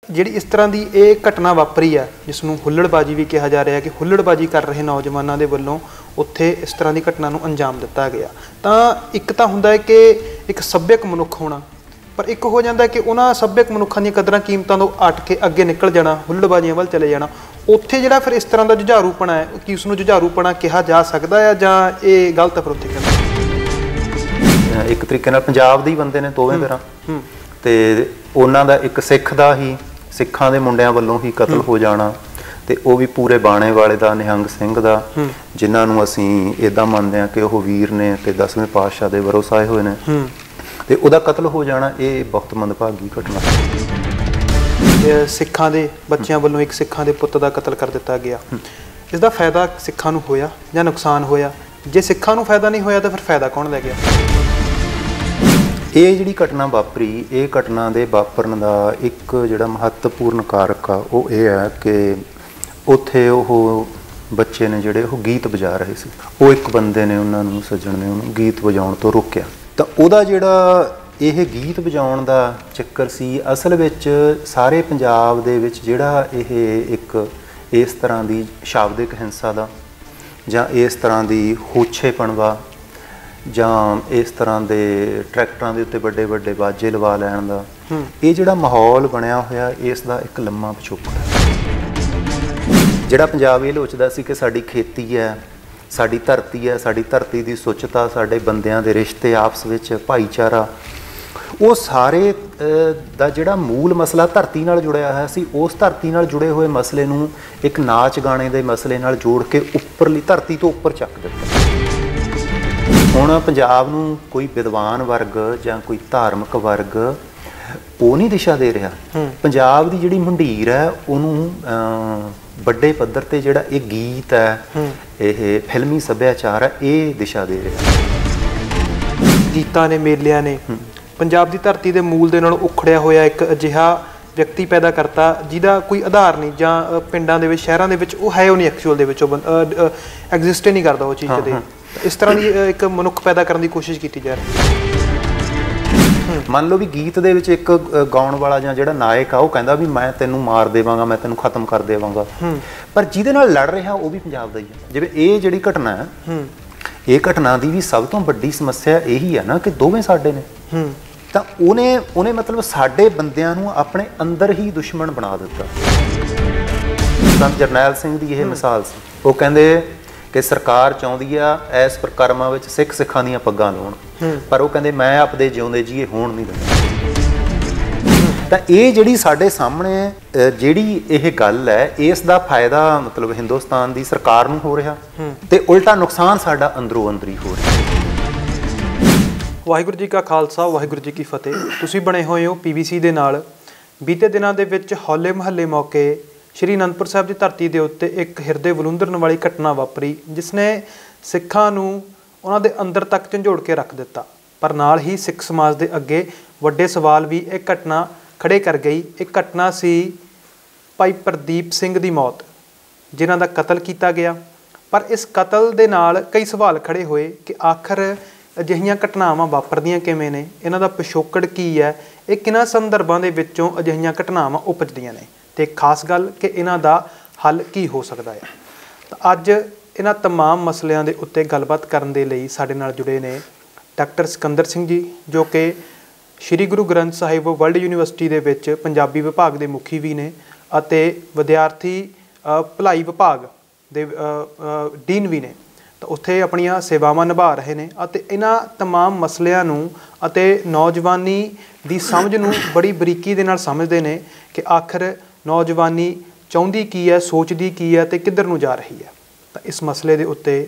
ਜਿਹੜੀ ਇਸ ਤਰ੍ਹਾਂ ਦੀ ਇਹ ਘਟਨਾ ਵਾਪਰੀ ਆ ਜਿਸ ਨੂੰ ਹੁੱਲੜਬਾਜੀ ਵੀ ਕਿਹਾ ਜਾ ਰਿਹਾ ਕਿ ਹੁੱਲੜਬਾਜੀ ਕਰ ਰਹੇ ਨੌਜਵਾਨਾਂ ਦੇ ਵੱਲੋਂ ਉੱਥੇ ਇਸ ਤਰ੍ਹਾਂ ਦੀ ਘਟਨਾ ਨੂੰ ਅੰਜਾਮ ਦਿੱਤਾ ਗਿਆ। ਤਾਂ ਇੱਕ ਤਾਂ ਹੁੰਦਾ ਹੈ ਕਿ ਇੱਕ ਸੱਭਿਅਕ ਮਨੁੱਖ ਹੋਣਾ, ਪਰ ਇੱਕ ਹੋ ਜਾਂਦਾ ਕਿ ਉਹਨਾਂ ਸੱਭਿਅਕ ਮਨੁੱਖਾਂ ਦੀਆਂ ਕਦਰਾਂ ਕੀਮਤਾਂ ਤੋਂ ਅੱਟ ਕੇ ਅੱਗੇ ਨਿਕਲ ਜਾਣਾ, ਹੁੱਲੜਬਾਜ਼ੀਆਂ ਵੱਲ ਚਲੇ ਜਾਣਾ। ਉੱਥੇ ਜਿਹੜਾ ਫਿਰ ਇਸ ਤਰ੍ਹਾਂ ਦਾ ਜੁਝਾਰੂਪਣਾ ਹੈ ਕਿ ਉਸ ਨੂੰ ਜੁਝਾਰੂਪਣਾ ਕਿਹਾ ਜਾ ਸਕਦਾ ਹੈ ਜਾਂ ਇਹ ਗਲਤ ਹੈ? ਫਿਰ ਉੱਥੇ ਕਹਿੰਦਾ ਇੱਕ ਤਰੀਕੇ ਨਾਲ ਪੰਜਾਬ ਦੇ ਹੀ ਬੰਦੇ ਨੇ ਦੋਵੇਂ ਤਰ੍ਹਾਂ, ਤੇ ਉਹਨਾਂ ਦਾ ਇੱਕ ਸਿੱਖ ਦਾ ਹੀ, ਸਿੱਖਾਂ ਦੇ ਮੁੰਡਿਆਂ ਵੱਲੋਂ ਹੀ ਕਤਲ ਹੋ ਜਾਣਾ, ਤੇ ਉਹ ਵੀ ਪੂਰੇ ਬਾਣੇ ਵਾਲੇ ਦਾ, ਨਿਹੰਗ ਸਿੰਘ ਦਾ, ਜਿਨ੍ਹਾਂ ਨੂੰ ਅਸੀਂ ਇੱਦਾਂ ਮੰਨਦੇ ਹਾਂ ਕਿ ਉਹ ਵੀਰ ਨੇ ਤੇ 10ਵੇਂ ਪਾਤਸ਼ਾਹ ਦੇ ਵਰੋਸਾਏ ਹੋਏ ਨੇ, ਤੇ ਉਹਦਾ ਕਤਲ ਹੋ ਜਾਣਾ, ਇਹ ਬਹੁਤ ਮੰਦਭਾਗੀ ਘਟਨਾ। ਸਿੱਖਾਂ ਦੇ ਬੱਚਿਆਂ ਵੱਲੋਂ ਇੱਕ ਸਿੱਖਾਂ ਦੇ ਪੁੱਤ ਦਾ ਕਤਲ ਕਰ ਦਿੱਤਾ ਗਿਆ। ਇਸ ਦਾ ਫਾਇਦਾ ਸਿੱਖਾਂ ਨੂੰ ਹੋਇਆ ਜਾਂ ਨੁਕਸਾਨ ਹੋਇਆ? ਜੇ ਸਿੱਖਾਂ ਨੂੰ ਫਾਇਦਾ ਨਹੀਂ ਹੋਇਆ ਤਾਂ ਫਿਰ ਫਾਇਦਾ ਕੌਣ ਲੈ ਗਿਆ? ਇਹ ਜਿਹੜੀ ਘਟਨਾ ਵਾਪਰੀ, ਇਹ ਘਟਨਾ ਦੇ ਵਾਪਰਨ ਦਾ ਇੱਕ ਜਿਹੜਾ ਮਹੱਤਵਪੂਰਨ ਕਾਰਕ ਆ ਉਹ ਇਹ ਹੈ ਕਿ ਉੱਥੇ ਉਹ ਬੱਚੇ ਨੇ ਜਿਹੜੇ ਉਹ ਗੀਤ ਵਜਾ ਰਹੇ ਸੀ। ਉਹ ਇੱਕ ਬੰਦੇ ਨੇ, ਉਹਨਾਂ ਨੂੰ ਸੱਜਣ ਨੇ ਉਹਨੂੰ ਗੀਤ ਵਜਾਉਣ ਤੋਂ ਰੋਕਿਆ। ਤਾਂ ਉਹਦਾ ਜਿਹੜਾ ਇਹ ਗੀਤ ਵਜਾਉਣ ਦਾ ਚੱਕਰ ਸੀ, ਅਸਲ ਵਿੱਚ ਸਾਰੇ ਪੰਜਾਬ ਦੇ ਵਿੱਚ ਜਿਹੜਾ ਇਹ ਇੱਕ ਇਸ ਤਰ੍ਹਾਂ ਦੀ ਸ਼ਾਬਦਿਕ ਹਿੰਸਾ ਦਾ ਜਾਂ ਇਸ ਤਰ੍ਹਾਂ ਦੀ ਹੋਛੇਪਣ ਦਾ ਜਾਂ ਇਸ ਤਰ੍ਹਾਂ ਦੇ ਟਰੈਕਟਰਾਂ ਦੇ ਉੱਤੇ ਵੱਡੇ ਵੱਡੇ ਬਾਜੇ ਲਵਾ ਲੈਣ ਦਾ, ਇਹ ਜਿਹੜਾ ਮਾਹੌਲ ਬਣਿਆ ਹੋਇਆ, ਇਸ ਦਾ ਇੱਕ ਲੰਮਾ ਪਿਛੋਕੜ ਹੈ। ਜਿਹੜਾ ਪੰਜਾਬ ਇਹ ਲੋਚਦਾ ਸੀ ਕਿ ਸਾਡੀ ਖੇਤੀ ਹੈ, ਸਾਡੀ ਧਰਤੀ ਹੈ, ਸਾਡੀ ਧਰਤੀ ਦੀ ਸੁੱਚਤਾ, ਸਾਡੇ ਬੰਦਿਆਂ ਦੇ ਰਿਸ਼ਤੇ ਆਪਸ ਵਿੱਚ, ਭਾਈਚਾਰਾ, ਉਹ ਸਾਰੇ ਦਾ ਜਿਹੜਾ ਮੂਲ ਮਸਲਾ ਧਰਤੀ ਨਾਲ ਜੁੜਿਆ ਹੋਇਆ ਸੀ, ਉਸ ਧਰਤੀ ਨਾਲ ਜੁੜੇ ਹੋਏ ਮਸਲੇ ਨੂੰ ਇੱਕ ਨਾਚ ਗਾਣੇ ਦੇ ਮਸਲੇ ਨਾਲ ਜੋੜ ਕੇ ਉੱਪਰਲੀ ਧਰਤੀ ਤੋਂ ਉੱਪਰ ਚੱਕ ਦਿੱਤਾ। ਹੁਣ ਪੰਜਾਬ ਨੂੰ ਕੋਈ ਵਿਦਵਾਨ ਵਰਗ ਜਾਂ ਕੋਈ ਧਾਰਮਿਕ ਵਰਗ ਉਹ ਨਹੀਂ ਦਿਸ਼ਾ ਦੇ ਰਿਹਾ। ਪੰਜਾਬ ਦੀ ਜਿਹੜੀ ਮੰਡੀਰ ਹੈ ਉਹਨੂੰ ਵੱਡੇ ਪੱਧਰ ਤੇ ਜਿਹੜਾ ਇਹ ਗੀਤ ਹੈ, ਇਹ ਫਿਲਮੀ ਸੱਭਿਆਚਾਰ ਹੈ, ਇਹ ਦਿਸ਼ਾ ਦੇ ਰਿਹਾ। ਗੀਤਾਂ ਨੇ, ਮੇਲਿਆਂ ਨੇ ਪੰਜਾਬ ਦੀ ਧਰਤੀ ਦੇ ਮੂਲ ਦੇ ਨਾਲ ਉਖੜਿਆ ਹੋਇਆ ਇੱਕ ਅਜਿਹਾ ਵਿਅਕਤੀ ਪੈਦਾ ਕਰਤਾ ਜਿਹਦਾ ਕੋਈ ਆਧਾਰ ਨਹੀਂ, ਜਾਂ ਪਿੰਡਾਂ ਦੇ ਵਿੱਚ, ਸ਼ਹਿਰਾਂ ਦੇ ਵਿੱਚ ਉਹ ਹੈ, ਉਹ ਨਹੀਂ ਐਕਚੁਅਲ ਦੇ ਵਿੱਚ, ਉਹ ਐਗਜ਼ਿਸਟ ਹੀ ਨਹੀਂ ਕਰਦਾ ਉਹ ਚੀਜ਼ ਕਦੇ। ਇਸ ਤਰ੍ਹਾਂ ਦੀ ਇੱਕ ਮਨੁੱਖ ਪੈਦਾ ਕਰਨ ਦੀ ਕੋਸ਼ਿਸ਼ ਕੀਤੀ ਜਾ ਰਹੀ ਹੈ। ਮੰਨ ਲਓ ਵੀ ਗੀਤ ਦੇ ਵਿੱਚ ਇੱਕ ਗਾਉਣ ਵਾਲਾ ਜਾਂ ਜਿਹੜਾ ਨਾਇਕ ਆ ਉਹ ਕਹਿੰਦਾ ਵੀ ਮੈਂ ਤੈਨੂੰ ਮਾਰ ਦੇਵਾਂਗਾ, ਮੈਂ ਤੈਨੂੰ ਖਤਮ ਕਰ ਦੇਵਾਂਗਾ, ਪਰ ਜਿਹਦੇ ਨਾਲ ਲੜ ਰਿਹਾ ਉਹ ਵੀ ਪੰਜਾਬ ਦਾ ਹੀ ਹੈ। ਜਿਵੇਂ ਇਹ ਜਿਹੜੀ ਘਟਨਾ ਹੈ, ਇਹ ਘਟਨਾ ਦੀ ਵੀ ਸਭ ਤੋਂ ਵੱਡੀ ਸਮੱਸਿਆ ਇਹੀ ਹੈ ਨਾ ਕਿ ਦੋਵੇਂ ਸਾਡੇ ਨੇ। ਤਾਂ ਉਹਨੇ ਮਤਲਬ ਸਾਡੇ ਬੰਦਿਆਂ ਨੂੰ ਆਪਣੇ ਅੰਦਰ ਹੀ ਦੁਸ਼ਮਣ ਬਣਾ ਦਿੱਤਾ। ਸੰਤ ਜਰਨੈਲ ਸਿੰਘ ਦੀ ਇਹ ਮਿਸਾਲ ਸੀ। ਉਹ ਕਹਿੰਦੇ ਕਿ ਸਰਕਾਰ ਚਾਹੁੰਦੀ ਆ ਇਸ ਪ੍ਰਕਰਮਾਂ ਵਿੱਚ ਸਿੱਖ ਸਿੱਖਾਂ ਦੀਆਂ ਪੱਗਾਂ ਲਾਉਣ, ਪਰ ਉਹ ਕਹਿੰਦੇ ਮੈਂ ਆਪਦੇ ਜਿਉਂਦੇ ਜੀਏ ਹੋਣ ਨਹੀਂ ਦਿੰਦਾ। ਤਾਂ ਇਹ ਜਿਹੜੀ ਸਾਡੇ ਸਾਹਮਣੇ ਜਿਹੜੀ ਇਹ ਗੱਲ ਹੈ, ਇਸ ਦਾ ਫਾਇਦਾ ਮਤਲਬ ਹਿੰਦੁਸਤਾਨ ਦੀ ਸਰਕਾਰ ਨੂੰ ਹੋ ਰਿਹਾ ਤੇ ਉਲਟਾ ਨੁਕਸਾਨ ਸਾਡਾ ਅੰਦਰੋਂ ਅੰਦਰੀ ਹੋ ਰਿਹਾ। ਵਾਹਿਗੁਰੂ ਜੀ ਕਾ ਖਾਲਸਾ, ਵਾਹਿਗੁਰੂ ਜੀ ਕੀ ਫਤਿਹ। ਤੁਸੀਂ ਬਣੇ ਹੋਏ ਹੋ PVC ਦੇ ਨਾਲ। ਬੀਤੇ ਦਿਨਾਂ ਦੇ ਵਿੱਚ ਹੌਲੇ ਮਹੱਲੇ ਮੌਕੇ ਸ਼੍ਰੀ ਅਨੰਦਪੁਰ ਸਾਹਿਬ ਦੀ ਧਰਤੀ ਦੇ ਉੱਤੇ ਇੱਕ ਹਿਰਦੇ ਵਲੂੰਧਰਨ ਵਾਲੀ ਘਟਨਾ ਵਾਪਰੀ, ਜਿਸ ਨੇ ਸਿੱਖਾਂ ਨੂੰ ਉਹਨਾਂ ਦੇ ਅੰਦਰ ਤੱਕ ਝੰਜੋੜ ਕੇ ਰੱਖ ਦਿੱਤਾ। ਪਰ ਨਾਲ ਹੀ ਸਿੱਖ ਸਮਾਜ ਦੇ ਅੱਗੇ ਵੱਡੇ ਸਵਾਲ ਵੀ ਇਹ ਘਟਨਾ ਖੜੇ ਕਰ ਗਈ। ਇਹ ਘਟਨਾ ਸੀ ਭਾਈ ਪ੍ਰਦੀਪ ਸਿੰਘ ਦੀ ਮੌਤ, ਜਿਨ੍ਹਾਂ ਦਾ ਕਤਲ ਕੀਤਾ ਗਿਆ। ਪਰ ਇਸ ਕਤਲ ਦੇ ਨਾਲ ਕਈ ਸਵਾਲ ਖੜੇ ਹੋਏ ਕਿ ਆਖਰ ਅਜਿਹੀਆਂ ਘਟਨਾਵਾਂ ਵਾਪਰਦੀਆਂ ਕਿਵੇਂ ਨੇ, ਇਹਨਾਂ ਦਾ ਪਿਛੋਕੜ ਕੀ ਹੈ, ਇਹ ਕਿਹਨਾਂ ਸੰਦਰਭਾਂ ਦੇ ਵਿੱਚੋਂ ਅਜਿਹੀਆਂ ਘਟਨਾਵਾਂ ਉਪਜਦੀਆਂ ਨੇ, ਤੇ ਖਾਸ ਗੱਲ ਕਿ ਇਹਨਾਂ ਦਾ ਹੱਲ ਕੀ ਹੋ ਸਕਦਾ ਹੈ। ਤਾਂ ਅੱਜ ਇਹਨਾਂ तमाम ਮਸਲਿਆਂ ਦੇ ਉੱਤੇ ਗੱਲਬਾਤ ਕਰਨ ਦੇ ਲਈ ਸਾਡੇ ਨਾਲ ਜੁੜੇ ਨੇ ਡਾਕਟਰ ਸਿਕੰਦਰ ਸਿੰਘ ਜੀ, ਜੋ ਕਿ ਸ਼੍ਰੀ ਗੁਰੂ ਗ੍ਰੰਥ ਸਾਹਿਬ ਵਰਲਡ ਯੂਨੀਵਰਸਿਟੀ ਦੇ ਵਿੱਚ ਪੰਜਾਬੀ ਵਿਭਾਗ ਦੇ ਮੁਖੀ ਵੀ ਨੇ ਅਤੇ ਵਿਦਿਆਰਥੀ ਭਲਾਈ ਵਿਭਾਗ ਦੇ ਡੀਨ ਵੀ ਨੇ। ਤਾਂ ਉੱਥੇ ਆਪਣੀਆਂ ਸੇਵਾਵਾਂ ਨਿਭਾ ਰਹੇ ਨੇ ਅਤੇ ਇਹਨਾਂ तमाम ਮਸਲਿਆਂ ਨੂੰ ਅਤੇ ਨੌਜਵਾਨੀ ਦੀ ਸਮਝ ਨੂੰ ਬੜੀ ਬਰੀਕੀ ਦੇ ਨਾਲ ਸਮਝਦੇ ਨੇ ਕਿ ਆਖਰ ਨੌਜਵਾਨੀ ਚਾਹੁੰਦੀ ਕੀ ਹੈ, ਸੋਚਦੀ ਕੀ ਹੈ ਤੇ ਕਿੱਧਰ ਨੂੰ ਜਾ ਰਹੀ ਹੈ। ਤਾਂ ਇਸ ਮਸਲੇ ਦੇ ਉੱਤੇ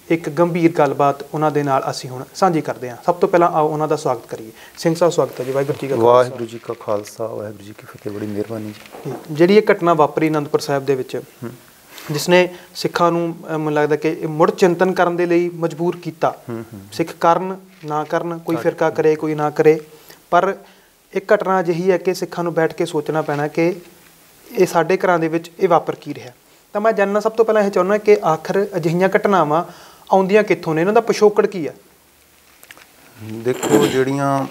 ਇੱਕ ਗੰਭੀਰ ਗੱਲਬਾਤ ਉਹਨਾਂ ਦੇ ਨਾਲ ਅਸੀਂ ਹੁਣ ਸਾਂਝੀ ਕਰਦੇ ਹਾਂ। ਸਭ ਤੋਂ ਪਹਿਲਾਂ ਆਓ ਉਹਨਾਂ ਦਾ ਸਵਾਗਤ ਕਰੀਏ। ਸਿੰਘ ਸਾਹਿਬ, ਸਵਾਗਤ ਹੈ ਜੀ। ਵਾਹਿਗੁਰੂ ਜੀ ਕਾ ਖਾਲਸਾ, ਵਾਹਿਗੁਰੂ ਜੀ ਕਾ ਖਾਲਸਾ, ਵਾਹਿਗੁਰੂ ਜੀ ਕੀ ਫਤਿਹ। ਬੜੀ ਮਿਹਰਬਾਨੀ ਜੀ। ਜਿਹੜੀ ਇਹ ਘਟਨਾ ਵਾਪਰੀ ਅਨੰਦਪੁਰ ਸਾਹਿਬ ਦੇ ਵਿੱਚ, ਜਿਸ ਨੇ ਸਿੱਖਾਂ ਨੂੰ ਮੈਨੂੰ ਲੱਗਦਾ ਕਿ ਮੁੜ ਚਿੰਤਨ ਕਰਨ ਦੇ ਲਈ ਮਜਬੂਰ ਕੀਤਾ। ਸਿੱਖ ਕਰਨ ਨਾ ਕਰਨ, ਕੋਈ ਫਿਰਕਾ ਕਰੇ ਕੋਈ ਨਾ ਕਰੇ, ਪਰ ਇੱਕ ਘਟਨਾ ਅਜਿਹੀ ਹੈ ਕਿ ਸਿੱਖਾਂ ਨੂੰ ਬੈਠ ਕੇ ਸੋਚਣਾ ਪੈਣਾ ਕਿ ਇਹ ਸਾਡੇ ਘਰਾਂ ਦੇ ਵਿੱਚ ਇਹ ਵਾਪਰ ਕੀ ਰਿਹਾ। ਤਾਂ ਮੈਂ ਜਾਣਨਾ ਸਭ ਤੋਂ ਪਹਿਲਾਂ ਇਹ ਚਾਹੁੰਦਾ ਕਿ ਆਖਰ ਅਜਿਹੀਆਂ ਘਟਨਾਵਾਂ ਆਉਂਦੀਆਂ ਕਿੱਥੋਂ ਨੇ, ਇਹਨਾਂ ਦਾ ਪਿਛੋਕੜ ਕੀ ਹੈ? ਦੇਖੋ, ਜਿਹੜੀਆਂ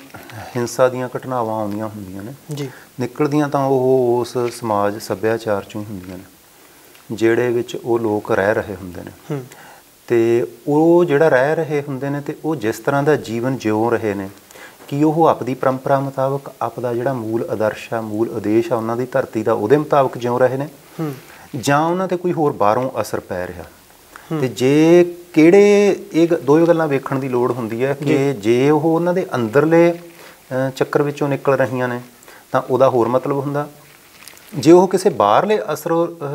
ਹਿੰਸਾ ਦੀਆਂ ਘਟਨਾਵਾਂ ਆਉਂਦੀਆਂ ਹੁੰਦੀਆਂ ਨੇ ਜੀ, ਨਿਕਲਦੀਆਂ ਤਾਂ ਉਹ ਉਸ ਸਮਾਜ ਸੱਭਿਆਚਾਰ 'ਚੋਂ ਹੀ ਹੁੰਦੀਆਂ ਨੇ ਜਿਹੜੇ ਵਿੱਚ ਉਹ ਲੋਕ ਰਹਿ ਰਹੇ ਹੁੰਦੇ ਨੇ। ਅਤੇ ਉਹ ਜਿਹੜਾ ਰਹਿ ਰਹੇ ਹੁੰਦੇ ਨੇ ਅਤੇ ਉਹ ਜਿਸ ਤਰ੍ਹਾਂ ਦਾ ਜੀਵਨ ਜਿਉ ਰਹੇ ਨੇ, ਕਿ ਉਹ ਆਪਣੀ ਪਰੰਪਰਾ ਮੁਤਾਬਕ ਆਪਦਾ ਜਿਹੜਾ ਮੂਲ ਆਦਰਸ਼ ਆ, ਮੂਲ ਉਦੇਸ਼ ਆ ਉਹਨਾਂ ਦੀ ਧਰਤੀ ਦਾ, ਉਹਦੇ ਮੁਤਾਬਕ ਜਿਉ ਰਹੇ ਨੇ, ਜਾਂ ਉਹਨਾਂ 'ਤੇ ਕੋਈ ਹੋਰ ਬਾਹਰੋਂ ਅਸਰ ਪੈ ਰਿਹਾ। ਅਤੇ ਜੇ ਕਿਹੜੇ ਇਹ ਦੋ ਗੱਲਾਂ ਵੇਖਣ ਦੀ ਲੋੜ ਹੁੰਦੀ ਹੈ ਕਿ ਜੇ ਉਹ ਉਹਨਾਂ ਦੇ ਅੰਦਰਲੇ ਚੱਕਰ ਵਿੱਚੋਂ ਨਿਕਲ ਰਹੀਆਂ ਨੇ ਤਾਂ ਉਹਦਾ ਹੋਰ ਮਤਲਬ ਹੁੰਦਾ, ਜੇ ਉਹ ਕਿਸੇ ਬਾਹਰਲੇ ਅਸਰ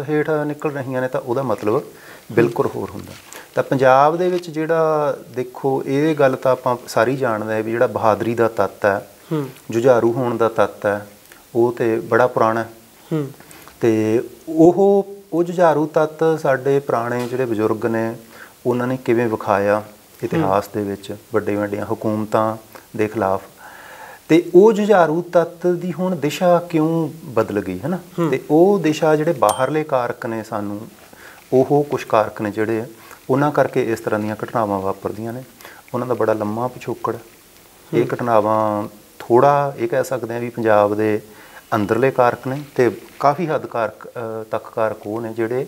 ਹੇਠ ਨਿਕਲ ਰਹੀਆਂ ਨੇ ਤਾਂ ਉਹਦਾ ਮਤਲਬ ਬਿਲਕੁਲ ਹੋਰ ਹੁੰਦਾ। ਤਾਂ ਪੰਜਾਬ ਦੇ ਵਿੱਚ ਜਿਹੜਾ ਦੇਖੋ, ਇਹ ਗੱਲ ਤਾਂ ਆਪਾਂ ਸਾਰੀ ਜਾਣਦੇ ਹਾਂ ਵੀ ਜਿਹੜਾ ਬਹਾਦਰੀ ਦਾ ਤੱਤ ਹੈ, ਜੁਝਾਰੂ ਹੋਣ ਦਾ ਤੱਤ ਹੈ, ਉਹ ਤਾਂ ਬੜਾ ਪੁਰਾਣਾ। ਅਤੇ ਉਹ ਜੁਝਾਰੂ ਤੱਤ ਸਾਡੇ ਪੁਰਾਣੇ ਜਿਹੜੇ ਬਜ਼ੁਰਗ ਨੇ ਉਹਨਾਂ ਨੇ ਕਿਵੇਂ ਵਿਖਾਇਆ ਇਤਿਹਾਸ ਦੇ ਵਿੱਚ ਵੱਡੀਆਂ ਵੱਡੀਆਂ ਹਕੂਮਤਾਂ ਦੇ ਖਿਲਾਫ, ਅਤੇ ਉਹ ਜੁਝਾਰੂ ਤੱਤ ਦੀ ਹੁਣ ਦਿਸ਼ਾ ਕਿਉਂ ਬਦਲ ਗਈ ਹੈ ਨਾ। ਅਤੇ ਉਹ ਦਿਸ਼ਾ ਜਿਹੜੇ ਬਾਹਰਲੇ ਕਾਰਕ ਨੇ, ਸਾਨੂੰ ਉਹ ਕੁਛ ਕਾਰਕ ਨੇ ਜਿਹੜੇ ਉਹਨਾਂ ਕਰਕੇ ਇਸ ਤਰ੍ਹਾਂ ਦੀਆਂ ਘਟਨਾਵਾਂ ਵਾਪਰਦੀਆਂ ਨੇ। ਉਹਨਾਂ ਦਾ ਬੜਾ ਲੰਮਾ ਪਿਛੋਕੜ। ਇਹ ਘਟਨਾਵਾਂ ਥੋੜ੍ਹਾ ਇਹ ਕਹਿ ਸਕਦੇ ਹਾਂ ਵੀ ਪੰਜਾਬ ਦੇ ਅੰਦਰਲੇ ਕਾਰਕ ਨੇ, ਅਤੇ ਕਾਫੀ ਹੱਦ ਤੱਕ ਕਾਰਕ ਉਹ ਨੇ ਜਿਹੜੇ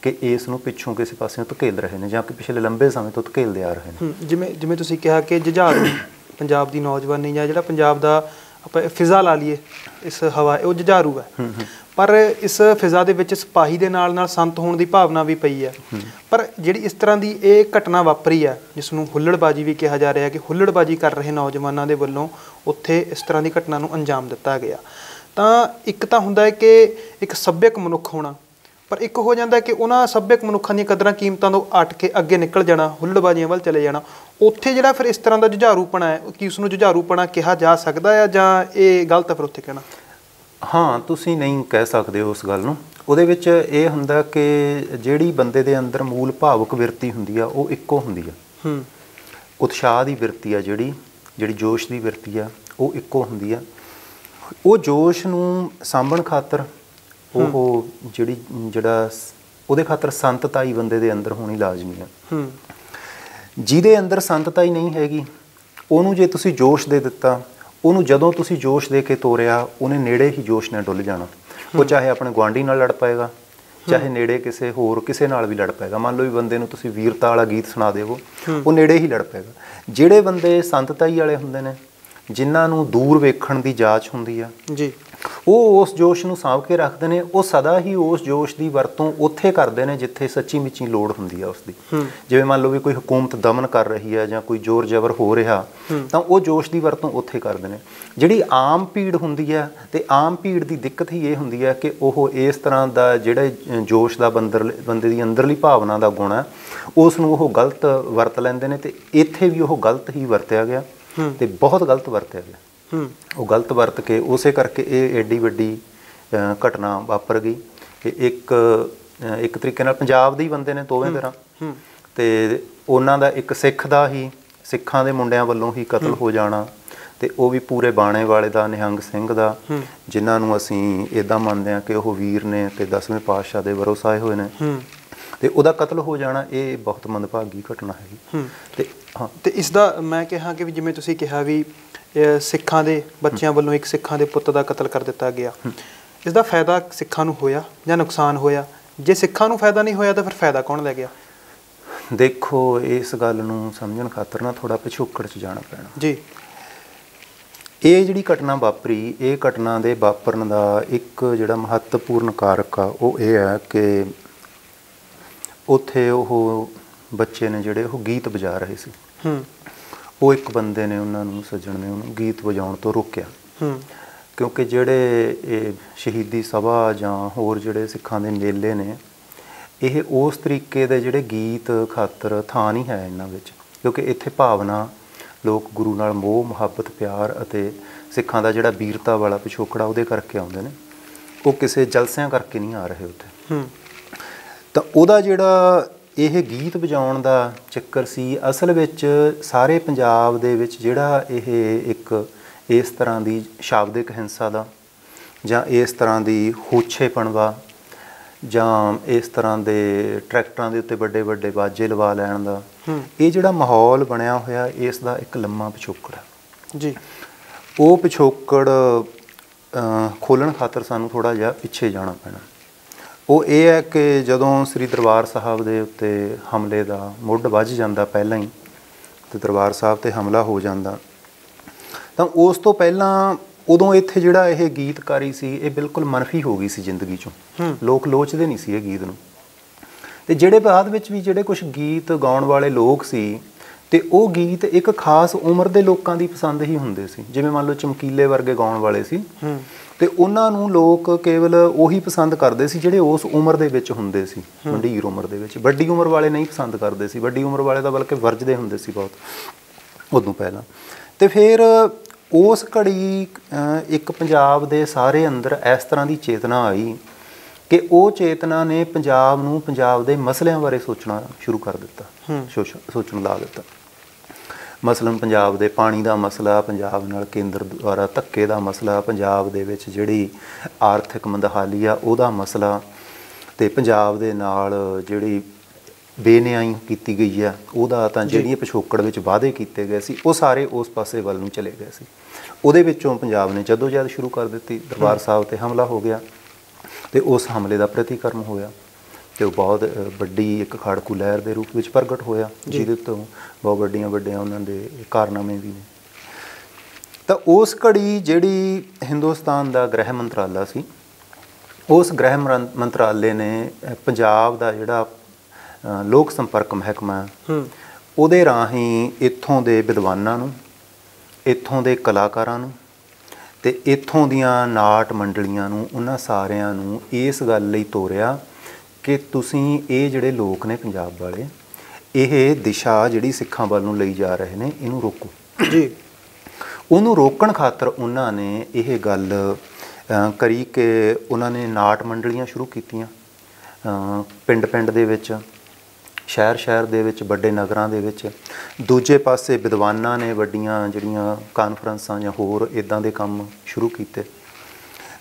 ਕਿ ਇਸ ਨੂੰ ਪਿੱਛੋਂ ਕਿਸੇ ਪਾਸਿਓਂ ਧਕੇਲ ਰਹੇ ਨੇ ਜਾਂ ਕਿ ਪਿਛਲੇ ਲੰਬੇ ਸਮੇਂ ਤੋਂ ਧਕੇਲਦੇ ਆ ਰਹੇ ਨੇ। ਜਿਵੇਂ ਤੁਸੀਂ ਕਿਹਾ ਕਿ ਜੁਝਾਰੂ ਪੰਜਾਬ ਦੀ ਨੌਜਵਾਨੀ ਜਾਂ ਜਿਹੜਾ ਪੰਜਾਬ ਦਾ ਆਪਾਂ ਫਿਜ਼ਾ ਲਾ ਲਈਏ, ਇਸ ਹਵਾ, ਉਹ ਜੁਝਾਰੂ ਹੈ। ਪਰ ਇਸ ਫਿਜ਼ਾ ਦੇ ਵਿੱਚ ਸਿਪਾਹੀ ਦੇ ਨਾਲ ਨਾਲ ਸੰਤ ਹੋਣ ਦੀ ਭਾਵਨਾ ਵੀ ਪਈ ਹੈ। ਪਰ ਜਿਹੜੀ ਇਸ ਤਰ੍ਹਾਂ ਦੀ ਇਹ ਘਟਨਾ ਵਾਪਰੀ ਹੈ, ਜਿਸ ਨੂੰ ਹੁੱਲੜਬਾਜੀ ਵੀ ਕਿਹਾ ਜਾ ਰਿਹਾ ਕਿ ਹੁੱਲੜਬਾਜੀ ਕਰ ਰਹੇ ਨੌਜਵਾਨਾਂ ਦੇ ਵੱਲੋਂ ਉੱਥੇ ਇਸ ਤਰ੍ਹਾਂ ਦੀ ਘਟਨਾ ਨੂੰ ਅੰਜਾਮ ਦਿੱਤਾ ਗਿਆ, ਤਾਂ ਇੱਕ ਤਾਂ ਹੁੰਦਾ ਹੈ ਕਿ ਇੱਕ ਸੱਭਿਅਕ ਮਨੁੱਖ ਹੋਣਾ, ਪਰ ਇੱਕ ਹੋ ਜਾਂਦਾ ਕਿ ਉਹਨਾਂ ਸੱਭਿਅਕ ਮਨੁੱਖਾਂ ਦੀਆਂ ਕਦਰਾਂ ਕੀਮਤਾਂ ਤੋਂ ਅੱਟ ਕੇ ਅੱਗੇ ਨਿਕਲ ਜਾਣਾ, ਹੁੱਲੜਬਾਜ਼ੀਆਂ ਵੱਲ ਚਲੇ ਜਾਣਾ। ਉੱਥੇ ਜਿਹੜਾ ਫਿਰ ਇਸ ਤਰ੍ਹਾਂ ਦਾ ਜੁਝਾਰੂਪਣਾ ਹੈ, ਕੀ ਉਸ ਨੂੰ ਜੁਝਾਰੂਪਣਾ ਕਿਹਾ ਜਾ ਸਕਦਾ ਹੈ ਜਾਂ ਇਹ ਗਲਤ ਹੈ ਫਿਰ ਉੱਥੇ ਕਹਿਣਾ? ਹਾਂ, ਤੁਸੀਂ ਨਹੀਂ ਕਹਿ ਸਕਦੇ ਉਸ ਗੱਲ ਨੂੰ। ਉਹਦੇ ਵਿੱਚ ਇਹ ਹੁੰਦਾ ਕਿ ਜਿਹੜੀ ਬੰਦੇ ਦੇ ਅੰਦਰ ਮੂਲ ਭਾਵੁਕ ਬਿਰਤੀ ਹੁੰਦੀ ਆ ਉਹ ਇੱਕੋ ਹੁੰਦੀ ਆ। ਉਤਸ਼ਾਹ ਦੀ ਬਿਰਤੀ ਆ, ਜਿਹੜੀ ਜੋਸ਼ ਦੀ ਬਿਰਤੀ ਆ, ਉਹ ਇੱਕੋ ਹੁੰਦੀ ਆ। ਉਹ ਜੋਸ਼ ਨੂੰ ਸਾਂਭਣ ਖਾਤਰ ਉਹ ਜਿਹੜਾ ਉਹਦੇ ਖਾਤਰ ਸੰਤਤਾਈ ਬੰਦੇ ਦੇ ਅੰਦਰ ਹੋਣੀ ਲਾਜ਼ਮੀ ਆ। ਜਿਹਦੇ ਅੰਦਰ ਸੰਤਤਾਈ ਨਹੀਂ ਹੈਗੀ, ਉਹਨੂੰ ਜੇ ਤੁਸੀਂ ਜੋਸ਼ ਦੇ ਦਿੱਤਾ, ਉਹਨੂੰ ਜਦੋਂ ਤੁਸੀਂ ਜੋਸ਼ ਦੇ ਕੇ ਤੋਰਿਆ, ਉਹਨੇ ਨੇੜੇ ਹੀ ਜੋਸ਼ ਨਾਲ ਡੁੱਲ ਜਾਣਾ। ਉਹ ਚਾਹੇ ਆਪਣੇ ਗੁਆਂਢੀ ਨਾਲ ਲੜ ਪਏਗਾ, ਚਾਹੇ ਨੇੜੇ ਕਿਸੇ ਨਾਲ ਵੀ ਲੜ ਪਏਗਾ। ਮੰਨ ਲਓ ਵੀ ਬੰਦੇ ਨੂੰ ਤੁਸੀਂ ਵੀਰਤਾ ਵਾਲਾ ਗੀਤ ਸੁਣਾ ਦੇਵੋ, ਉਹ ਨੇੜੇ ਹੀ ਲੜ ਪਏਗਾ। ਜਿਹੜੇ ਬੰਦੇ ਸੰਤਤਾਈ ਵਾਲੇ ਹੁੰਦੇ ਨੇ, ਜਿਨ੍ਹਾਂ ਨੂੰ ਦੂਰ ਵੇਖਣ ਦੀ ਜਾਚ ਹੁੰਦੀ ਆ ਜੀ, ਉਹ ਉਸ ਜੋਸ਼ ਨੂੰ ਸਾਂਭ ਕੇ ਰੱਖਦੇ ਨੇ। ਉਹ ਸਦਾ ਹੀ ਉਸ ਜੋਸ਼ ਦੀ ਵਰਤੋਂ ਉੱਥੇ ਕਰਦੇ ਨੇ ਜਿੱਥੇ ਸੱਚੀ ਮੁੱਚੀ ਲੋੜ ਹੁੰਦੀ ਆ ਉਸਦੀ। ਜਿਵੇਂ ਮੰਨ ਲਓ ਵੀ ਕੋਈ ਹਕੂਮਤ ਦਮਨ ਕਰ ਰਹੀ ਹੈ ਜਾਂ ਕੋਈ ਜ਼ੋਰ ਜ਼ਬਰ ਹੋ ਰਿਹਾ, ਤਾਂ ਉਹ ਜੋਸ਼ ਦੀ ਵਰਤੋਂ ਉੱਥੇ ਕਰਦੇ ਨੇ। ਜਿਹੜੀ ਆਮ ਭੀੜ ਹੁੰਦੀ ਹੈ, ਅਤੇ ਆਮ ਭੀੜ ਦੀ ਦਿੱਕਤ ਹੀ ਇਹ ਹੁੰਦੀ ਹੈ ਕਿ ਉਹ ਇਸ ਤਰ੍ਹਾਂ ਦਾ ਜਿਹੜਾ ਜੋਸ਼ ਦਾ ਬੰਦੇ ਦੀ ਅੰਦਰਲੀ ਭਾਵਨਾ ਦਾ ਗੁਣ ਹੈ, ਉਸ ਨੂੰ ਉਹ ਗਲਤ ਵਰਤ ਲੈਂਦੇ ਨੇ। ਅਤੇ ਇੱਥੇ ਵੀ ਉਹ ਗਲਤ ਹੀ ਵਰਤਿਆ ਗਿਆ, ਅਤੇ ਬਹੁਤ ਗਲਤ ਵਰਤਿਆ ਗਿਆ। ਉਹ ਗਲਤ ਵਰਤ ਕੇ ਉਸੇ ਕਰਕੇ ਇਹ ਐਡੀ ਵੱਡੀ ਘਟਨਾ ਵਾਪਰ ਗਈ। ਕਿ ਇੱਕ ਤਰੀਕੇ ਨਾਲ ਪੰਜਾਬ ਦੇ ਹੀ ਬੰਦੇ ਨੇ ਦੋਵੇਂ ਤਰ੍ਹਾਂ, ਅਤੇ ਉਹਨਾਂ ਦਾ ਇੱਕ ਸਿੱਖਾਂ ਦੇ ਮੁੰਡਿਆਂ ਵੱਲੋਂ ਹੀ ਕਤਲ ਹੋ ਜਾਣਾ, ਅਤੇ ਉਹ ਵੀ ਪੂਰੇ ਬਾਣੇ ਵਾਲੇ ਦਾ, ਨਿਹੰਗ ਸਿੰਘ ਦਾ, ਜਿਨ੍ਹਾਂ ਨੂੰ ਅਸੀਂ ਇੱਦਾਂ ਮੰਨਦੇ ਹਾਂ ਕਿ ਉਹ ਵੀਰ ਨੇ ਅਤੇ 10ਵੇਂ ਪਾਤਸ਼ਾਹ ਦੇ ਵਰੋਸਾਏ ਹੋਏ ਨੇ, ਅਤੇ ਉਹਦਾ ਕਤਲ ਹੋ ਜਾਣਾ, ਇਹ ਬਹੁਤ ਮੰਦਭਾਗੀ ਘਟਨਾ ਹੈਗੀ। ਅਤੇ ਇਸ ਦਾ ਮੈਂ ਕਿਹਾ ਕਿ ਵੀ ਜਿਵੇਂ ਤੁਸੀਂ ਕਿਹਾ ਵੀ ਸਿੱਖਾਂ ਦੇ ਬੱਚਿਆਂ ਵੱਲੋਂ ਇੱਕ ਸਿੱਖਾਂ ਦੇ ਪੁੱਤ ਦਾ ਕਤਲ ਕਰ ਦਿੱਤਾ ਗਿਆ, ਇਸ ਦਾ ਫਾਇਦਾ ਸਿੱਖਾਂ ਨੂੰ ਹੋਇਆ ਜਾਂ ਨੁਕਸਾਨ ਹੋਇਆ? ਜੇ ਸਿੱਖਾਂ ਨੂੰ ਫਾਇਦਾ ਨਹੀਂ ਹੋਇਆ ਤਾਂ ਫਿਰ ਫਾਇਦਾ ਕੌਣ ਲੈ ਗਿਆ? ਦੇਖੋ, ਇਸ ਗੱਲ ਨੂੰ ਸਮਝਣ ਖਾਤਰ ਨਾ ਥੋੜ੍ਹਾ ਪਿਛੋਕੜ 'ਚ ਜਾਣਾ ਪੈਣਾ ਜੀ। ਇਹ ਜਿਹੜੀ ਘਟਨਾ ਵਾਪਰੀ, ਇਹ ਘਟਨਾ ਦੇ ਵਾਪਰਨ ਦਾ ਇੱਕ ਜਿਹੜਾ ਮਹੱਤਵਪੂਰਨ ਕਾਰਕ ਆ ਉਹ ਇਹ ਹੈ ਕਿ ਉੱਥੇ ਉਹ ਬੱਚੇ ਨੇ ਜਿਹੜੇ ਉਹ ਗੀਤ ਵਜਾ ਰਹੇ ਸੀ। ਉਹ ਇੱਕ ਬੰਦੇ ਨੇ, ਉਹਨਾਂ ਨੂੰ ਸੱਜਣ ਨੇ, ਉਹਨੂੰ ਗੀਤ ਵਜਾਉਣ ਤੋਂ ਰੋਕਿਆ, ਕਿਉਂਕਿ ਜਿਹੜੇ ਇਹ ਸ਼ਹੀਦੀ ਸਭਾ ਜਾਂ ਹੋਰ ਜਿਹੜੇ ਸਿੱਖਾਂ ਦੇ ਮੇਲੇ ਨੇ, ਇਹ ਉਸ ਤਰੀਕੇ ਦੇ ਜਿਹੜੇ ਗੀਤ ਖਾਤਰ ਥਾਂ ਨਹੀਂ ਹੈ ਇਹਨਾਂ ਵਿੱਚ। ਕਿਉਂਕਿ ਇੱਥੇ ਭਾਵਨਾ, ਲੋਕ ਗੁਰੂ ਨਾਲ ਮੋਹ, ਮੁਹੱਬਤ, ਪਿਆਰ ਅਤੇ ਸਿੱਖਾਂ ਦਾ ਜਿਹੜਾ ਵੀਰਤਾ ਵਾਲਾ ਪਿਛੋਕੜਾ ਉਹਦੇ ਕਰਕੇ ਆਉਂਦੇ ਨੇ। ਉਹ ਕਿਸੇ ਜਲਸਿਆਂ ਕਰਕੇ ਨਹੀਂ ਆ ਰਹੇ ਉੱਥੇ। ਤਾਂ ਉਹਦਾ ਜਿਹੜਾ ਇਹ ਗੀਤ ਵਜਾਉਣ ਦਾ ਚੱਕਰ ਸੀ, ਅਸਲ ਵਿੱਚ ਸਾਰੇ ਪੰਜਾਬ ਦੇ ਵਿੱਚ ਜਿਹੜਾ ਇਹ ਇੱਕ ਇਸ ਤਰ੍ਹਾਂ ਦੀ ਸ਼ਾਬਦਿਕ ਹਿੰਸਾ ਦਾ ਜਾਂ ਇਸ ਤਰ੍ਹਾਂ ਦੀ ਹੋਛੇਪਣ ਦਾ ਜਾਂ ਇਸ ਤਰ੍ਹਾਂ ਦੇ ਟਰੈਕਟਰਾਂ ਦੇ ਉੱਤੇ ਵੱਡੇ ਵੱਡੇ ਬਾਜੇ ਲਵਾ ਲੈਣ ਦਾ ਇਹ ਜਿਹੜਾ ਮਾਹੌਲ ਬਣਿਆ ਹੋਇਆ ਇਸ ਦਾ ਇੱਕ ਲੰਮਾ ਪਿਛੋਕੜ ਹੈ ਜੀ। ਉਹ ਪਿਛੋਕੜ ਖੋਲ੍ਹਣ ਖਾਤਰ ਸਾਨੂੰ ਥੋੜ੍ਹਾ ਜਿਹਾ ਪਿੱਛੇ ਜਾਣਾ ਪੈਣਾ। ਉਹ ਇਹ ਹੈ ਕਿ ਜਦੋਂ ਸ੍ਰੀ ਦਰਬਾਰ ਸਾਹਿਬ ਦੇ ਉੱਤੇ ਹਮਲੇ ਦਾ ਮੁੱਢ ਵੱਜ ਜਾਂਦਾ ਪਹਿਲਾਂ ਹੀ, ਤੇ ਦਰਬਾਰ ਸਾਹਿਬ 'ਤੇ ਹਮਲਾ ਹੋ ਜਾਂਦਾ, ਤਾਂ ਉਸ ਤੋਂ ਪਹਿਲਾਂ ਉਦੋਂ ਇੱਥੇ ਜਿਹੜਾ ਇਹ ਗੀਤਕਾਰੀ ਸੀ ਇਹ ਬਿਲਕੁਲ ਮਨਫੀ ਹੋ ਗਈ ਸੀ ਜ਼ਿੰਦਗੀ 'ਚੋਂ। ਲੋਕ ਲੋਚਦੇ ਨਹੀਂ ਸੀ ਇਹ ਗੀਤ ਨੂੰ। ਅਤੇ ਜਿਹੜੇ ਬਾਅਦ ਵਿੱਚ ਵੀ ਜਿਹੜੇ ਕੁਛ ਗੀਤ ਗਾਉਣ ਵਾਲੇ ਲੋਕ ਸੀ, ਅਤੇ ਉਹ ਗੀਤ ਇੱਕ ਖਾਸ ਉਮਰ ਦੇ ਲੋਕਾਂ ਦੀ ਪਸੰਦ ਹੀ ਹੁੰਦੇ ਸੀ। ਜਿਵੇਂ ਮੰਨ ਲਓ ਚਮਕੀਲੇ ਵਰਗੇ ਗਾਉਣ ਵਾਲੇ ਸੀ, ਅਤੇ ਉਹਨਾਂ ਨੂੰ ਲੋਕ ਕੇਵਲ ਉਹੀ ਪਸੰਦ ਕਰਦੇ ਸੀ ਜਿਹੜੇ ਉਸ ਉਮਰ ਦੇ ਵਿੱਚ ਹੁੰਦੇ ਸੀ, ਮੰਡੀਰ ਉਮਰ ਦੇ ਵਿੱਚ। ਵੱਡੀ ਉਮਰ ਵਾਲੇ ਨਹੀਂ ਪਸੰਦ ਕਰਦੇ ਸੀ। ਵੱਡੀ ਉਮਰ ਵਾਲੇ ਤਾਂ ਬਲਕਿ ਵਰਜਦੇ ਹੁੰਦੇ ਸੀ ਬਹੁਤ ਉਦੋਂ ਪਹਿਲਾਂ। ਅਤੇ ਫਿਰ ਉਸ ਘੜੀ ਇੱਕ ਪੰਜਾਬ ਦੇ ਸਾਰੇ ਅੰਦਰ ਇਸ ਤਰ੍ਹਾਂ ਦੀ ਚੇਤਨਾ ਆਈ ਕਿ ਉਹ ਚੇਤਨਾ ਨੇ ਪੰਜਾਬ ਨੂੰ ਪੰਜਾਬ ਦੇ ਮਸਲਿਆਂ ਬਾਰੇ ਸੋਚਣਾ ਸ਼ੁਰੂ ਕਰ ਦਿੱਤਾ, ਸੋਚਣ ਲਾ ਦਿੱਤਾ। ਮਸਲਨ ਪੰਜਾਬ ਦੇ ਪਾਣੀ ਦਾ ਮਸਲਾ, ਪੰਜਾਬ ਨਾਲ ਕੇਂਦਰ ਦੁਆਰਾ ਧੱਕੇ ਦਾ ਮਸਲਾ, ਪੰਜਾਬ ਦੇ ਵਿੱਚ ਜਿਹੜੀ ਆਰਥਿਕ ਮੰਦਹਾਲੀ ਆ ਉਹਦਾ ਮਸਲਾ, ਅਤੇ ਪੰਜਾਬ ਦੇ ਨਾਲ ਜਿਹੜੀ ਬੇਨਿਆਈ ਕੀਤੀ ਗਈ ਆ ਉਹਦਾ, ਤਾਂ ਜਿਹੜੀਆਂ ਪਿਛੋਕੜ ਵਿੱਚ ਵਾਅਦੇ ਕੀਤੇ ਗਏ ਸੀ ਉਹ ਸਾਰੇ ਉਸ ਪਾਸੇ ਵੱਲ ਨੂੰ ਚਲੇ ਗਏ ਸੀ। ਉਹਦੇ ਵਿੱਚੋਂ ਪੰਜਾਬ ਨੇ ਜਦੋਜਹਿਦ ਸ਼ੁਰੂ ਕਰ ਦਿੱਤੀ। ਦਰਬਾਰ ਸਾਹਿਬ 'ਤੇ ਹਮਲਾ ਹੋ ਗਿਆ ਅਤੇ ਉਸ ਹਮਲੇ ਦਾ ਪ੍ਰਤੀਕਰਮ ਹੋਇਆ, ਅਤੇ ਉਹ ਬਹੁਤ ਵੱਡੀ ਇੱਕ ਖਾੜਕੂ ਲਹਿਰ ਦੇ ਰੂਪ ਵਿੱਚ ਪ੍ਰਗਟ ਹੋਇਆ, ਜਿਹਦੇ ਤੋਂ ਬਹੁਤ ਵੱਡੀਆਂ ਉਹਨਾਂ ਦੇ ਕਾਰਨਾਮੇ ਵੀ ਨੇ। ਤਾਂ ਉਸ ਘੜੀ ਜਿਹੜੀ ਹਿੰਦੁਸਤਾਨ ਦਾ ਗ੍ਰਹਿ ਮੰਤਰਾਲਾ ਸੀ, ਉਸ ਗ੍ਰਹਿ ਮੰਤਰਾਲੇ ਨੇ ਪੰਜਾਬ ਦਾ ਜਿਹੜਾ ਲੋਕ ਸੰਪਰਕ ਮਹਿਕਮਾ, ਉਹਦੇ ਰਾਹੀਂ ਇੱਥੋਂ ਦੇ ਵਿਦਵਾਨਾਂ ਨੂੰ, ਇੱਥੋਂ ਦੇ ਕਲਾਕਾਰਾਂ ਨੂੰ, ਅਤੇ ਇੱਥੋਂ ਦੀਆਂ ਨਾਟ ਮੰਡਲੀਆਂ ਨੂੰ, ਉਹਨਾਂ ਸਾਰਿਆਂ ਨੂੰ ਇਸ ਗੱਲ ਲਈ ਤੋਰਿਆ ਕਿ ਤੁਸੀਂ ਇਹ ਜਿਹੜੇ ਲੋਕ ਨੇ ਪੰਜਾਬ ਵਾਲੇ, ਇਹ ਦਿਸ਼ਾ ਜਿਹੜੀ ਸਿੱਖਾਂ ਵੱਲ ਨੂੰ ਲਈ ਜਾ ਰਹੇ ਨੇ ਇਹਨੂੰ ਰੋਕੋ ਜੀ। ਉਹਨੂੰ ਰੋਕਣ ਖਾਤਰ ਉਹਨਾਂ ਨੇ ਇਹ ਗੱਲ ਕਰੀ ਕਿ ਉਹਨਾਂ ਨੇ ਨਾਟ ਮੰਡਲੀਆਂ ਸ਼ੁਰੂ ਕੀਤੀਆਂ ਪਿੰਡ ਦੇ ਵਿੱਚ, ਸ਼ਹਿਰ ਦੇ ਵਿੱਚ, ਵੱਡੇ ਨਗਰਾਂ ਦੇ ਵਿੱਚ। ਦੂਜੇ ਪਾਸੇ ਵਿਦਵਾਨਾਂ ਨੇ ਵੱਡੀਆਂ ਜਿਹੜੀਆਂ ਕਾਨਫਰੰਸਾਂ ਜਾਂ ਹੋਰ ਇੱਦਾਂ ਦੇ ਕੰਮ ਸ਼ੁਰੂ ਕੀਤੇ।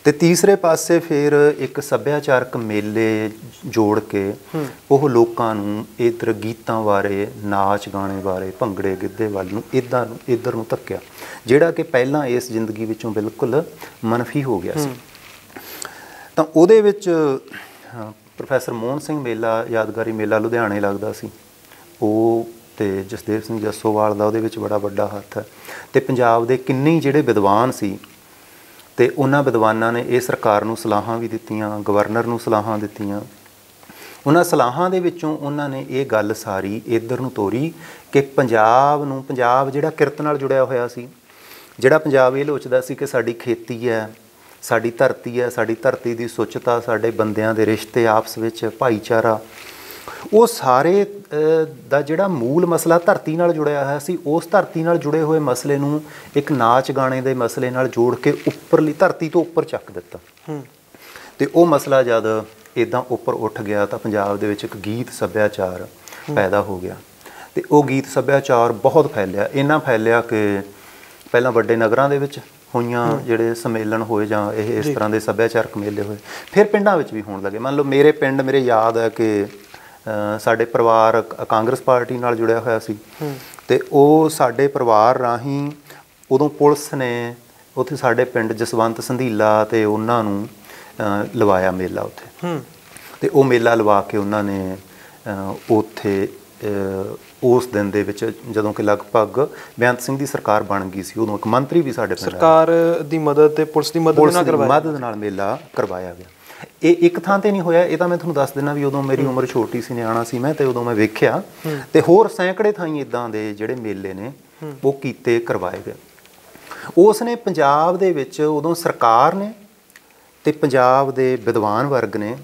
ਅਤੇ ਤੀਸਰੇ ਪਾਸੇ ਫਿਰ ਇੱਕ ਸੱਭਿਆਚਾਰਕ ਮੇਲੇ ਜੋੜ ਕੇ ਉਹ ਲੋਕਾਂ ਨੂੰ ਇੱਧਰ ਗੀਤਾਂ ਬਾਰੇ, ਨਾਚ ਗਾਣੇ ਬਾਰੇ, ਭੰਗੜੇ ਗਿੱਧੇ ਵੱਲ ਨੂੰ ਇੱਧਰ ਨੂੰ ਧੱਕਿਆ, ਜਿਹੜਾ ਕਿ ਪਹਿਲਾਂ ਇਸ ਜ਼ਿੰਦਗੀ ਵਿੱਚੋਂ ਬਿਲਕੁਲ ਮਨਫੀ ਹੋ ਗਿਆ ਸੀ। ਤਾਂ ਉਹਦੇ ਵਿੱਚ ਪ੍ਰੋਫੈਸਰ ਮੋਹਨ ਸਿੰਘ ਮੇਲਾ, ਯਾਦਗਾਰੀ ਮੇਲਾ ਲੁਧਿਆਣੇ ਲੱਗਦਾ ਸੀ, ਉਹ ਅਤੇ ਜਸਦੇਵ ਸਿੰਘ ਜੱਸੋਵਾਲ ਦਾ ਉਹਦੇ ਵਿੱਚ ਬੜਾ ਵੱਡਾ ਹੱਥ ਹੈ। ਅਤੇ ਪੰਜਾਬ ਦੇ ਕਿੰਨੇ ਹੀ ਜਿਹੜੇ ਵਿਦਵਾਨ ਸੀ, ਅਤੇ ਉਹਨਾਂ ਵਿਦਵਾਨਾਂ ਨੇ ਇਹ ਸਰਕਾਰ ਨੂੰ ਸਲਾਹਾਂ ਵੀ ਦਿੱਤੀਆਂ, ਗਵਰਨਰ ਨੂੰ ਸਲਾਹਾਂ ਦਿੱਤੀਆਂ। ਉਹਨਾਂ ਸਲਾਹਾਂ ਦੇ ਵਿੱਚੋਂ ਉਹਨਾਂ ਨੇ ਇਹ ਗੱਲ ਸਾਰੀ ਇੱਧਰ ਨੂੰ ਤੋਰੀ ਕਿ ਪੰਜਾਬ ਜਿਹੜਾ ਕਿਰਤ ਨਾਲ ਜੁੜਿਆ ਹੋਇਆ ਸੀ, ਜਿਹੜਾ ਪੰਜਾਬ ਇਹ ਲੋਚਦਾ ਸੀ ਕਿ ਸਾਡੀ ਖੇਤੀ ਹੈ, ਸਾਡੀ ਧਰਤੀ ਹੈ, ਸਾਡੀ ਧਰਤੀ ਦੀ ਸੁੱਚਤਾ, ਸਾਡੇ ਬੰਦਿਆਂ ਦੇ ਰਿਸ਼ਤੇ ਆਪਸ ਵਿੱਚ, ਭਾਈਚਾਰਾ, ਉਹ ਸਾਰੇ ਦਾ ਜਿਹੜਾ ਮੂਲ ਮਸਲਾ ਧਰਤੀ ਨਾਲ ਜੁੜਿਆ ਹੋਇਆ ਸੀ, ਉਸ ਧਰਤੀ ਨਾਲ ਜੁੜੇ ਹੋਏ ਮਸਲੇ ਨੂੰ ਇੱਕ ਨਾਚ ਗਾਣੇ ਦੇ ਮਸਲੇ ਨਾਲ ਜੋੜ ਕੇ ਉੱਪਰਲੀ ਧਰਤੀ ਤੋਂ ਉੱਪਰ ਚੱਕ ਦਿੱਤਾ। ਅਤੇ ਉਹ ਮਸਲਾ ਜਦ ਇੱਦਾਂ ਉੱਪਰ ਉੱਠ ਗਿਆ ਤਾਂ ਪੰਜਾਬ ਦੇ ਵਿੱਚ ਇੱਕ ਗੀਤ ਸੱਭਿਆਚਾਰ ਪੈਦਾ ਹੋ ਗਿਆ। ਅਤੇ ਉਹ ਗੀਤ ਸੱਭਿਆਚਾਰ ਬਹੁਤ ਫੈਲਿਆ, ਇੰਨਾ ਫੈਲਿਆ ਕਿ ਪਹਿਲਾਂ ਵੱਡੇ ਨਗਰਾਂ ਦੇ ਵਿੱਚ ਹੋਈਆਂ ਜਿਹੜੇ ਸੰਮੇਲਨ ਹੋਏ ਜਾਂ ਇਹ ਇਸ ਤਰ੍ਹਾਂ ਦੇ ਸੱਭਿਆਚਾਰਕ ਮੇਲੇ ਹੋਏ, ਫਿਰ ਪਿੰਡਾਂ ਵਿੱਚ ਵੀ ਹੋਣ ਲੱਗੇ। ਮੰਨ ਲਓ ਮੇਰੇ ਪਿੰਡ, ਮੇਰੇ ਯਾਦ ਹੈ ਕਿ ਸਾਡੇ ਪਰਿਵਾਰ ਕਾਂਗਰਸ ਪਾਰਟੀ ਨਾਲ ਜੁੜਿਆ ਹੋਇਆ ਸੀ, ਅਤੇ ਉਹ ਸਾਡੇ ਪਰਿਵਾਰ ਰਾਹੀਂ ਉਦੋਂ ਪੁਲਿਸ ਨੇ ਉੱਥੇ ਸਾਡੇ ਪਿੰਡ ਜਸਵੰਤ ਸੰਧੀਲਾ ਅਤੇ ਉਹਨਾਂ ਨੂੰ ਲਵਾਇਆ ਮੇਲਾ ਉੱਥੇ। ਅਤੇ ਉਹ ਮੇਲਾ ਲਵਾ ਕੇ ਉਹਨਾਂ ਨੇ ਉੱਥੇ ਉਸ ਦਿਨ ਦੇ ਵਿੱਚ, ਜਦੋਂ ਕਿ ਲਗਭਗ ਬੇਅੰਤ ਸਿੰਘ ਦੀ ਸਰਕਾਰ ਬਣ ਗਈ ਸੀ, ਉਦੋਂ ਇੱਕ ਮੰਤਰੀ ਵੀ ਸਾਡੇ ਪਿੰਡ, ਸਰਕਾਰ ਦੀ ਮਦਦ ਤੇ ਪੁਲਿਸ ਦੀ ਮਦਦ ਨਾਲ ਮੇਲਾ ਕਰਵਾਇਆ ਗਿਆ। ਇਹ ਇੱਕ ਥਾਂ 'ਤੇ ਨਹੀਂ ਹੋਇਆ, ਇਹ ਤਾਂ ਮੈਂ ਤੁਹਾਨੂੰ ਦੱਸ ਦਿੰਦਾ ਵੀ ਉਦੋਂ ਮੇਰੀ ਉਮਰ ਛੋਟੀ ਸੀ, ਨਿਆਣਾ ਸੀ ਮੈਂ, ਅਤੇ ਉਦੋਂ ਮੈਂ ਵੇਖਿਆ। ਅਤੇ ਹੋਰ ਸੈਂਕੜੇ ਥਾਈਂ ਇੱਦਾਂ ਦੇ ਜਿਹੜੇ ਮੇਲੇ ਨੇ ਉਹ ਕਰਵਾਏ ਗਏ। ਉਸ ਨੇ ਪੰਜਾਬ ਦੇ ਵਿੱਚ ਉਦੋਂ ਸਰਕਾਰ ਨੇ ਅਤੇ ਪੰਜਾਬ ਦੇ ਵਿਦਵਾਨ ਵਰਗ ਨੇ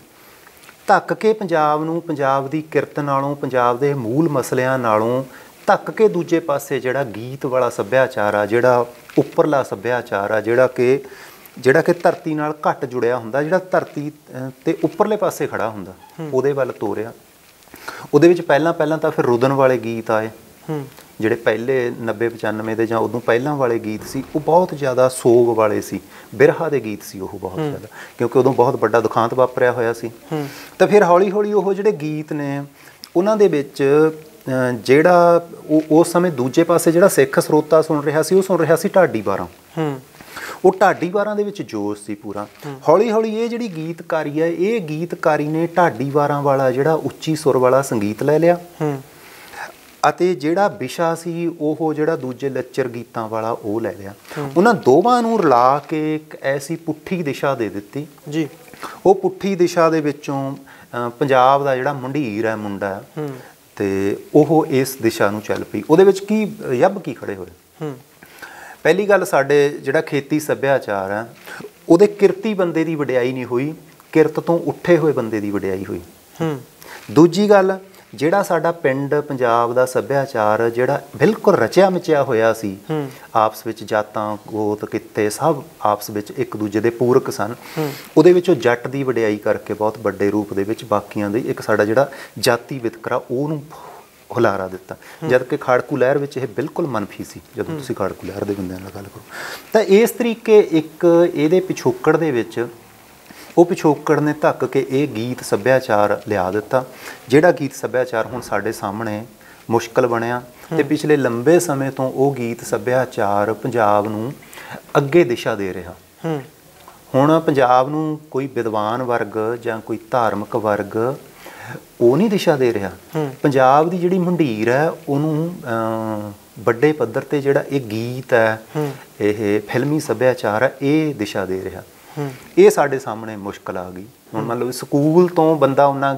ਧੱਕ ਕੇ ਪੰਜਾਬ ਨੂੰ, ਪੰਜਾਬ ਦੀ ਕਿਰਤ ਨਾਲੋਂ, ਪੰਜਾਬ ਦੇ ਮੂਲ ਮਸਲਿਆਂ ਨਾਲੋਂ ਧੱਕ ਕੇ ਦੂਜੇ ਪਾਸੇ ਜਿਹੜਾ ਗੀਤ ਵਾਲਾ ਸੱਭਿਆਚਾਰ ਆ, ਜਿਹੜਾ ਉੱਪਰਲਾ ਸੱਭਿਆਚਾਰ ਆ, ਜਿਹੜਾ ਕਿ ਧਰਤੀ ਨਾਲ ਘੱਟ ਜੁੜਿਆ ਹੁੰਦਾ, ਜਿਹੜਾ ਧਰਤੀ 'ਤੇ ਉੱਪਰਲੇ ਪਾਸੇ ਖੜਾ ਹੁੰਦਾ, ਉਹਦੇ ਵੱਲ ਤੋਰਿਆ। ਉਹਦੇ ਵਿੱਚ ਪਹਿਲਾਂ ਤਾਂ ਫਿਰ ਰੁਦਨ ਵਾਲੇ ਗੀਤ ਆਏ, ਜਿਹੜੇ ਪਹਿਲੇ 90-95 ਦੇ ਜਾਂ ਉਦੋਂ ਪਹਿਲਾਂ ਵਾਲੇ ਗੀਤ ਸੀ, ਉਹ ਬਹੁਤ ਜ਼ਿਆਦਾ ਸੋਗ ਵਾਲੇ ਸੀ, ਬਿਰਹਾ ਦੇ ਗੀਤ ਸੀ ਉਹ ਬਹੁਤ ਜ਼ਿਆਦਾ, ਕਿਉਂਕਿ ਉਦੋਂ ਬਹੁਤ ਵੱਡਾ ਦੁਖਾਂਤ ਵਾਪਰਿਆ ਹੋਇਆ ਸੀ। ਤਾਂ ਫਿਰ ਹੌਲੀ ਹੌਲੀ ਉਹ ਜਿਹੜੇ ਗੀਤ ਨੇ ਉਹਨਾਂ ਦੇ ਵਿੱਚ ਜਿਹੜਾ ਉਸ ਸਮੇਂ ਦੂਜੇ ਪਾਸੇ ਜਿਹੜਾ ਸਿੱਖ ਸਰੋਤਾ ਸੁਣ ਰਿਹਾ ਸੀ, ਉਹ ਸੁਣ ਰਿਹਾ ਸੀ ਢਾਡੀ ਵਾਰਾਂ। ਉਹ ਢਾਡੀ ਵਾਰਾਂ ਦੇ ਵਿੱਚ ਜੋਸ਼ ਸੀ ਪੂਰਾ। ਹੌਲੀ ਹੌਲੀ ਇਹ ਜਿਹੜੀ ਗੀਤਕਾਰੀ ਹੈ, ਇਹ ਗੀਤਕਾਰੀ ਨੇ ਢਾਡੀ ਵਾਰਾਂ ਵਾਲਾ ਜਿਹੜਾ ਉੱਚੀ ਸੁਰ ਵਾਲਾ ਸੰਗੀਤ ਲੈ ਲਿਆ ਅਤੇ ਜਿਹੜਾ ਵਿਸ਼ਾ ਸੀ ਉਹ ਜਿਹੜਾ ਦੂਜੇ ਲੱਚਰ ਗੀਤਾਂ ਵਾਲਾ ਉਹ ਲੈ ਲਿਆ। ਉਹਨਾਂ ਦੋਵਾਂ ਨੂੰ ਰਲਾ ਕੇ ਇੱਕ ਐਸੀ ਪੁੱਠੀ ਦਿਸ਼ਾ ਦੇ ਦਿੱਤੀ ਜੀ। ਉਹ ਪੁੱਠੀ ਦਿਸ਼ਾ ਦੇ ਵਿੱਚੋਂ ਪੰਜਾਬ ਦਾ ਜਿਹੜਾ ਮੰਡੀਰ ਹੈ ਮੁੰਡਾ ਤੇ ਉਹ ਇਸ ਦਿਸ਼ਾ ਨੂੰ ਚੱਲ ਪਈ। ਉਹਦੇ ਵਿੱਚ ਕੀ ਯੱਬ ਕੀ ਖੜੇ ਹੋਏ। ਪਹਿਲੀ ਗੱਲ, ਸਾਡੇ ਜਿਹੜਾ ਖੇਤੀ ਸੱਭਿਆਚਾਰ ਹੈ ਉਹਦੇ ਕਿਰਤੀ ਬੰਦੇ ਦੀ ਵਡਿਆਈ ਨਹੀਂ ਹੋਈ, ਕਿਰਤ ਤੋਂ ਉੱਠੇ ਹੋਏ ਬੰਦੇ ਦੀ ਵਡਿਆਈ ਹੋਈ। ਦੂਜੀ ਗੱਲ, ਜਿਹੜਾ ਸਾਡਾ ਪਿੰਡ ਪੰਜਾਬ ਦਾ ਸੱਭਿਆਚਾਰ ਜਿਹੜਾ ਬਿਲਕੁਲ ਰਚਿਆ ਮਿਚਿਆ ਹੋਇਆ ਸੀ, ਆਪਸ ਵਿੱਚ ਜਾਤਾਂ ਗੋਤ ਕਿੱਤੇ ਸਭ ਆਪਸ ਵਿੱਚ ਇੱਕ ਦੂਜੇ ਦੇ ਪੂਰਕ ਸਨ, ਉਹਦੇ ਵਿੱਚੋਂ ਜੱਟ ਦੀ ਵਡਿਆਈ ਕਰਕੇ ਬਹੁਤ ਵੱਡੇ ਰੂਪ ਦੇ ਵਿੱਚ ਬਾਕੀਆਂ ਦੇ ਇੱਕ ਸਾਡਾ ਜਿਹੜਾ ਜਾਤੀ ਵਿਤਕਰਾ ਉਹਨੂੰ ਹੁਲਾਰਾ ਦਿੱਤਾ। ਜਦ ਕਿ ਖਾੜਕੂ ਲਹਿਰ ਵਿੱਚ ਇਹ ਬਿਲਕੁਲ ਮਨਫੀ ਸੀ। ਜਦੋਂ ਤੁਸੀਂ ਖਾੜਕੂ ਲਹਿਰ ਦੇ ਬੰਦਿਆਂ ਨਾਲ ਗੱਲ ਕਰੋ ਤਾਂ ਇਸ ਤਰੀਕੇ ਇੱਕ ਇਹਦੇ ਪਿਛੋਕੜ ਦੇ ਵਿੱਚ ਉਹ ਪਿਛੋਕੜ ਨੇ ਧੱਕ ਕੇ ਇਹ ਗੀਤ ਸੱਭਿਆਚਾਰ ਲਿਆ ਦਿੱਤਾ, ਜਿਹੜਾ ਗੀਤ ਸੱਭਿਆਚਾਰ ਹੁਣ ਸਾਡੇ ਸਾਹਮਣੇ ਮੁਸ਼ਕਲ ਬਣਿਆ। ਤੇ ਪਿਛਲੇ ਲੰਬੇ ਸਮੇਂ ਤੋਂ ਉਹ ਗੀਤ ਸੱਭਿਆਚਾਰ ਪੰਜਾਬ ਨੂੰ ਅੱਗੇ ਦਿਸ਼ਾ ਦੇ ਰਿਹਾ। ਹੁਣ ਪੰਜਾਬ ਨੂੰ ਕੋਈ ਵਿਦਵਾਨ ਵਰਗ ਜਾਂ ਕੋਈ ਧਾਰਮਿਕ ਵਰਗ ਉਹ ਨਹੀਂ ਦਿਸ਼ਾ ਦੇ ਰਿਹਾ। ਪੰਜਾਬ ਦੀ ਜਿਹੜੀ ਮੰਡੀਰ ਹੈ ਉਹਨੂੰ ਵੱਡੇ ਪੱਧਰ ਤੇ ਜਿਹੜਾ ਇਹ ਗੀਤ ਹੈ, ਇਹ ਫਿਲਮੀ ਸੱਭਿਆਚਾਰ ਹੈ, ਇਹ ਦਿਸ਼ਾ ਦੇ ਰਿਹਾ। ਇਹ ਸਾਡੇ ਸਾਹਮਣੇ ਮੁਸ਼ਕਲ ਆ ਗਈ। ਹੁਣ ਮੰਨ ਲਓ ਸਕੂਲ ਤੋਂ ਬੰਦਾ ਉਹਨਾਂ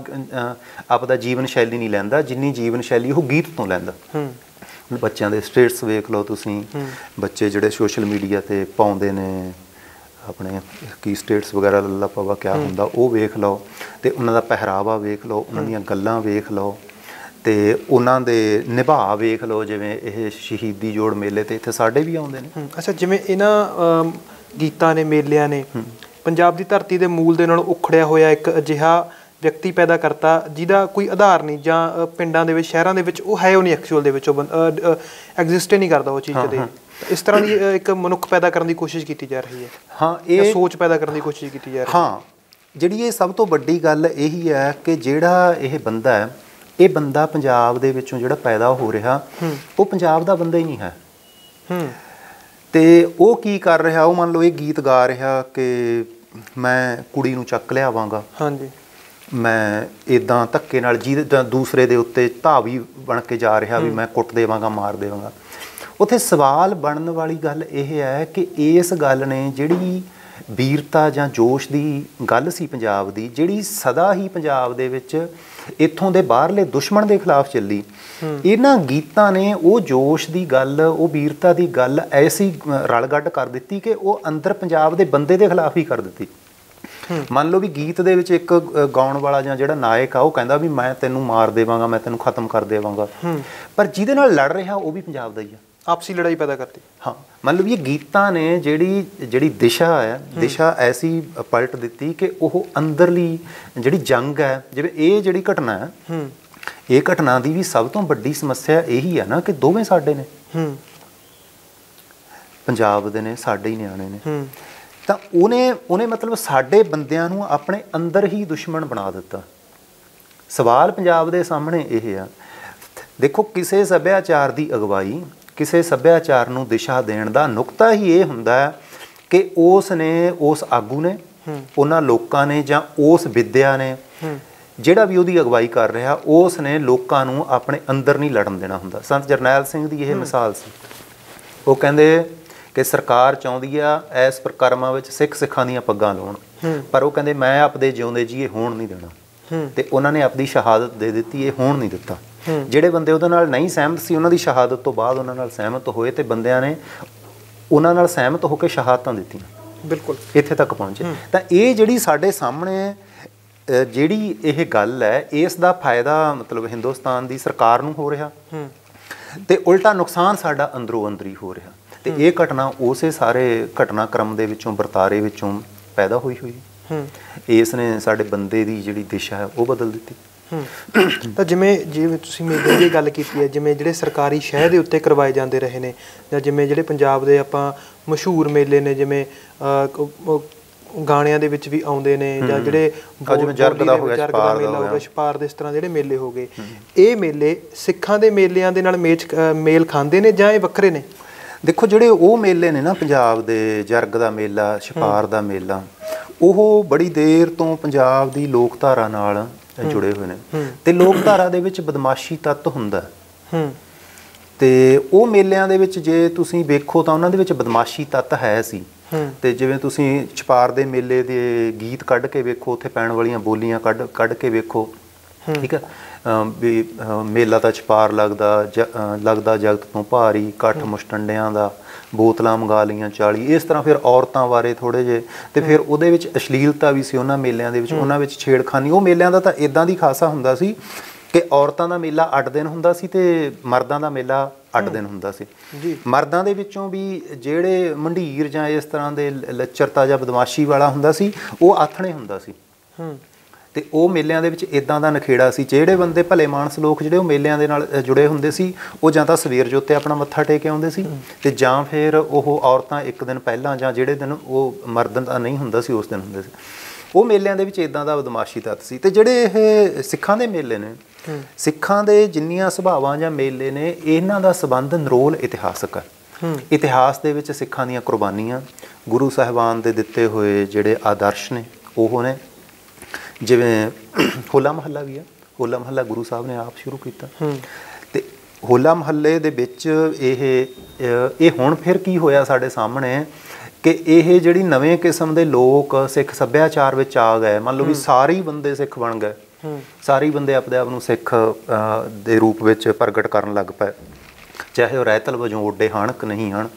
ਆਪਦਾ ਜੀਵਨ ਸ਼ੈਲੀ ਨਹੀਂ ਲੈਂਦਾ ਜਿੰਨੀ ਜੀਵਨ ਸ਼ੈਲੀ ਉਹ ਗੀਤ ਤੋਂ ਲੈਂਦਾ। ਬੱਚਿਆਂ ਦੇ ਸਟੇਟਸ ਵੇਖ ਲਓ ਤੁਸੀਂ, ਬੱਚੇ ਜਿਹੜੇ ਸੋਸ਼ਲ ਮੀਡੀਆ ਤੇ ਪਾਉਂਦੇ ਨੇ ਆਪਣੇ ਕੀ ਸਟੇਟਸ ਵਗੈਰਾ ਲੱਲਾ ਪਵਾ ਕਿਆ ਹੁੰਦਾ ਉਹ ਵੇਖ ਲਓ, ਤੇ ਉਹਨਾਂ ਦਾ ਪਹਿਰਾਵਾ ਵੇਖ ਲਓ, ਉਹਨਾਂ ਦੀਆਂ ਗੱਲਾਂ ਵੇਖ ਲਓ, ਤੇ ਉਹਨਾਂ ਦੇ ਨਿਭਾਅ ਵੇਖ ਲਓ। ਜਿਵੇਂ ਇਹ ਸ਼ਹੀਦੀ ਜੋੜ ਮੇਲੇ ਤੇ ਇੱਥੇ ਸਾਡੇ ਵੀ ਆਉਂਦੇ ਨੇ। ਅੱਛਾ, ਜਿਵੇਂ ਇਹਨਾਂ ਗੀਤਾਂ ਨੇ, ਮੇਲਿਆਂ ਨੇ ਪੰਜਾਬ ਦੀ ਧਰਤੀ ਦੇ ਮੂਲ ਦੇ ਨਾਲ ਉਖੜਿਆ ਹੋਇਆ ਇੱਕ ਅਜਿਹਾ ਵਿਅਕਤੀ ਪੈਦਾ ਕਰਤਾ ਜਿਹਦਾ ਕੋਈ ਆਧਾਰ ਨਹੀਂ, ਜਾਂ ਪਿੰਡਾਂ ਦੇ ਵਿੱਚ ਸ਼ਹਿਰਾਂ ਦੇ ਵਿੱਚ ਉਹ ਹੈ ਉਹ ਨਹੀਂ, ਐਕਚੁਅਲ ਦੇ ਵਿੱਚ ਉਹ ਐਗਜ਼ਿਸਟ ਹੀ ਨਹੀਂ ਕਰਦਾ ਉਹ ਚੀਜ਼ ਕਦੇ। ਇਸ ਤਰ੍ਹਾਂ ਦੀ ਇੱਕ ਮਨੁੱਖ ਪੈਦਾ ਕਰਨ ਦੀ ਕੋਸ਼ਿਸ਼ ਕੀਤੀ ਜਾ ਰਹੀ ਹੈ। ਹਾਂ, ਇਹ ਸੋਚ ਪੈਦਾ ਕਰਨ ਦੀ ਕੋਸ਼ਿਸ਼ ਕੀਤੀ ਜਾ ਰਹੀ ਹੈ। ਹਾਂ, ਜਿਹੜੀ ਇਹ ਸਭ ਤੋਂ ਵੱਡੀ ਗੱਲ ਇਹੀ ਹੈ ਕਿ ਜਿਹੜਾ ਇਹ ਬੰਦਾ ਹੈ, ਇਹ ਬੰਦਾ ਪੰਜਾਬ ਦੇ ਵਿੱਚੋਂ ਜਿਹੜਾ ਪੈਦਾ ਹੋ ਰਿਹਾ ਉਹ ਪੰਜਾਬ ਦਾ ਬੰਦਾ ਹੀ ਨਹੀਂ ਹੈ। ਤੇ ਉਹ ਕੀ ਕਰ ਰਿਹਾ, ਉਹ ਮੰਨ ਲਓ ਇਹ ਗੀਤ ਗਾ ਰਿਹਾ ਕਿ ਮੈਂ ਕੁੜੀ ਨੂੰ ਚੱਕ ਲਿਆਵਾਂਗਾ, ਹਾਂਜੀ, ਮੈਂ ਇੱਦਾਂ ਧੱਕੇ ਨਾਲ ਜਿਹਦੇ ਦੂਸਰੇ ਦੇ ਉੱਤੇ ਧਾਵੀ ਬਣ ਕੇ ਜਾ ਰਿਹਾ ਵੀ ਮੈਂ ਕੁੱਟ ਦੇਵਾਂਗਾ, ਮਾਰ ਦੇਵਾਂਗਾ। ਉੱਥੇ ਸਵਾਲ ਬਣਨ ਵਾਲੀ ਗੱਲ ਇਹ ਹੈ ਕਿ ਇਸ ਗੱਲ ਨੇ ਜਿਹੜੀ ਵੀਰਤਾ ਜਾਂ ਜੋਸ਼ ਦੀ ਗੱਲ ਸੀ ਪੰਜਾਬ ਦੀ, ਜਿਹੜੀ ਸਦਾ ਹੀ ਪੰਜਾਬ ਦੇ ਵਿੱਚ ਇੱਥੋਂ ਦੇ ਬਾਹਰਲੇ ਦੁਸ਼ਮਣ ਦੇ ਖਿਲਾਫ ਚੱਲੀ, ਇਹਨਾਂ ਗੀਤਾਂ ਨੇ ਉਹ ਜੋਸ਼ ਦੀ ਗੱਲ, ਉਹ ਵੀਰਤਾ ਦੀ ਗੱਲ ਐਸੀ ਰਲਗੱਡ ਕਰ ਦਿੱਤੀ ਕਿ ਉਹ ਅੰਦਰ ਪੰਜਾਬ ਦੇ ਬੰਦੇ ਦੇ ਖਿਲਾਫ ਹੀ ਕਰ ਦਿੱਤੀ। ਮੰਨ ਲਓ ਵੀ ਗੀਤ ਦੇ ਵਿੱਚ ਇੱਕ ਗਾਉਣ ਵਾਲਾ ਜਾਂ ਜਿਹੜਾ ਨਾਇਕ ਆ ਉਹ ਕਹਿੰਦਾ ਵੀ ਮੈਂ ਤੈਨੂੰ ਮਾਰ ਦੇਵਾਂਗਾ, ਮੈਂ ਤੈਨੂੰ ਖਤਮ ਕਰ ਦੇਵਾਂਗਾ, ਪਰ ਜਿਹਦੇ ਨਾਲ ਲੜ ਰਿਹਾ ਉਹ ਵੀ ਪੰਜਾਬ ਦਾ ਹੀ ਆ। ਆਪਸੀ ਲੜਾਈ ਪੈਦਾ ਕਰਤੀ। ਹਾਂ, ਮਤਲਬ ਇਹ ਗੀਤਾਂ ਨੇ ਜਿਹੜੀ ਦਿਸ਼ਾ ਹੈ, ਦਿਸ਼ਾ ਐਸੀ ਪਲਟ ਦਿੱਤੀ ਕਿ ਉਹ ਅੰਦਰਲੀ ਜਿਹੜੀ ਜੰਗ ਹੈ, ਜਿਵੇਂ ਇਹ ਜਿਹੜੀ ਘਟਨਾ ਹੈ, ਇਹ ਘਟਨਾ ਦੀ ਵੀ ਸਭ ਤੋਂ ਵੱਡੀ ਸਮੱਸਿਆ ਇਹੀ ਹੈ ਨਾ ਕਿ ਦੋਵੇਂ ਸਾਡੇ ਨੇ, ਪੰਜਾਬ ਦੇ ਨੇ, ਸਾਡੇ ਹੀ ਨਿਆਣੇ ਨੇ। ਤਾਂ ਉਹਨੇ ਮਤਲਬ ਸਾਡੇ ਬੰਦਿਆਂ ਨੂੰ ਆਪਣੇ ਅੰਦਰ ਹੀ ਦੁਸ਼ਮਣ ਬਣਾ ਦਿੱਤਾ। ਸਵਾਲ ਪੰਜਾਬ ਦੇ ਸਾਹਮਣੇ ਇਹ ਆ, ਦੇਖੋ ਕਿਸੇ ਸੱਭਿਆਚਾਰ ਦੀ ਅਗਵਾਈ, ਕਿਸੇ ਸੱਭਿਆਚਾਰ ਨੂੰ ਦਿਸ਼ਾ ਦੇਣ ਦਾ ਨੁਕਤਾ ਹੀ ਇਹ ਹੁੰਦਾ ਹੈ ਕਿ ਉਸ ਆਗੂ ਨੇ, ਉਹਨਾਂ ਲੋਕਾਂ ਨੇ ਜਾਂ ਉਸ ਵਿਦਿਆ ਨੇ, ਜਿਹੜਾ ਵੀ ਉਹਦੀ ਅਗਵਾਈ ਕਰ ਰਿਹਾ, ਉਸ ਨੇ ਲੋਕਾਂ ਨੂੰ ਆਪਣੇ ਅੰਦਰ ਨਹੀਂ ਲੜਨ ਦੇਣਾ ਹੁੰਦਾ। ਸੰਤ ਜਰਨੈਲ ਸਿੰਘ ਦੀ ਇਹ ਮਿਸਾਲ ਸੀ। ਉਹ ਕਹਿੰਦੇ ਕਿ ਸਰਕਾਰ ਚਾਹੁੰਦੀ ਆ ਇਸ ਪ੍ਰਕਰਮਾਂ ਵਿੱਚ ਸਿੱਖਾਂ ਦੀਆਂ ਪੱਗਾਂ ਲਾਉਣ, ਪਰ ਉਹ ਕਹਿੰਦੇ ਮੈਂ ਆਪਦੇ ਜਿਉਂਦੇ ਜੀ ਇਹ ਹੋਣ ਨਹੀਂ ਦੇਣਾ, ਤੇ ਉਹਨਾਂ ਨੇ ਆਪਣੀ ਸ਼ਹਾਦਤ ਦੇ ਦਿੱਤੀ, ਇਹ ਹੋਣ ਨਹੀਂ ਦਿੱਤਾ। ਜਿਹੜੇ ਬੰਦੇ ਉਹਦੇ ਨਾਲ ਨਹੀਂ ਸਹਿਮਤ ਸੀ, ਉਹਨਾਂ ਦੀ ਸ਼ਹਾਦਤ ਤੋਂ ਬਾਅਦ ਉਹਨਾਂ ਨਾਲ ਸਹਿਮਤ ਹੋਏ ਤੇ ਬੰਦਿਆਂ ਨੇ ਉਹਨਾਂ ਨਾਲ ਸਹਿਮਤ ਹੋ ਕੇ ਸ਼ਹਾਦਤਾਂ ਦਿੱਤੀਆਂ। ਬਿਲਕੁਲ ਇੱਥੇ ਤੱਕ ਪਹੁੰਚੇ। ਤਾਂ ਇਹ ਜਿਹੜੀ ਸਾਡੇ ਸਾਹਮਣੇ ਜਿਹੜੀ ਇਹ ਗੱਲ ਹੈ, ਇਸ ਦਾ ਫਾਇਦਾ ਮਤਲਬ ਹਿੰਦੁਸਤਾਨ ਦੀ ਸਰਕਾਰ ਨੂੰ ਹੋ ਰਿਹਾ ਤੇ ਉਲਟਾ ਨੁਕਸਾਨ ਸਾਡਾ ਅੰਦਰੋਂ ਅੰਦਰੀ ਹੋ ਰਿਹਾ। ਤੇ ਇਹ ਘਟਨਾ ਉਸੇ ਸਾਰੇ ਘਟਨਾਕ੍ਰਮ ਦੇ ਵਿੱਚੋਂ, ਵਰਤਾਰੇ ਵਿੱਚੋਂ ਪੈਦਾ ਹੋਈ ਇਸ ਨੇ ਸਾਡੇ ਬੰਦੇ ਦੀ ਜਿਹੜੀ ਦਿਸ਼ਾ ਹੈ ਉਹ ਬਦਲ ਦਿੱਤੀ। ਤਾਂ ਜਿਵੇਂ ਤੁਸੀਂ ਮੇਲੇ ਦੀ ਗੱਲ ਕੀਤੀ ਹੈ, ਜਿਵੇਂ ਜਿਹੜੇ ਸਰਕਾਰੀ ਸ਼ਹਿਰ ਦੇ ਉੱਤੇ ਕਰਵਾਏ ਜਾਂਦੇ ਰਹੇ ਨੇ, ਜਾਂ ਜਿਵੇਂ ਜਿਹੜੇ ਪੰਜਾਬ ਦੇ ਆਪਾਂ ਮਸ਼ਹੂਰ ਮੇਲੇ ਨੇ, ਜਿਵੇਂ ਗਾਣਿਆਂ ਦੇ ਵਿੱਚ ਵੀ ਆਉਂਦੇ ਨੇ ਜਾਂ ਜਿਹੜੇ ਜਿਵੇਂ ਜਰਗ ਦਾ ਹੋ ਗਿਆ, ਛਪਾਰ ਦਾ ਹੋ ਗਿਆ, ਛਪਾਰ ਦੇ ਇਸ ਤਰ੍ਹਾਂ ਜਿਹੜੇ ਮੇਲੇ ਹੋ ਗਏ, ਇਹ ਮੇਲੇ ਸਿੱਖਾਂ ਦੇ ਮੇਲਿਆਂ ਦੇ ਨਾਲ ਮੇਲ ਖਾਂਦੇ ਨੇ ਜਾਂ ਇਹ ਵੱਖਰੇ ਨੇ? ਦੇਖੋ ਜਿਹੜੇ ਉਹ ਮੇਲੇ ਨੇ ਨਾ ਪੰਜਾਬ ਦੇ, ਜਰਗ ਦਾ ਮੇਲਾ, ਛਪਾਰ ਦਾ ਮੇਲਾ, ਉਹ ਬੜੀ ਦੇਰ ਤੋਂ ਪੰਜਾਬ ਦੀ ਲੋਕ ਧਾਰਾ ਨਾਲ ਜੁੜੇ ਹੋਏ ਨੇ ਤੇ ਲੋਕ ਧਾਰਾ ਦੇ ਵਿੱਚ ਬਦਮਾਸ਼ੀ ਤੱਤ ਹੁੰਦਾ ਤੇ ਉਹ ਮੇਲਿਆਂ ਦੇ ਵਿੱਚ ਜੇ ਤੁਸੀਂ ਵੇਖੋ ਤਾਂ ਉਹਨਾਂ ਦੇ ਵਿੱਚ ਬਦਮਾਸ਼ੀ ਤੱਤ ਹੈ ਸੀ। ਤੇ ਜਿਵੇਂ ਤੁਸੀਂ ਛਪਾਰ ਦੇ ਮੇਲੇ ਦੇ ਗੀਤ ਕੱਢ ਕੇ ਵੇਖੋ, ਉੱਥੇ ਪੈਣ ਵਾਲੀਆਂ ਬੋਲੀਆਂ ਕੱਢ ਕੇ ਵੇਖੋ, ਠੀਕ ਹੈ, ਵੀ ਮੇਲਾ ਤਾਂ ਛਪਾਰ ਲੱਗਦਾ ਜਗਤ ਤੋਂ ਭਾਰੀ, ਇਕੱਠ ਮੁਸ਼ਟੰਡਿਆਂ ਦਾ, ਬੋਤਲਾਂ ਮੰਗਾ ਲਈਆਂ 40, ਇਸ ਤਰ੍ਹਾਂ ਫਿਰ ਔਰਤਾਂ ਬਾਰੇ ਥੋੜ੍ਹੇ ਜਿਹੇ, ਤੇ ਫਿਰ ਉਹਦੇ ਵਿੱਚ ਅਸ਼ਲੀਲਤਾ ਵੀ ਸੀ ਉਹਨਾਂ ਮੇਲਿਆਂ ਦੇ ਵਿੱਚ, ਉਹਨਾਂ ਵਿੱਚ ਛੇੜਖਾਨੀ। ਉਹ ਮੇਲਿਆਂ ਦਾ ਤਾਂ ਇੱਦਾਂ ਦੀ ਖਾਸਾ ਹੁੰਦਾ ਸੀ ਕਿ ਔਰਤਾਂ ਦਾ ਮੇਲਾ 8 ਦਿਨ ਹੁੰਦਾ ਸੀ ਤੇ ਮਰਦਾਂ ਦਾ ਮੇਲਾ 8 ਦਿਨ ਹੁੰਦਾ ਸੀ। ਮਰਦਾਂ ਦੇ ਵਿੱਚੋਂ ਵੀ ਜਿਹੜੇ ਮੰਡੀਰ ਜਾਂ ਇਸ ਤਰ੍ਹਾਂ ਦੇ ਲੱਚਰਤਾ ਜਾਂ ਬਦਮਾਸ਼ੀ ਵਾਲਾ ਹੁੰਦਾ ਸੀ, ਉਹ ਆਥਣੇ ਹੁੰਦਾ ਸੀ ਤੇ ਉਹ ਮੇਲਿਆਂ ਦੇ ਵਿੱਚ ਇੱਦਾਂ ਦਾ ਨਖੇੜਾ ਸੀ। ਜਿਹੜੇ ਬੰਦੇ ਭਲੇ ਮਾਨਸ ਲੋਕ ਜਿਹੜੇ ਉਹ ਮੇਲਿਆਂ ਦੇ ਨਾਲ ਜੁੜੇ ਹੁੰਦੇ ਸੀ, ਉਹ ਜਾਂ ਤਾਂ ਸਵੇਰ ਜੋਤੇ ਆਪਣਾ ਮੱਥਾ ਟੇਕ ਕੇ ਆਉਂਦੇ ਸੀ ਤੇ ਜਾਂ ਫਿਰ ਉਹ ਔਰਤਾਂ ਇੱਕ ਦਿਨ ਪਹਿਲਾਂ ਜਾਂ ਜਿਹੜੇ ਦਿਨ ਉਹ ਮਰਦ ਦਾ ਨਹੀਂ ਹੁੰਦਾ ਸੀ ਉਸ ਦਿਨ ਹੁੰਦੇ ਸੀ। ਉਹ ਮੇਲਿਆਂ ਦੇ ਵਿੱਚ ਇੱਦਾਂ ਦਾ ਬਦਮਾਸ਼ੀ ਤੱਤ ਸੀ। ਤੇ ਜਿਹੜੇ ਇਹ ਸਿੱਖਾਂ ਦੇ ਮੇਲੇ ਨੇ, ਸਿੱਖਾਂ ਦੇ ਜਿੰਨੀਆਂ ਸੁਭਾਵਾਂ ਜਾਂ ਮੇਲੇ ਨੇ, ਇਹਨਾਂ ਦਾ ਸੰਬੰਧ ਨਿਰੋਲ ਇਤਿਹਾਸਕ ਹੈ। ਇਤਿਹਾਸ ਦੇ ਵਿੱਚ ਸਿੱਖਾਂ ਦੀਆਂ ਕੁਰਬਾਨੀਆਂ, ਗੁਰੂ ਸਾਹਿਬਾਨ ਦੇ ਦਿੱਤੇ ਹੋਏ ਜਿਹੜੇ ਆਦਰਸ਼ ਨੇ ਉਹ ਨੇ। ਜਿਵੇਂ ਹੋਲਾ ਮਹੱਲਾ ਵੀ ਆ, ਹੋਲਾ ਮਹੱਲਾ ਗੁਰੂ ਸਾਹਿਬ ਨੇ ਆਪ ਸ਼ੁਰੂ ਕੀਤਾ ਤੇ ਹੋਲਾ ਮਹੱਲੇ ਦੇ ਵਿੱਚ ਇਹ ਹੁਣ ਫਿਰ ਕੀ ਹੋਇਆ ਸਾਡੇ ਸਾਹਮਣੇ ਕਿ ਇਹ ਜਿਹੜੀ ਨਵੇਂ ਕਿਸਮ ਦੇ ਲੋਕ ਸਿੱਖ ਸੱਭਿਆਚਾਰ ਵਿੱਚ ਆ ਗਏ, ਮੰਨ ਲਓ ਵੀ ਸਾਰੇ ਹੀ ਬੰਦੇ ਸਿੱਖ ਬਣ ਗਏ, ਸਾਰੇ ਹੀ ਬੰਦੇ ਆਪਣੇ ਆਪ ਨੂੰ ਸਿੱਖ ਦੇ ਰੂਪ ਵਿੱਚ ਪ੍ਰਗਟ ਕਰਨ ਲੱਗ ਪਏ, ਚਾਹੇ ਉਹ ਰਹਿਤਲ ਵਜੋਂ ਉੱਡੇ ਹਨ ਕਿ ਨਹੀਂ ਹਨ।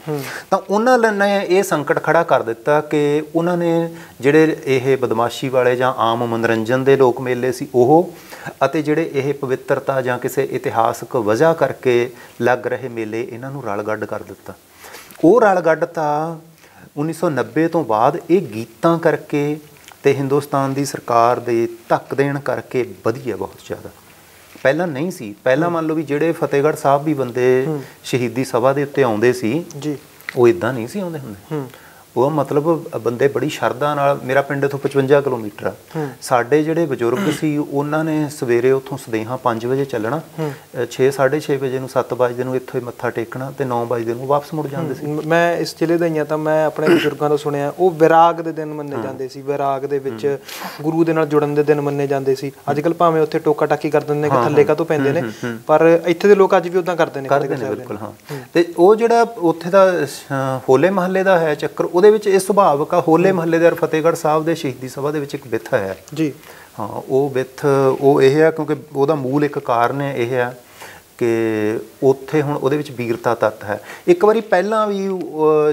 ਤਾਂ ਉਹਨਾਂ ਨੇ ਇਹ ਸੰਕਟ ਖੜਾ ਕਰ ਦਿੱਤਾ ਕਿ ਉਹਨਾਂ ਨੇ ਜਿਹੜੇ ਇਹ ਬਦਮਾਸ਼ੀ ਵਾਲੇ ਜਾਂ ਆਮ ਮਨੋਰੰਜਨ ਦੇ ਲੋਕ ਮੇਲੇ ਸੀ ਉਹ, ਅਤੇ ਜਿਹੜੇ ਇਹ ਪਵਿੱਤਰਤਾ ਜਾਂ ਕਿਸੇ ਇਤਿਹਾਸਕ ਵਜ੍ਹਾ ਕਰਕੇ ਲੱਗ ਰਹੇ ਮੇਲੇ, ਇਹਨਾਂ ਨੂੰ ਰਲਗੱਡ ਕਰ ਦਿੱਤਾ। ਉਹ ਰਲਗੱਡ ਤਾਂ 1990 ਤੋਂ ਬਾਅਦ ਇਹ ਗੀਤਾਂ ਕਰਕੇ ਤੇ ਹਿੰਦੁਸਤਾਨ ਦੀ ਸਰਕਾਰ ਦੇ ਧੱਕ ਦੇਣ ਕਰਕੇ ਵਧੀ ਹੈ ਬਹੁਤ ਜ਼ਿਆਦਾ। ਪਹਿਲਾਂ ਨਹੀਂ ਸੀ। ਪਹਿਲਾਂ ਮੰਨ ਲਓ ਵੀ ਜਿਹੜੇ ਫਤਿਹਗੜ੍ਹ ਸਾਹਿਬ ਵੀ ਬੰਦੇ ਸ਼ਹੀਦੀ ਸਭਾ ਦੇ ਉੱਤੇ ਆਉਂਦੇ ਸੀ ਜੀ, ਉਹ ਇੱਦਾਂ ਨਹੀਂ ਸੀ ਆਉਂਦੇ ਹੁੰਦੇ। ਉਹ ਮਤਲਬ ਬੰਦੇ ਬੜੀ ਸ਼ਰਧਾ ਨਾਲ, ਮੇਰਾ ਪਿੰਡ ਇੱਥੋਂ 55 ਕਿਲੋਮੀਟਰ ਆ, ਸਾਡੇ ਜਿਹੜੇ ਬਜ਼ੁਰਗ ਸੀ ਉਹਨਾਂ ਨੇ ਸਵੇਰੇ ਉੱਥੋਂ ਸਦੇਹਾ 5 ਵਜੇ ਚੱਲਣਾ, 6-6:30 ਵਜੇ ਨੂੰ 7 ਵਜੇ ਨੂੰ ਇੱਥੋਂ ਮੱਥਾ ਟੇਕਣਾ ਤੇ 9 ਵਜੇ ਨੂੰ ਵਾਪਸ ਮੁੜ ਜਾਂਦੇ ਸੀ। ਮੈਂ ਇਸ ਜ਼ਿਲ੍ਹੇ ਦਾ ਹੀ ਆ ਤਾਂ ਮੈਂ ਆਪਣੇ ਬਜ਼ੁਰਗਾਂ ਤੋਂ ਸੁਣਿਆ ਉਹ ਵਿਰਾਗ ਦੇ ਦਿਨ ਮੰਨੇ ਜਾਂਦੇ ਸੀ, ਵਿਰਾਗ ਦੇ ਵਿੱਚ ਗੁਰੂ ਦੇ ਨਾਲ ਜੁੜਨ ਦੇ ਦਿਨ ਮੰਨੇ ਜਾਂਦੇ ਸੀ। ਅੱਜ ਕੱਲ੍ਹ ਭਾਵੇਂ ਉੱਥੇ ਟੋਕਾ ਟਾਕੀ ਕਰ ਦਿੰਦੇ ਨੇ ਕਿ ਥੱਲੇ ਕਾਹਤੋਂ ਪੈਂਦੇ ਨੇ, ਪਰ ਇੱਥੇ ਦੇ ਲੋਕ ਅੱਜ ਵੀ ਉੱਦਾਂ ਕਰਦੇ ਨੇ। ਬਿਲਕੁਲ ਹਾਂ। ਤੇ ਉਹ ਜਿਹੜਾ ਉੱਥੇ ਦਾ ਹੋਲੇ ਮਹੱਲੇ ਦਾ ਹੈ ਚੱਕਰ, ਉਹਦੇ ਵਿੱਚ ਇਹ ਸੁਭਾਵਕ ਆ। ਹੋਲੇ ਮਹੱਲੇ ਦੇ ਫਤਿਹਗੜ੍ਹ ਸਾਹਿਬ ਦੇ ਸ਼ਹੀਦੀ ਸਭਾ ਦੇ ਵਿੱਚ ਇੱਕ ਬਿੱਥ ਹੈ ਜੀ, ਹਾਂ। ਉਹ ਬਿੱਥ ਉਹ ਇਹ ਆ ਕਿਉਂਕਿ ਉਹਦਾ ਮੂਲ ਇੱਕ ਕਾਰਨ ਇਹ ਆ ਕਿ ਉੱਥੇ ਹੁਣ ਉਹਦੇ ਵਿੱਚ ਵੀਰਤਾ ਤੱਤ ਹੈ। ਇੱਕ ਵਾਰੀ ਪਹਿਲਾਂ ਵੀ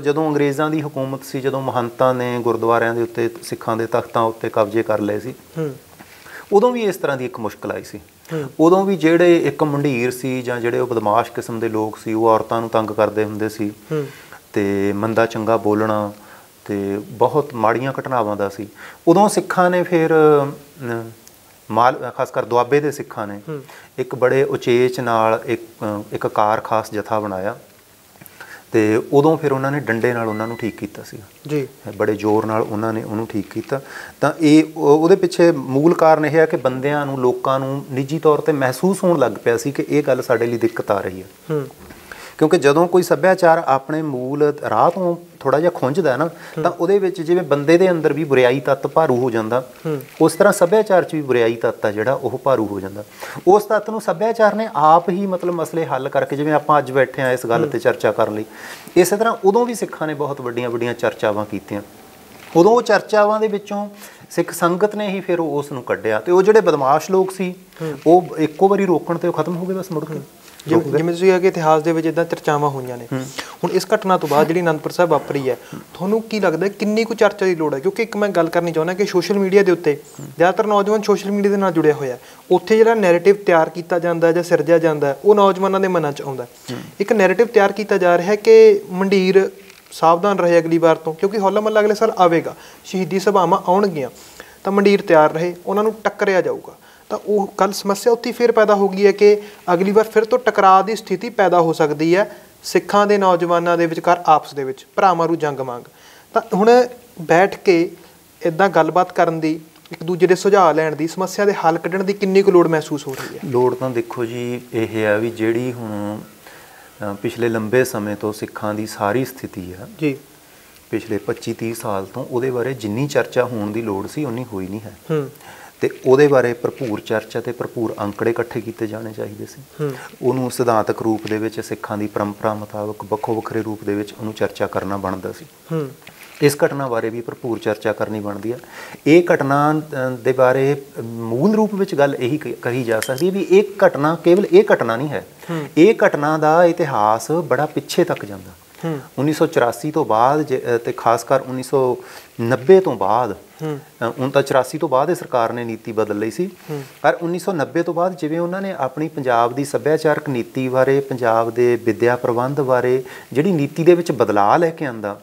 ਜਦੋਂ ਅੰਗਰੇਜ਼ਾਂ ਦੀ ਹਕੂਮਤ ਸੀ, ਜਦੋਂ ਮਹੰਤਾਂ ਨੇ ਗੁਰਦੁਆਰਿਆਂ ਦੇ ਉੱਤੇ ਸਿੱਖਾਂ ਦੇ ਤਖਤਾਂ ਉੱਤੇ ਕਬਜ਼ੇ ਕਰ ਲਏ ਸੀ, ਉਦੋਂ ਵੀ ਇਸ ਤਰ੍ਹਾਂ ਦੀ ਇੱਕ ਮੁਸ਼ਕਿਲ ਆਈ ਸੀ। ਉਦੋਂ ਵੀ ਜਿਹੜੇ ਇੱਕ ਮੰਡੀਰ ਸੀ ਜਾਂ ਜਿਹੜੇ ਉਹ ਬਦਮਾਸ਼ ਕਿਸਮ ਦੇ ਲੋਕ ਸੀ, ਉਹ ਔਰਤਾਂ ਨੂੰ ਤੰਗ ਕਰਦੇ ਹੁੰਦੇ ਸੀ ਤੇ ਮੰਦਾ ਚੰਗਾ ਬੋਲਣਾ ਤੇ ਬਹੁਤ ਮਾੜੀਆਂ ਘਟਨਾਵਾਂ ਦਾ ਸੀ। ਉਦੋਂ ਸਿੱਖਾਂ ਨੇ ਫਿਰ ਖਾਸ ਕਰ ਦੁਆਬੇ ਦੇ ਸਿੱਖਾਂ ਨੇ ਇੱਕ ਬੜੇ ਉਚੇਚ ਨਾਲ ਇੱਕ ਕਾਰ ਖਾਸ ਜਥਾ ਬਣਾਇਆ ਤੇ ਉਦੋਂ ਫਿਰ ਉਹਨਾਂ ਨੇ ਡੰਡੇ ਨਾਲ ਉਹਨਾਂ ਨੂੰ ਠੀਕ ਕੀਤਾ ਸੀ ਜੀ, ਬੜੇ ਜ਼ੋਰ ਨਾਲ ਉਹਨਾਂ ਨੇ ਉਹਨੂੰ ਠੀਕ ਕੀਤਾ। ਤਾਂ ਇਹ ਉਹਦੇ ਪਿੱਛੇ ਮੂਲ ਕਾਰਨ ਇਹ ਹੈ ਕਿ ਬੰਦਿਆਂ ਨੂੰ, ਲੋਕਾਂ ਨੂੰ ਨਿੱਜੀ ਤੌਰ 'ਤੇ ਮਹਿਸੂਸ ਹੋਣ ਲੱਗ ਪਿਆ ਸੀ ਕਿ ਇਹ ਗੱਲ ਸਾਡੇ ਲਈ ਦਿੱਕਤ ਆ ਰਹੀ ਹੈ। ਕਿਉਂਕਿ ਜਦੋਂ ਕੋਈ ਸੱਭਿਆਚਾਰ ਆਪਣੇ ਮੂਲ ਰਾਹ ਤੋਂ ਥੋੜ੍ਹਾ ਜਿਹਾ ਖੁੰਝਦਾ ਨਾ, ਤਾਂ ਉਹਦੇ ਵਿੱਚ ਜਿਵੇਂ ਬੰਦੇ ਦੇ ਅੰਦਰ ਵੀ ਬੁਰਾਈ ਤੱਤ ਭਾਰੂ ਹੋ ਜਾਂਦਾ, ਉਸ ਤਰ੍ਹਾਂ ਸੱਭਿਆਚਾਰ 'ਚ ਵੀ ਬੁਰਾਈ ਤੱਤ ਆ ਜਿਹੜਾ ਉਹ ਭਾਰੂ ਹੋ ਜਾਂਦਾ। ਉਸ ਤੱਤ ਨੂੰ ਸੱਭਿਆਚਾਰ ਨੇ ਆਪ ਹੀ ਮਤਲਬ ਮਸਲੇ ਹੱਲ ਕਰਕੇ, ਜਿਵੇਂ ਆਪਾਂ ਅੱਜ ਬੈਠੇ ਹਾਂ ਇਸ ਗੱਲ 'ਤੇ ਚਰਚਾ ਕਰਨ ਲਈ, ਇਸੇ ਤਰ੍ਹਾਂ ਉਦੋਂ ਵੀ ਸਿੱਖਾਂ ਨੇ ਬਹੁਤ ਵੱਡੀਆਂ ਵੱਡੀਆਂ ਚਰਚਾਵਾਂ ਕੀਤੀਆਂ। ਉਦੋਂ ਉਹ ਚਰਚਾਵਾਂ ਦੇ ਵਿੱਚੋਂ ਸਿੱਖ ਸੰਗਤ ਨੇ ਹੀ ਫਿਰ ਉਸ ਨੂੰ ਕੱਢਿਆ ਤੇ ਉਹ ਜਿਹੜੇ ਬਦਮਾਸ਼ ਲੋਕ ਸੀ ਉਹ ਇੱਕੋ ਵਾਰੀ ਰੋਕਣ ਤੇ ਉਹ ਖਤਮ ਹੋ ਗਏ ਬਸ ਮੁੜ ਕੇ। ਜਿਵੇਂ ਤੁਸੀਂ ਕਿਹਾ ਕਿ ਇਤਿਹਾਸ ਦੇ ਵਿੱਚ ਇੱਦਾਂ ਚਰਚਾਵਾਂ ਹੋਈਆਂ ਨੇ, ਹੁਣ ਇਸ ਘਟਨਾ ਤੋਂ ਬਾਅਦ ਜਿਹੜੀ ਅਨੰਦਪੁਰ ਸਾਹਿਬ ਵਾਪਰੀ ਹੈ, ਤੁਹਾਨੂੰ ਕੀ ਲੱਗਦਾ ਕਿੰਨੀ ਕੁ ਚਰਚਾ ਦੀ ਲੋੜ ਹੈ? ਕਿਉਂਕਿ ਇੱਕ ਮੈਂ ਗੱਲ ਕਰਨੀ ਚਾਹੁੰਦਾ ਕਿ ਸੋਸ਼ਲ ਮੀਡੀਆ ਦੇ ਉੱਤੇ ਜ਼ਿਆਦਾਤਰ ਨੌਜਵਾਨ ਸੋਸ਼ਲ ਮੀਡੀਆ ਦੇ ਨਾਲ ਜੁੜਿਆ ਹੋਇਆ, ਉੱਥੇ ਜਿਹੜਾ ਨੈਰੇਟਿਵ ਤਿਆਰ ਕੀਤਾ ਜਾਂਦਾ ਜਾਂ ਸਿਰਜਿਆ ਜਾਂਦਾ ਉਹ ਨੌਜਵਾਨਾਂ ਦੇ ਮਨਾਂ 'ਚ ਆਉਂਦਾ। ਇੱਕ ਨੈਰੇਟਿਵ ਤਿਆਰ ਕੀਤਾ ਜਾ ਰਿਹਾ ਕਿ ਮੰਡੀਰ ਸਾਵਧਾਨ ਰਹੇ ਅਗਲੀ ਵਾਰ ਤੋਂ, ਕਿਉਂਕਿ ਹੋਲਾ ਮਹੱਲਾ ਅਗਲੇ ਸਾਲ ਆਵੇਗਾ, ਸ਼ਹੀਦੀ ਸਭਾਵਾਂ ਆਉਣਗੀਆਂ, ਤਾਂ ਮੰਡੀਰ ਤਿਆਰ ਰਹੇ, ਉਹਨਾਂ ਨੂੰ ਟੱਕਰਿਆ ਜਾਊਗਾ। ਤਾਂ ਉਹ ਕੱਲ੍ਹ ਸਮੱਸਿਆ ਉੱਥੇ ਫਿਰ ਪੈਦਾ ਹੋ ਗਈ ਹੈ ਕਿ ਅਗਲੀ ਵਾਰ ਫਿਰ ਤੋਂ ਟਕਰਾਅ ਦੀ ਸਥਿਤੀ ਪੈਦਾ ਹੋ ਸਕਦੀ ਹੈ ਸਿੱਖਾਂ ਦੇ ਨੌਜਵਾਨਾਂ ਦੇ ਵਿਚਕਾਰ ਆਪਸ ਦੇ ਵਿੱਚ, ਭਰਾ ਮਾਰੂ ਜੰਗ ਮੰਗ। ਤਾਂ ਹੁਣ ਬੈਠ ਕੇ ਇਦਾਂ ਗੱਲਬਾਤ ਕਰਨ ਦੀ, ਇੱਕ ਦੂਜੇ ਦੇ ਸੁਝਾਅ ਲੈਣ ਦੀ, ਸਮੱਸਿਆ ਦੇ ਹੱਲ ਕੱਢਣ ਦੀ ਕਿੰਨੀ ਕੁ ਲੋੜ ਮਹਿਸੂਸ ਹੋ ਰਹੀ ਹੈ? ਲੋੜ ਤਾਂ ਦੇਖੋ ਜੀ ਇਹ ਹੈ ਵੀ ਜਿਹੜੀ ਹੁਣ ਪਿਛਲੇ ਲੰਬੇ ਸਮੇਂ ਤੋਂ ਸਿੱਖਾਂ ਦੀ ਸਾਰੀ ਸਥਿਤੀ ਆ ਜੀ, ਪਿਛਲੇ 25-30 ਸਾਲ ਤੋਂ ਉਹਦੇ ਬਾਰੇ ਜਿੰਨੀ ਚਰਚਾ ਹੋਣ ਦੀ ਲੋੜ ਸੀ ਉਨੀ ਹੋਈ ਨਹੀਂ ਹੈ। ਤੇ ਉਹਦੇ ਬਾਰੇ ਭਰਪੂਰ ਚਰਚਾ ਤੇ ਭਰਪੂਰ ਅੰਕੜੇ ਇਕੱਠੇ ਕੀਤੇ ਜਾਣੇ ਚਾਹੀਦੇ ਸੀ। ਉਹਨੂੰ ਸਿਧਾਂਤਕ ਰੂਪ ਦੇ ਵਿੱਚ ਸਿੱਖਾਂ ਦੀ ਪਰੰਪਰਾ ਮੁਤਾਬਕ ਵੱਖੋ ਵੱਖਰੇ ਰੂਪ ਦੇ ਵਿੱਚ ਉਹਨੂੰ ਚਰਚਾ ਕਰਨਾ ਬਣਦਾ ਸੀ। ਇਸ ਘਟਨਾ ਬਾਰੇ ਵੀ ਭਰਪੂਰ ਚਰਚਾ ਕਰਨੀ ਬਣਦੀ ਆ। ਇਹ ਘਟਨਾ ਦੇ ਬਾਰੇ ਮੂਲ ਰੂਪ ਵਿੱਚ ਗੱਲ ਇਹੀ ਕਹੀ ਜਾ ਸਕਦੀ ਹੈ ਵੀ ਇਹ ਘਟਨਾ ਕੇਵਲ ਇਹ ਘਟਨਾ ਨਹੀਂ ਹੈ, ਇਹ ਘਟਨਾ ਦਾ ਇਤਿਹਾਸ ਬੜਾ ਪਿੱਛੇ ਤੱਕ ਜਾਂਦਾ। 1984 ਤੋਂ ਬਾਅਦ ਤੇ ਖਾਸ ਕਰ 1990 ਤੋਂ ਬਾਅਦ, ਹੁਣ ਤਾਂ 84 ਤੋਂ ਬਾਅਦ ਇਹ ਸਰਕਾਰ ਨੇ ਨੀਤੀ ਬਦਲ ਲਈ ਸੀ, ਪਰ 1990 ਤੋਂ ਬਾਅਦ ਜਿਵੇਂ ਉਹਨਾਂ ਨੇ ਆਪਣੀ ਪੰਜਾਬ ਦੀ ਸੱਭਿਆਚਾਰਕ ਨੀਤੀ ਬਾਰੇ, ਪੰਜਾਬ ਦੇ ਵਿੱਦਿਆ ਪ੍ਰਬੰਧ ਬਾਰੇ ਜਿਹੜੀ ਨੀਤੀ ਦੇ ਵਿੱਚ ਬਦਲਾਅ ਲੈ ਕੇ ਆਂਦਾ,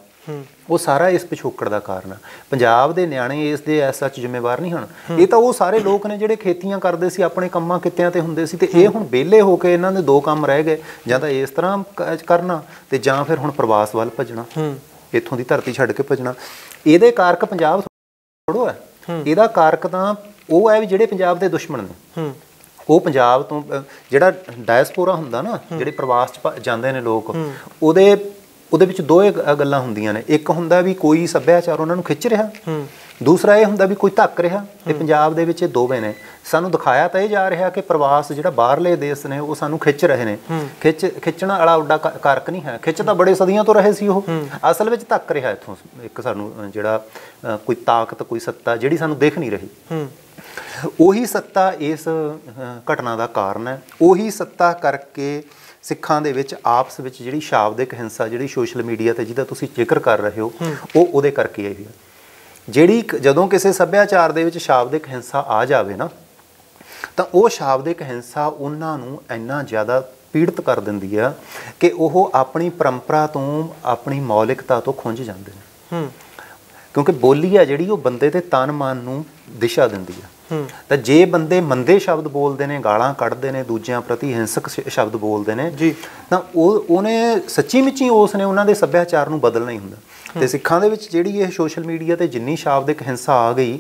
ਉਹ ਸਾਰਾ ਇਸ ਪਿਛੋਕੜ ਦਾ ਕਾਰਨ ਆ। ਪੰਜਾਬ ਦੇ ਨਿਆਣੇ ਇਸ ਦੇ ਐਸ ਸੱਚ ਜ਼ਿੰਮੇਵਾਰ ਨਹੀਂ ਹਨ। ਇਹ ਤਾਂ ਉਹ ਸਾਰੇ ਲੋਕ ਨੇ ਜਿਹੜੇ ਖੇਤੀਆਂ ਕਰਦੇ ਸੀ, ਆਪਣੇ ਕੰਮਾਂ ਕਿੱਤਿਆਂ ਤੇ ਹੁੰਦੇ ਸੀ, ਤੇ ਇਹ ਹੁਣ ਵਿਹਲੇ ਹੋ ਕੇ ਇਹਨਾਂ ਦੇ ਦੋ ਕੰਮ ਰਹਿ ਗਏ, ਜਾਂ ਤਾਂ ਇਸ ਤਰ੍ਹਾਂ ਕਰਨਾ ਤੇ ਜਾਂ ਫਿਰ ਹੁਣ ਪ੍ਰਵਾਸ ਵੱਲ ਭੱਜਣਾ, ਇੱਥੋਂ ਦੀ ਧਰਤੀ ਛੱਡ ਕੇ ਭੱਜਣਾ। ਇਹਦੇ ਕਾਰਕ ਪੰਜਾਬ ਥੋੜ੍ਹਾ ਹੈ, ਇਹਦਾ ਕਾਰਕ ਤਾਂ ਉਹ ਹੈ ਵੀ ਜਿਹੜੇ ਪੰਜਾਬ ਦੇ ਦੁਸ਼ਮਣ ਨੇ। ਉਹ ਪੰਜਾਬ ਤੋਂ ਜਿਹੜਾ ਡਾਇਸਪੋਰਾ ਹੁੰਦਾ ਨਾ, ਜਿਹੜੇ ਪ੍ਰਵਾਸ 'ਚ ਜਾਂਦੇ ਨੇ ਲੋਕ, ਉਹਦੇ ਵਿੱਚ ਦੋ ਗੱਲਾਂ ਹੁੰਦੀਆਂ ਨੇ। ਇੱਕ ਹੁੰਦਾ ਵੀ ਕੋਈ ਸੱਭਿਆਚਾਰ ਉਹਨਾਂ ਨੂੰ ਖਿੱਚ ਰਿਹਾ, ਦੂਸਰਾ ਇਹ ਹੁੰਦਾ ਵੀ ਕੋਈ ਧੱਕ ਰਿਹਾ। ਤੇ ਪੰਜਾਬ ਦੇ ਵਿੱਚ ਇਹ ਦੋਵੇਂ ਨੇ। ਸਾਨੂੰ ਦਿਖਾਇਆ ਤਾਂ ਇਹ ਜਾ ਰਿਹਾ ਕਿ ਪ੍ਰਵਾਸ ਜਿਹੜਾ ਬਾਹਰਲੇ ਦੇਸ਼ ਨੇ ਉਹ ਸਾਨੂੰ ਖਿੱਚ ਰਹੇ ਨੇ। ਖਿੱਚਣ ਵਾਲਾ ਉੱਡਾ ਕਾਰਕ ਨਹੀਂ ਹੈ, ਖਿੱਚ ਤਾਂ ਬੜੇ ਸਦੀਆਂ ਤੋਂ ਰਹੇ ਸੀ, ਉਹ ਅਸਲ ਵਿੱਚ ਧੱਕ ਰਿਹਾ ਇੱਥੋਂ ਇੱਕ ਸਾਨੂੰ ਜਿਹੜਾ ਕੋਈ ਤਾਕਤ, ਕੋਈ ਸੱਤਾ ਜਿਹੜੀ ਸਾਨੂੰ ਦਿਖ ਨਹੀਂ ਰਹੀ। ਉਹੀ ਸੱਤਾ ਇਸ ਘਟਨਾ ਦਾ ਕਾਰਨ ਹੈ। ਉਹੀ ਸੱਤਾ ਕਰਕੇ ਸਿੱਖਾਂ ਦੇ ਵਿੱਚ ਆਪਸ ਵਿੱਚ ਜਿਹੜੀ ਸ਼ਾਬਦਿਕ ਹਿੰਸਾ, ਜਿਹੜੀ ਸੋਸ਼ਲ ਮੀਡੀਆ ਤੇ ਜਿਹਦਾ ਤੁਸੀਂ ਜ਼ਿਕਰ ਕਰ ਰਹੇ ਹੋ, ਉਹ ਉਹਦੇ ਕਰਕੇ ਆਈ ਹੈ। ਜਿਹੜੀ ਜਦੋਂ ਕਿਸੇ ਸੱਭਿਆਚਾਰ ਦੇ ਵਿੱਚ ਸ਼ਾਬਦਿਕ ਹਿੰਸਾ ਆ ਜਾਵੇ ਨਾ, ਤਾਂ ਉਹ ਸ਼ਾਬਦਿਕ ਹਿੰਸਾ ਉਹਨਾਂ ਨੂੰ ਇੰਨਾ ਜ਼ਿਆਦਾ ਪੀੜਤ ਕਰ ਦਿੰਦੀ ਆ ਕਿ ਉਹ ਆਪਣੀ ਪਰੰਪਰਾ ਤੋਂ, ਆਪਣੀ ਮੌਲਿਕਤਾ ਤੋਂ ਖੁੰਝ ਜਾਂਦੇ ਨੇ। ਕਿਉਂਕਿ ਬੋਲੀ ਆ ਜਿਹੜੀ ਉਹ ਬੰਦੇ ਦੇ ਤਨ ਮਨ ਨੂੰ ਦਿਸ਼ਾ ਦਿੰਦੀ ਆ। ਤਾਂ ਜੇ ਬੰਦੇ ਮੰਦੇ ਸ਼ਬਦ ਬੋਲਦੇ ਨੇ, ਗਾਲਾਂ ਕੱਢਦੇ ਨੇ, ਦੂਜਿਆਂ ਪ੍ਰਤੀ ਹਿੰਸਕ ਸ਼ਬਦ ਬੋਲਦੇ ਨੇ, ਤਾਂ ਉਹਨੇ ਸੱਚੀ ਮੁੱਚੀ ਉਸ ਨੇ ਉਹਨਾਂ ਦੇ ਸੱਭਿਆਚਾਰ ਨੂੰ ਬਦਲਣਾ ਹੀ ਹੁੰਦਾ। ਤੇ ਸਿੱਖਾਂ ਦੇ ਵਿੱਚ ਜਿਹੜੀ ਇਹ ਸੋਸ਼ਲ ਮੀਡੀਆ ਤੇ ਜਿੰਨੀ ਸ਼ਾਬਦਿਕ ਹਿੰਸਾ ਆ ਗਈ,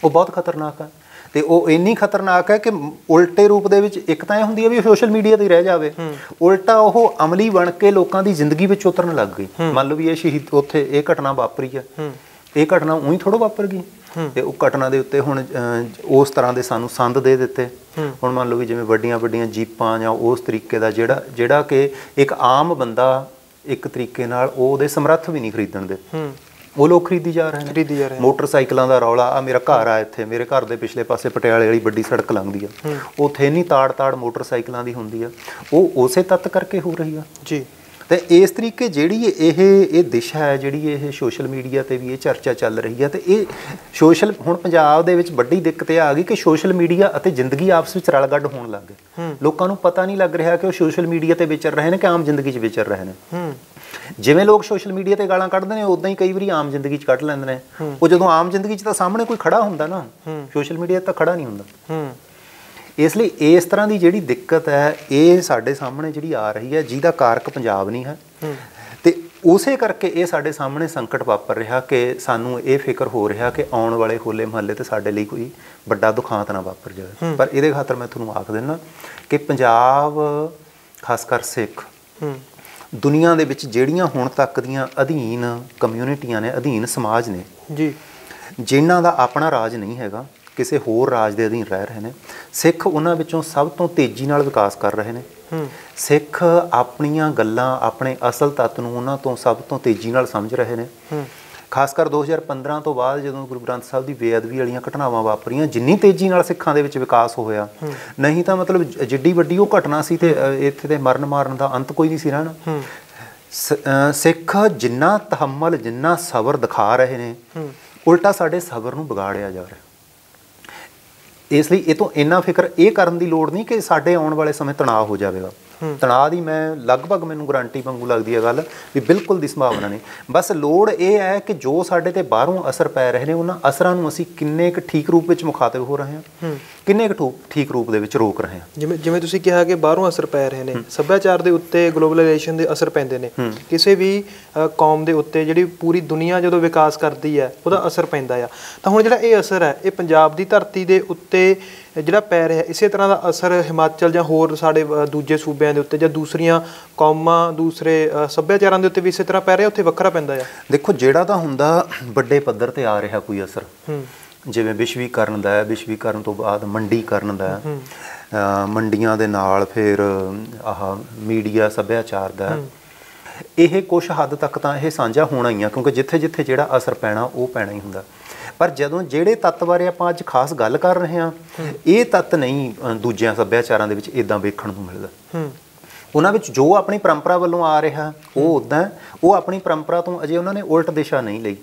ਉਹ ਬਹੁਤ ਖਤਰਨਾਕ ਹੈ। ਤੇ ਉਹ ਇੰਨੀ ਖਤਰਨਾਕ ਹੈ ਕਿ ਉਲਟੇ ਰੂਪ ਦੇ ਵਿੱਚ ਇੱਕ ਤਾਂ ਇਹ ਹੁੰਦੀ ਹੈ ਵੀ ਸੋਸ਼ਲ ਮੀਡੀਆ ਤੇ ਹੀ ਰਹਿ ਜਾਵੇ, ਉਲਟਾ ਉਹ ਅਮਲੀ ਬਣ ਕੇ ਲੋਕਾਂ ਦੀ ਜ਼ਿੰਦਗੀ ਵਿੱਚ ਉਤਰਨ ਲੱਗ ਗਈ। ਮੰਨ ਲਓ ਵੀ ਇਹ ਸ਼ਹੀਦ ਉੱਥੇ ਇਹ ਘਟਨਾ ਵਾਪਰੀ ਹੈ, ਇਹ ਘਟਨਾ ਉਹੀ ਥੋੜ੍ਹਾ ਵਾਪਰ ਗਈ। ਤੇ ਉਹ ਘਟਨਾ ਦੇ ਉੱਤੇ ਹੁਣ ਉਸ ਤਰ੍ਹਾਂ ਦੇ ਸਾਨੂੰ ਸੰਦ ਦੇ ਦਿੱਤੇ। ਹੁਣ ਮੰਨ ਲਓ ਵੀ ਜਿਵੇਂ ਵੱਡੀਆਂ ਵੱਡੀਆਂ ਜੀਪਾਂ ਜਾਂ ਉਸ ਤਰੀਕੇ ਦਾ ਜਿਹੜਾ ਕਿ ਇੱਕ ਆਮ ਬੰਦਾ ਇੱਕ ਤਰੀਕੇ ਨਾਲ ਉਹਦੇ ਸਮਰੱਥ ਵੀ ਨਹੀਂ ਖਰੀਦਣ ਦੇ, ਉਹ ਲੋਕ ਖਰੀਦੀ ਜਾ ਰਹੇ ਨੇ। ਮੋਟਰਸਾਈਕਲਾਂ ਦਾ ਰੌਲਾ, ਆ ਮੇਰਾ ਘਰ ਆ ਇੱਥੇ, ਮੇਰੇ ਘਰ ਦੇ ਪਿਛਲੇ ਪਾਸੇ ਪਟਿਆਲੇ ਵਾਲੀ ਵੱਡੀ ਸੜਕ ਲੰਘਦੀ ਆ, ਉੱਥੇ ਇੰਨੀ ਤਾੜ ਮੋਟਰਸਾਈਕਲਾਂ ਦੀ ਹੁੰਦੀ ਆ। ਉਹ ਉਸੇ ਤੱਤ ਕਰਕੇ ਹੋ ਰਹੀ ਆ ਜੀ। ਤੇ ਇਸ ਤਰੀਕੇ ਜਿਹੜੀ ਇਹ ਦਿਸ਼ਾ ਹੈ, ਜਿਹੜੀ ਇਹ ਸੋਸ਼ਲ ਮੀਡੀਆ ਤੇ ਵੀ ਇਹ ਚਰਚਾ ਚੱਲ ਰਹੀ ਹੈ। ਤੇ ਇਹ ਹੁਣ ਪੰਜਾਬ ਦੇ ਵਿੱਚ ਵੱਡੀ ਦਿੱਕਤ ਇਹ ਆ ਗਈ ਕਿ ਸੋਸ਼ਲ ਮੀਡੀਆ ਅਤੇ ਜ਼ਿੰਦਗੀ ਆਪਸ ਵਿੱਚ ਰਲ ਗੱਡ ਹੋਣ ਲੱਗ ਗਏ। ਲੋਕਾਂ ਨੂੰ ਪਤਾ ਨਹੀਂ ਲੱਗ ਰਿਹਾ ਕਿ ਉਹ ਸੋਸ਼ਲ ਮੀਡੀਆ ਤੇ ਵਿਚਰ ਰਹੇ ਨੇ ਕਿ ਆਮ ਜ਼ਿੰਦਗੀ 'ਚ ਵਿਚਰ ਰਹੇ ਨੇ। ਜਿਵੇਂ ਲੋਕ ਸੋਸ਼ਲ ਮੀਡੀਆ ਤੇ ਗਾਲਾਂ ਕੱਢਦੇ ਨੇ, ਉਦਾਂ ਹੀ ਕਈ ਵਾਰੀ ਆਮ ਜ਼ਿੰਦਗੀ 'ਚ ਕੱਢ ਲੈਂਦੇ ਨੇ। ਉਹ ਜਦੋਂ ਆਮ ਜ਼ਿੰਦਗੀ 'ਚ ਤਾਂ ਸਾਹਮਣੇ ਕੋਈ ਖੜਾ ਹੁੰਦਾ ਨਾ, ਸੋਸ਼ਲ ਮੀਡੀਆ ਤਾਂ ਖੜਾ ਨਹੀਂ ਹੁੰਦਾ। ਇਸ ਲਈ ਇਸ ਤਰ੍ਹਾਂ ਦੀ ਜਿਹੜੀ ਦਿੱਕਤ ਹੈ, ਇਹ ਸਾਡੇ ਸਾਹਮਣੇ ਜਿਹੜੀ ਆ ਰਹੀ ਹੈ, ਜਿਹਦਾ ਕਾਰਕ ਪੰਜਾਬ ਨਹੀਂ ਹੈ। ਤੇ ਉਸੇ ਕਰਕੇ ਇਹ ਸਾਡੇ ਸਾਹਮਣੇ ਸੰਕਟ ਵਾਪਰ ਰਿਹਾ ਕਿ ਸਾਨੂੰ ਇਹ ਫਿਕਰ ਹੋ ਰਿਹਾ ਕਿ ਆਉਣ ਵਾਲੇ ਹੋਲੇ ਮਹੱਲੇ ਤੇ ਸਾਡੇ ਲਈ ਕੋਈ ਵੱਡਾ ਦੁਖਾਂਤ ਨਾ ਵਾਪਰ ਜਾਵੇ। ਪਰ ਇਹਦੇ ਖਾਤਰ ਮੈਂ ਤੁਹਾਨੂੰ ਆਖ ਦਿੰਦਾ ਕਿ ਪੰਜਾਬ, ਖਾਸ ਕਰ ਸਿੱਖ, ਦੁਨੀਆ ਦੇ ਵਿੱਚ ਜਿਹੜੀਆਂ ਹੁਣ ਤੱਕ ਦੀਆਂ ਅਧੀਨ ਕਮਿਊਨਿਟੀਆਂ ਨੇ, ਅਧੀਨ ਸਮਾਜ ਨੇ ਜੀ, ਜਿਨ੍ਹਾਂ ਦਾ ਆਪਣਾ ਰਾਜ ਨਹੀਂ ਹੈਗਾ, ਕਿਸੇ ਹੋਰ ਰਾਜ ਦੇ ਅਧੀਨ ਰਹਿ ਰਹੇ ਨੇ, ਸਿੱਖ ਉਹਨਾਂ ਵਿੱਚੋਂ ਸਭ ਤੋਂ ਤੇਜ਼ੀ ਨਾਲ ਵਿਕਾਸ ਕਰ ਰਹੇ ਨੇ। ਸਿੱਖ ਆਪਣੀਆਂ ਗੱਲਾਂ, ਆਪਣੇ ਅਸਲ ਤੱਤ ਨੂੰ ਉਹਨਾਂ ਤੋਂ ਸਭ ਤੋਂ ਤੇਜ਼ੀ ਨਾਲ ਸਮਝ ਰਹੇ ਨੇ। ਖਾਸ ਕਰ 2015 ਤੋਂ ਬਾਅਦ ਜਦੋਂ ਗੁਰੂ ਗ੍ਰੰਥ ਸਾਹਿਬ ਦੀ ਬੇਅਦਬੀ ਵਾਲੀਆਂ ਘਟਨਾਵਾਂ ਵਾਪਰੀਆਂ, ਜਿੰਨੀ ਤੇਜ਼ੀ ਨਾਲ ਸਿੱਖਾਂ ਦੇ ਵਿੱਚ ਵਿਕਾਸ ਹੋਇਆ, ਨਹੀਂ ਤਾਂ ਮਤਲਬ ਜਿੱਡੀ ਵੱਡੀ ਉਹ ਘਟਨਾ ਸੀ ਤੇ ਇੱਥੇ ਤੇ ਮਰਨ ਮਾਰਨ ਦਾ ਅੰਤ ਕੋਈ ਨਹੀਂ ਸੀ ਰਹਿਣਾ। ਸਿੱਖ ਜਿੰਨਾ ਤਹੱਮਲ, ਜਿੰਨਾ ਸਬਰ ਦਿਖਾ ਰਹੇ ਨੇ, ਉਲਟਾ ਸਾਡੇ ਸਬਰ ਨੂੰ ਵਿਗਾੜਿਆ ਜਾ ਰਿਹਾ। ਇਸ ਲਈ ਇਹ ਤੋਂ ਇੰਨਾ ਫਿਕਰ ਇਹ ਕਰਨ ਦੀ ਲੋੜ ਨਹੀਂ ਕਿ ਸਾਡੇ ਆਉਣ ਵਾਲੇ ਸਮੇਂ ਤਣਾਅ ਹੋ ਜਾਵੇਗਾ। ਤਣਾਅ ਦੀ ਮੈਂ ਲਗਭਗ ਮੈਨੂੰ ਗਰੰਟੀ ਵਾਂਗੂ ਲੱਗਦੀ ਹੈ ਗੱਲ ਵੀ ਬਿਲਕੁਲ ਦੀ ਸੰਭਾਵਨਾ ਨਹੀਂ। ਬਸ ਲੋੜ ਇਹ ਹੈ ਕਿ ਜੋ ਸਾਡੇ ਤੇ ਬਾਹਰੋਂ ਅਸਰ ਪੈ ਰਹੇ ਨੇ ਉਹਨਾਂ ਅਸਰਾਂ ਨੂੰ ਅਸੀਂ ਕਿੰਨੇ ਕੁ ਠੀਕ ਰੂਪ ਵਿੱਚ ਮੁਖਾਤਿਬ ਹੋ ਰਹੇ ਹਾਂ, ਕਿੰਨੇ ਕੁ ਠੀਕ ਰੂਪ ਦੇ ਵਿੱਚ ਰੋਕ ਰਹੇ ਹਾਂ। ਜਿਵੇਂ ਤੁਸੀਂ ਕਿਹਾ ਕਿ ਬਾਹਰੋਂ ਅਸਰ ਪੈ ਰਹੇ ਨੇ, ਸੱਭਿਆਚਾਰ ਦੇ ਉੱਤੇ ਗਲੋਬਲਾਈਜੇਸ਼ਨ ਦੇ ਅਸਰ ਪੈਂਦੇ ਨੇ, ਕਿਸੇ ਵੀ ਕੌਮ ਦੇ ਉੱਤੇ ਜਿਹੜੀ ਪੂਰੀ ਦੁਨੀਆ ਜਦੋਂ ਵਿਕਾਸ ਕਰਦੀ ਹੈ ਉਹਦਾ ਅਸਰ ਪੈਂਦਾ ਆ। ਤਾਂ ਹੁਣ ਜਿਹੜਾ ਇਹ ਅਸਰ ਹੈ ਇਹ ਪੰਜਾਬ ਦੀ ਧਰਤੀ ਦੇ ਉੱਤੇ ਜਿਹੜਾ ਪੈ ਰਿਹਾ, ਇਸੇ ਤਰ੍ਹਾਂ ਦਾ ਅਸਰ ਹਿਮਾਚਲ ਜਾਂ ਹੋਰ ਸਾਡੇ ਦੂਜੇ ਸੂਬਿਆਂ ਦੇ ਉੱਤੇ ਜਾਂ ਦੂਸਰੀਆਂ ਕੌਮਾਂ ਦੂਸਰੇ ਸੱਭਿਆਚਾਰਾਂ ਦੇ ਉੱਤੇ ਵੀ ਇਸੇ ਤਰ੍ਹਾਂ ਪੈ ਰਿਹਾ, ਉੱਥੇ ਵੱਖਰਾ ਪੈਂਦਾ ਆ? ਦੇਖੋ, ਜਿਹੜਾ ਤਾਂ ਹੁੰਦਾ ਵੱਡੇ ਪੱਧਰ ਤੇ ਆ ਰਿਹਾ ਕੋਈ ਅਸਰ, ਜਿਵੇਂ ਵਿਸ਼ਵੀਕਰਨ ਦਾ ਹੈ, ਵਿਸ਼ਵੀਕਰਨ ਤੋਂ ਬਾਅਦ ਮੰਡੀਕਰਨ ਦਾ ਹੈ, ਮੰਡੀਆਂ ਦੇ ਨਾਲ ਫਿਰ ਆਹ ਮੀਡੀਆ ਸੱਭਿਆਚਾਰ ਦਾ, ਇਹ ਕੁਛ ਹੱਦ ਤੱਕ ਤਾਂ ਇਹ ਸਾਂਝਾ ਹੋਣਾ ਹੀ ਆ, ਕਿਉਂਕਿ ਜਿੱਥੇ ਜਿੱਥੇ ਜਿਹੜਾ ਅਸਰ ਪੈਣਾ ਉਹ ਪੈਣਾ ਹੀ ਹੁੰਦਾ। ਪਰ ਜਦੋਂ ਜਿਹੜੇ ਤੱਤ ਬਾਰੇ ਆਪਾਂ ਅੱਜ ਖਾਸ ਗੱਲ ਕਰ ਰਹੇ ਹਾਂ, ਇਹ ਤੱਤ ਨਹੀਂ ਦੂਜਿਆਂ ਸੱਭਿਆਚਾਰਾਂ ਦੇ ਵਿੱਚ ਇੱਦਾਂ ਵੇਖਣ ਨੂੰ ਮਿਲਦਾ। ਉਹਨਾਂ ਵਿੱਚ ਜੋ ਆਪਣੀ ਪਰੰਪਰਾ ਵੱਲੋਂ ਆ ਰਿਹਾ ਉਹ ਉੱਦਾਂ, ਉਹ ਆਪਣੀ ਪਰੰਪਰਾ ਤੋਂ ਅਜੇ ਉਹਨਾਂ ਨੇ ਉਲਟ ਦਿਸ਼ਾ ਨਹੀਂ ਲਈ।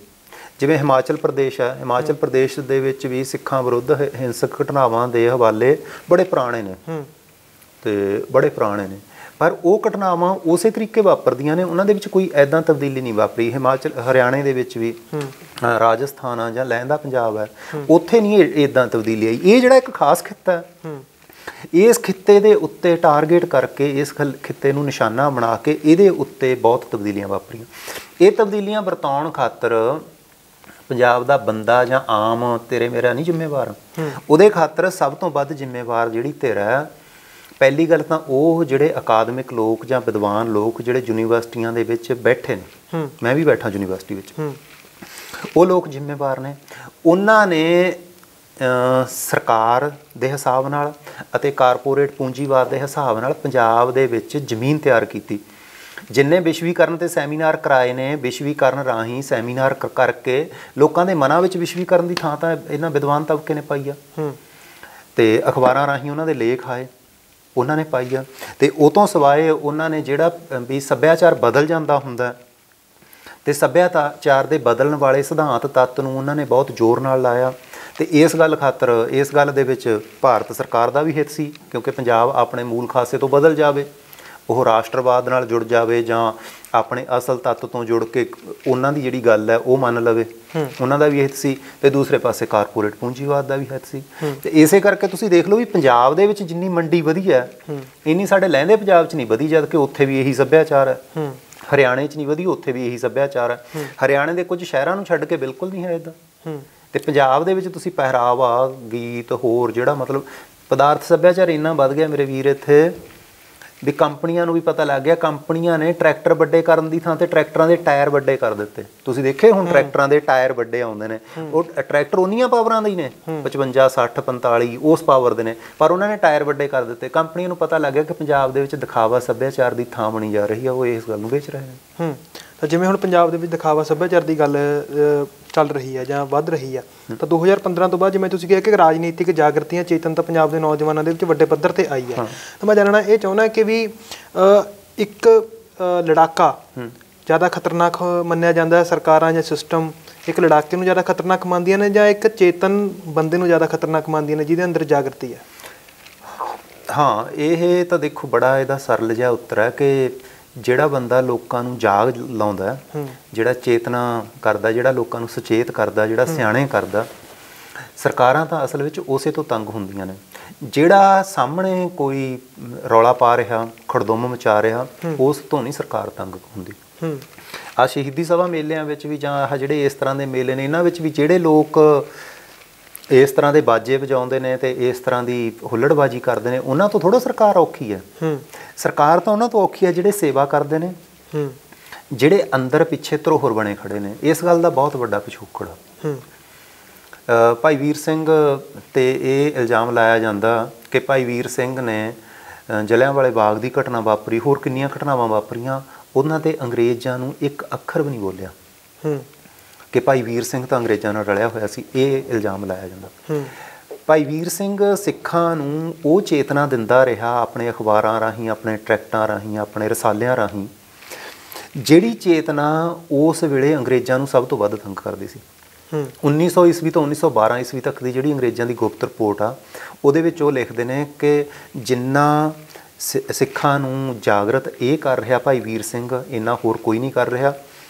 ਜਿਵੇਂ ਹਿਮਾਚਲ ਪ੍ਰਦੇਸ਼ ਹੈ, ਹਿਮਾਚਲ ਪ੍ਰਦੇਸ਼ ਦੇ ਵਿੱਚ ਵੀ ਸਿੱਖਾਂ ਵਿਰੁੱਧ ਹਿੰਸਕ ਘਟਨਾਵਾਂ ਦੇ ਹਵਾਲੇ ਬੜੇ ਪੁਰਾਣੇ ਨੇ ਤੇ ਬੜੇ ਪੁਰਾਣੇ ਨੇ, ਪਰ ਉਹ ਘਟਨਾਵਾਂ ਉਸੇ ਤਰੀਕੇ ਵਾਪਰਦੀਆਂ ਨੇ, ਉਹਨਾਂ ਦੇ ਵਿੱਚ ਕੋਈ ਐਦਾਂ ਤਬਦੀਲੀ ਨਹੀਂ ਵਾਪਰੀ। ਹਰਿਆਣੇ ਦੇ ਵਿੱਚ ਵੀ, ਰਾਜਸਥਾਨ ਆ ਜਾਂ ਲਹਿੰਦਾ ਪੰਜਾਬ ਹੈ, ਉੱਥੇ ਨਹੀਂ ਇੱਦਾਂ ਤਬਦੀਲੀ ਆਈ। ਇਹ ਜਿਹੜਾ ਇੱਕ ਖਾਸ ਖਿੱਤਾ ਹੈ, ਇਸ ਖਿੱਤੇ ਦੇ ਉੱਤੇ ਟਾਰਗੇਟ ਕਰਕੇ, ਇਸ ਖਿੱਤੇ ਨੂੰ ਨਿਸ਼ਾਨਾ ਬਣਾ ਕੇ ਇਹਦੇ ਉੱਤੇ ਬਹੁਤ ਤਬਦੀਲੀਆਂ ਵਾਪਰੀਆਂ। ਇਹ ਤਬਦੀਲੀਆਂ ਵਰਤਾਉਣ ਖਾਤਰ ਪੰਜਾਬ ਦਾ ਬੰਦਾ ਜਾਂ ਆਮ ਤੇਰੇ ਮੇਰਾ ਨਹੀਂ ਜ਼ਿੰਮੇਵਾਰ, ਉਹਦੇ ਖਾਤਰ ਸਭ ਤੋਂ ਵੱਧ ਜ਼ਿੰਮੇਵਾਰ ਜਿਹੜੀ ਧਿਰ ਹੈ, ਪਹਿਲੀ ਗੱਲ ਤਾਂ ਉਹ ਜਿਹੜੇ ਅਕਾਦਮਿਕ ਲੋਕ ਜਾਂ ਵਿਦਵਾਨ ਲੋਕ ਜਿਹੜੇ ਯੂਨੀਵਰਸਿਟੀਆਂ ਦੇ ਵਿੱਚ ਬੈਠੇ ਨੇ, ਮੈਂ ਵੀ ਬੈਠਾ ਯੂਨੀਵਰਸਿਟੀ ਵਿੱਚ, ਉਹ ਲੋਕ ਜ਼ਿੰਮੇਵਾਰ ਨੇ। ਉਹਨਾਂ ਨੇ ਸਰਕਾਰ ਦੇ ਹਿਸਾਬ ਨਾਲ ਅਤੇ ਕਾਰਪੋਰੇਟ ਪੂੰਜੀਵਾਦ ਦੇ ਹਿਸਾਬ ਨਾਲ ਪੰਜਾਬ ਦੇ ਵਿੱਚ ਜ਼ਮੀਨ ਤਿਆਰ ਕੀਤੀ। ਜਿੰਨੇ ਵਿਸ਼ਵੀਕਰਨ ਤੇ ਸੈਮੀਨਾਰ ਕਰਾਏ ਨੇ, ਵਿਸ਼ਵੀਕਰਨ ਰਾਹੀਂ ਸੈਮੀਨਾਰ ਕਰਕੇ ਲੋਕਾਂ ਦੇ ਮਨਾਂ ਵਿੱਚ ਵਿਸ਼ਵੀਕਰਨ ਦੀ ਥਾਂ ਤਾਂ ਇਹਨਾਂ ਵਿਦਵਾਨ ਤਬਕੇ ਨੇ ਪਾਈ ਆ, ਤੇ ਅਖਬਾਰਾਂ ਰਾਹੀਂ ਉਹਨਾਂ ਦੇ ਲੇਖ ਆਏ, ਉਹਨਾਂ ਨੇ ਪਾਈ ਆ। ਤੇ ਉਹ ਤੋਂ ਸਿਵਾਏ ਉਹਨਾਂ ਨੇ ਜਿਹੜਾ ਵੀ ਸੱਭਿਆਚਾਰ ਬਦਲ ਜਾਂਦਾ ਹੁੰਦਾ ਤੇ ਸੱਭਿਆਚਾਰ ਦੇ ਬਦਲਣ ਵਾਲੇ ਸਿਧਾਂਤ ਤੱਤ ਨੂੰ ਉਹਨਾਂ ਨੇ ਬਹੁਤ ਜ਼ੋਰ ਨਾਲ ਲਾਇਆ। ਤੇ ਇਸ ਗੱਲ ਖਾਤਰ, ਇਸ ਗੱਲ ਦੇ ਵਿੱਚ ਭਾਰਤ ਸਰਕਾਰ ਦਾ ਵੀ ਹਿੱਤ ਸੀ, ਕਿਉਂਕਿ ਪੰਜਾਬ ਆਪਣੇ ਮੂਲ ਖਾਸੇ ਤੋਂ ਬਦਲ ਜਾਵੇ, ਉਹ ਰਾਸ਼ਟਰਵਾਦ ਨਾਲ ਜੁੜ ਜਾਵੇ ਜਾਂ ਆਪਣੇ ਅਸਲ ਤੱਤ ਤੋਂ ਜੁੜ ਕੇ ਉਹਨਾਂ ਦੀ ਜਿਹੜੀ ਗੱਲ ਹੈ ਉਹ ਮੰਨ ਲਵੇ, ਉਹਨਾਂ ਦਾ ਵੀ ਹਿੱਤ ਸੀ। ਤੇ ਦੂਸਰੇ ਪਾਸੇ ਕਾਰਪੋਰੇਟ ਪੂੰਜੀਵਾਦ ਦਾ ਵੀ ਹਿੱਤ ਸੀ। ਤੇ ਇਸੇ ਕਰਕੇ ਤੁਸੀਂ ਦੇਖ ਲਓ ਵੀ ਪੰਜਾਬ ਦੇ ਵਿੱਚ ਜਿੰਨੀ ਮੰਡੀ ਵਧੀ ਹੈ, ਇੰਨੀ ਸਾਡੇ ਲਹਿੰਦੇ ਪੰਜਾਬ 'ਚ ਨਹੀਂ ਵਧੀ, ਜਦ ਕਿ ਉੱਥੇ ਵੀ ਇਹੀ ਸੱਭਿਆਚਾਰ ਹੈ। ਹਰਿਆਣੇ 'ਚ ਨਹੀਂ ਵਧੀ, ਉੱਥੇ ਵੀ ਇਹੀ ਸੱਭਿਆਚਾਰ ਹੈ। ਹਰਿਆਣੇ ਦੇ ਕੁਝ ਸ਼ਹਿਰਾਂ ਨੂੰ ਛੱਡ ਕੇ ਬਿਲਕੁਲ ਨਹੀਂ ਹੈ ਇੱਦਾਂ। ਤੇ ਪੰਜਾਬ ਦੇ ਵਿੱਚ ਤੁਸੀਂ ਪਹਿਰਾਵਾ, ਗੀਤ, ਹੋਰ ਜਿਹੜਾ ਮਤਲਬ ਪਦਾਰਥ ਸੱਭਿਆਚਾਰ ਇੰਨਾ ਵੱਧ ਗਿਆ ਮੇਰੇ ਵੀਰ ਇੱਥੇ ਵੀ ਕੰਪਨੀਆਂ ਨੂੰ ਵੀ ਪਤਾ ਲੱਗ ਗਿਆ। ਕੰਪਨੀਆਂ ਨੇ ਟਰੈਕਟਰ ਵੱਡੇ ਕਰਨ ਦੀ ਥਾਂ ਤੇ ਟਰੈਕਟਰਾਂ ਦੇ ਟਾਇਰ ਵੱਡੇ ਕਰ ਦਿੱਤੇ। ਤੁਸੀਂ ਦੇਖੇ ਹੁਣ ਟਰੈਕਟਰਾਂ ਦੇ ਟਾਇਰ ਵੱਡੇ ਆਉਂਦੇ ਨੇ, ਉਹ ਟਰੈਕਟਰ ਉਨੀਆਂ ਪਾਵਰਾਂ ਦੇ ਹੀ ਨੇ, 55, 60, 45 ਉਸ ਪਾਵਰ ਦੇ ਨੇ, ਪਰ ਉਹਨਾਂ ਨੇ ਟਾਇਰ ਵੱਡੇ ਕਰ ਦਿੱਤੇ। ਕੰਪਨੀਆਂ ਨੂੰ ਪਤਾ ਲੱਗ ਗਿਆ ਕਿ ਪੰਜਾਬ ਦੇ ਵਿੱਚ ਦਿਖਾਵਾ ਸੱਭਿਆਚਾਰ ਦੀ ਥਾਂ ਬਣੀ ਜਾ ਰਹੀ ਆ, ਉਹ ਇਸ ਗੱਲ ਨੂੰ ਵੇਚ ਰਹੇ ਨੇ। ਤਾਂ ਜਿਵੇਂ ਹੁਣ ਪੰਜਾਬ ਦੇ ਵਿੱਚ ਦਿਖਾਵਾ ਸੱਭਿਆਚਾਰ ਦੀ ਗੱਲ ਚੱਲ ਰਹੀ ਹੈ ਜਾਂ ਵੱਧ ਰਹੀ ਆ, ਤਾਂ 2015 ਤੋਂ ਬਾਅਦ ਜਿਵੇਂ ਤੁਸੀਂ ਕਿਹਾ ਕਿ ਰਾਜਨੀਤਿਕ ਜਾਗਰਤੀਆਂ ਚੇਤਨਤਾ ਪੰਜਾਬ ਦੇ ਨੌਜਵਾਨਾਂ ਦੇ ਵਿੱਚ ਵੱਡੇ ਪੱਧਰ ਤੇ ਆਈ ਹੈ। ਤਾਂ ਮੈਂ ਜਾਣਨਾ ਇਹ ਚਾਹੁੰਦਾ ਕਿ ਵੀ ਇੱਕ ਲੜਾਕਾ ਜ਼ਿਆਦਾ ਖਤਰਨਾਕ ਮੰਨਿਆ ਜਾਂਦਾ ਹੈ, ਸਰਕਾਰਾਂ ਜਾਂ ਸਿਸਟਮ ਇੱਕ ਲੜਾਕੇ ਨੂੰ ਜ਼ਿਆਦਾ ਖਤਰਨਾਕ ਮੰਨਦੀਆਂ ਨੇ, ਜਾਂ ਇੱਕ ਚੇਤਨ ਬੰਦੇ ਨੂੰ ਜ਼ਿਆਦਾ ਖਤਰਨਾਕ ਮੰਨਦੀਆਂ ਨੇ ਜਿਹਦੇ ਅੰਦਰ ਜਾਗਰਤੀ ਹੈ? ਹਾਂ, ਇਹ ਤਾਂ ਦੇਖੋ ਬੜਾ ਇਹਦਾ ਸਰਲ ਜਿਹਾ ਉੱਤਰ ਹੈ ਕਿ ਜਿਹੜਾ ਬੰਦਾ ਲੋਕਾਂ ਨੂੰ ਜਾਗ ਲਾਉਂਦਾ, ਜਿਹੜਾ ਚੇਤਨਾ ਕਰਦਾ, ਜਿਹੜਾ ਲੋਕਾਂ ਨੂੰ ਸੁਚੇਤ ਕਰਦਾ, ਜਿਹੜਾ ਸਿਆਣੇ ਕਰਦਾ, ਸਰਕਾਰਾਂ ਤਾਂ ਅਸਲ ਵਿੱਚ ਉਸੇ ਤੋਂ ਤੰਗ ਹੁੰਦੀਆਂ ਨੇ। ਜਿਹੜਾ ਸਾਹਮਣੇ ਕੋਈ ਰੌਲਾ ਪਾ ਰਿਹਾ, ਖੜਦੁੰਮ ਮਚਾ ਰਿਹਾ, ਉਸ ਤੋਂ ਨਹੀਂ ਸਰਕਾਰ ਤੰਗ ਹੁੰਦੀ। ਆਹ ਸ਼ਹੀਦੀ ਸਭਾ ਮੇਲਿਆਂ ਵਿੱਚ ਵੀ ਜਾਂ ਆਹ ਜਿਹੜੇ ਇਸ ਤਰ੍ਹਾਂ ਦੇ ਮੇਲੇ ਨੇ, ਇਹਨਾਂ ਵਿੱਚ ਵੀ ਜਿਹੜੇ ਲੋਕ ਇਸ ਤਰ੍ਹਾਂ ਦੇ ਬਾਜੇ ਵਜਾਉਂਦੇ ਨੇ ਤੇ ਇਸ ਤਰ੍ਹਾਂ ਦੀ ਹੁੱਲੜਬਾਜੀ ਕਰਦੇ ਨੇ, ਉਹਨਾਂ ਤੋਂ ਥੋੜ੍ਹਾ ਸਰਕਾਰ ਔਖੀ ਹੈ। ਸਰਕਾਰ ਤਾਂ ਉਹਨਾਂ ਤੋਂ ਔਖੀ ਹੈ ਜਿਹੜੇ ਸੇਵਾ ਕਰਦੇ ਨੇ, ਜਿਹੜੇ ਅੰਦਰ ਪਿੱਛੇ ਧਰੋਹਰ ਬਣੇ ਖੜੇ ਨੇ। ਇਸ ਗੱਲ ਦਾ ਬਹੁਤ ਵੱਡਾ ਪਿਛੋਕੜ ਆ। ਭਾਈ ਵੀਰ ਸਿੰਘ 'ਤੇ ਇਹ ਇਲਜ਼ਾਮ ਲਾਇਆ ਜਾਂਦਾ ਕਿ ਭਾਈ ਵੀਰ ਸਿੰਘ ਨੇ ਜਲਿਆਂਵਾਲੇ ਬਾਗ ਦੀ ਘਟਨਾ ਵਾਪਰੀ, ਹੋਰ ਕਿੰਨੀਆਂ ਘਟਨਾਵਾਂ ਵਾਪਰੀਆਂ, ਉਹਨਾਂ 'ਤੇ ਅੰਗਰੇਜ਼ਾਂ ਨੂੰ ਇੱਕ ਅੱਖਰ ਵੀ ਨਹੀਂ ਬੋਲਿਆ ਕਿ ਭਾਈ ਵੀਰ ਸਿੰਘ ਤਾਂ ਅੰਗਰੇਜ਼ਾਂ ਨਾਲ ਰਲਿਆ ਹੋਇਆ ਸੀ। ਇਹ ਇਲਜ਼ਾਮ ਲਾਇਆ ਜਾਂਦਾ। ਭਾਈ ਵੀਰ ਸਿੰਘ ਸਿੱਖਾਂ ਨੂੰ ਉਹ ਚੇਤਨਾ ਦਿੰਦਾ ਰਿਹਾ ਆਪਣੇ ਅਖਬਾਰਾਂ ਰਾਹੀਂ, ਆਪਣੇ ਟਰੈਕਟਾਂ ਰਾਹੀਂ, ਆਪਣੇ ਰਸਾਲਿਆਂ ਰਾਹੀਂ, ਜਿਹੜੀ ਚੇਤਨਾ ਉਸ ਵੇਲੇ ਅੰਗਰੇਜ਼ਾਂ ਨੂੰ ਸਭ ਤੋਂ ਵੱਧ ਤੰਗ ਕਰਦੀ ਸੀ। 1900 ਈਸਵੀ ਤੋਂ 1912 ਈਸਵੀ ਤੱਕ ਦੀ ਜਿਹੜੀ ਅੰਗਰੇਜ਼ਾਂ ਦੀ ਗੁਪਤ ਰਿਪੋਰਟ ਆ, ਉਹਦੇ ਵਿੱਚ ਉਹ ਲਿਖਦੇ ਨੇ ਕਿ ਜਿੰਨਾ ਸਿੱਖਾਂ ਨੂੰ ਜਾਗਰਤ ਇਹ ਕਰ ਰਿਹਾ ਭਾਈ ਵੀਰ ਸਿੰਘ, ਇੰਨਾ ਹੋਰ ਕੋਈ ਨਹੀਂ ਕਰ ਰਿਹਾ।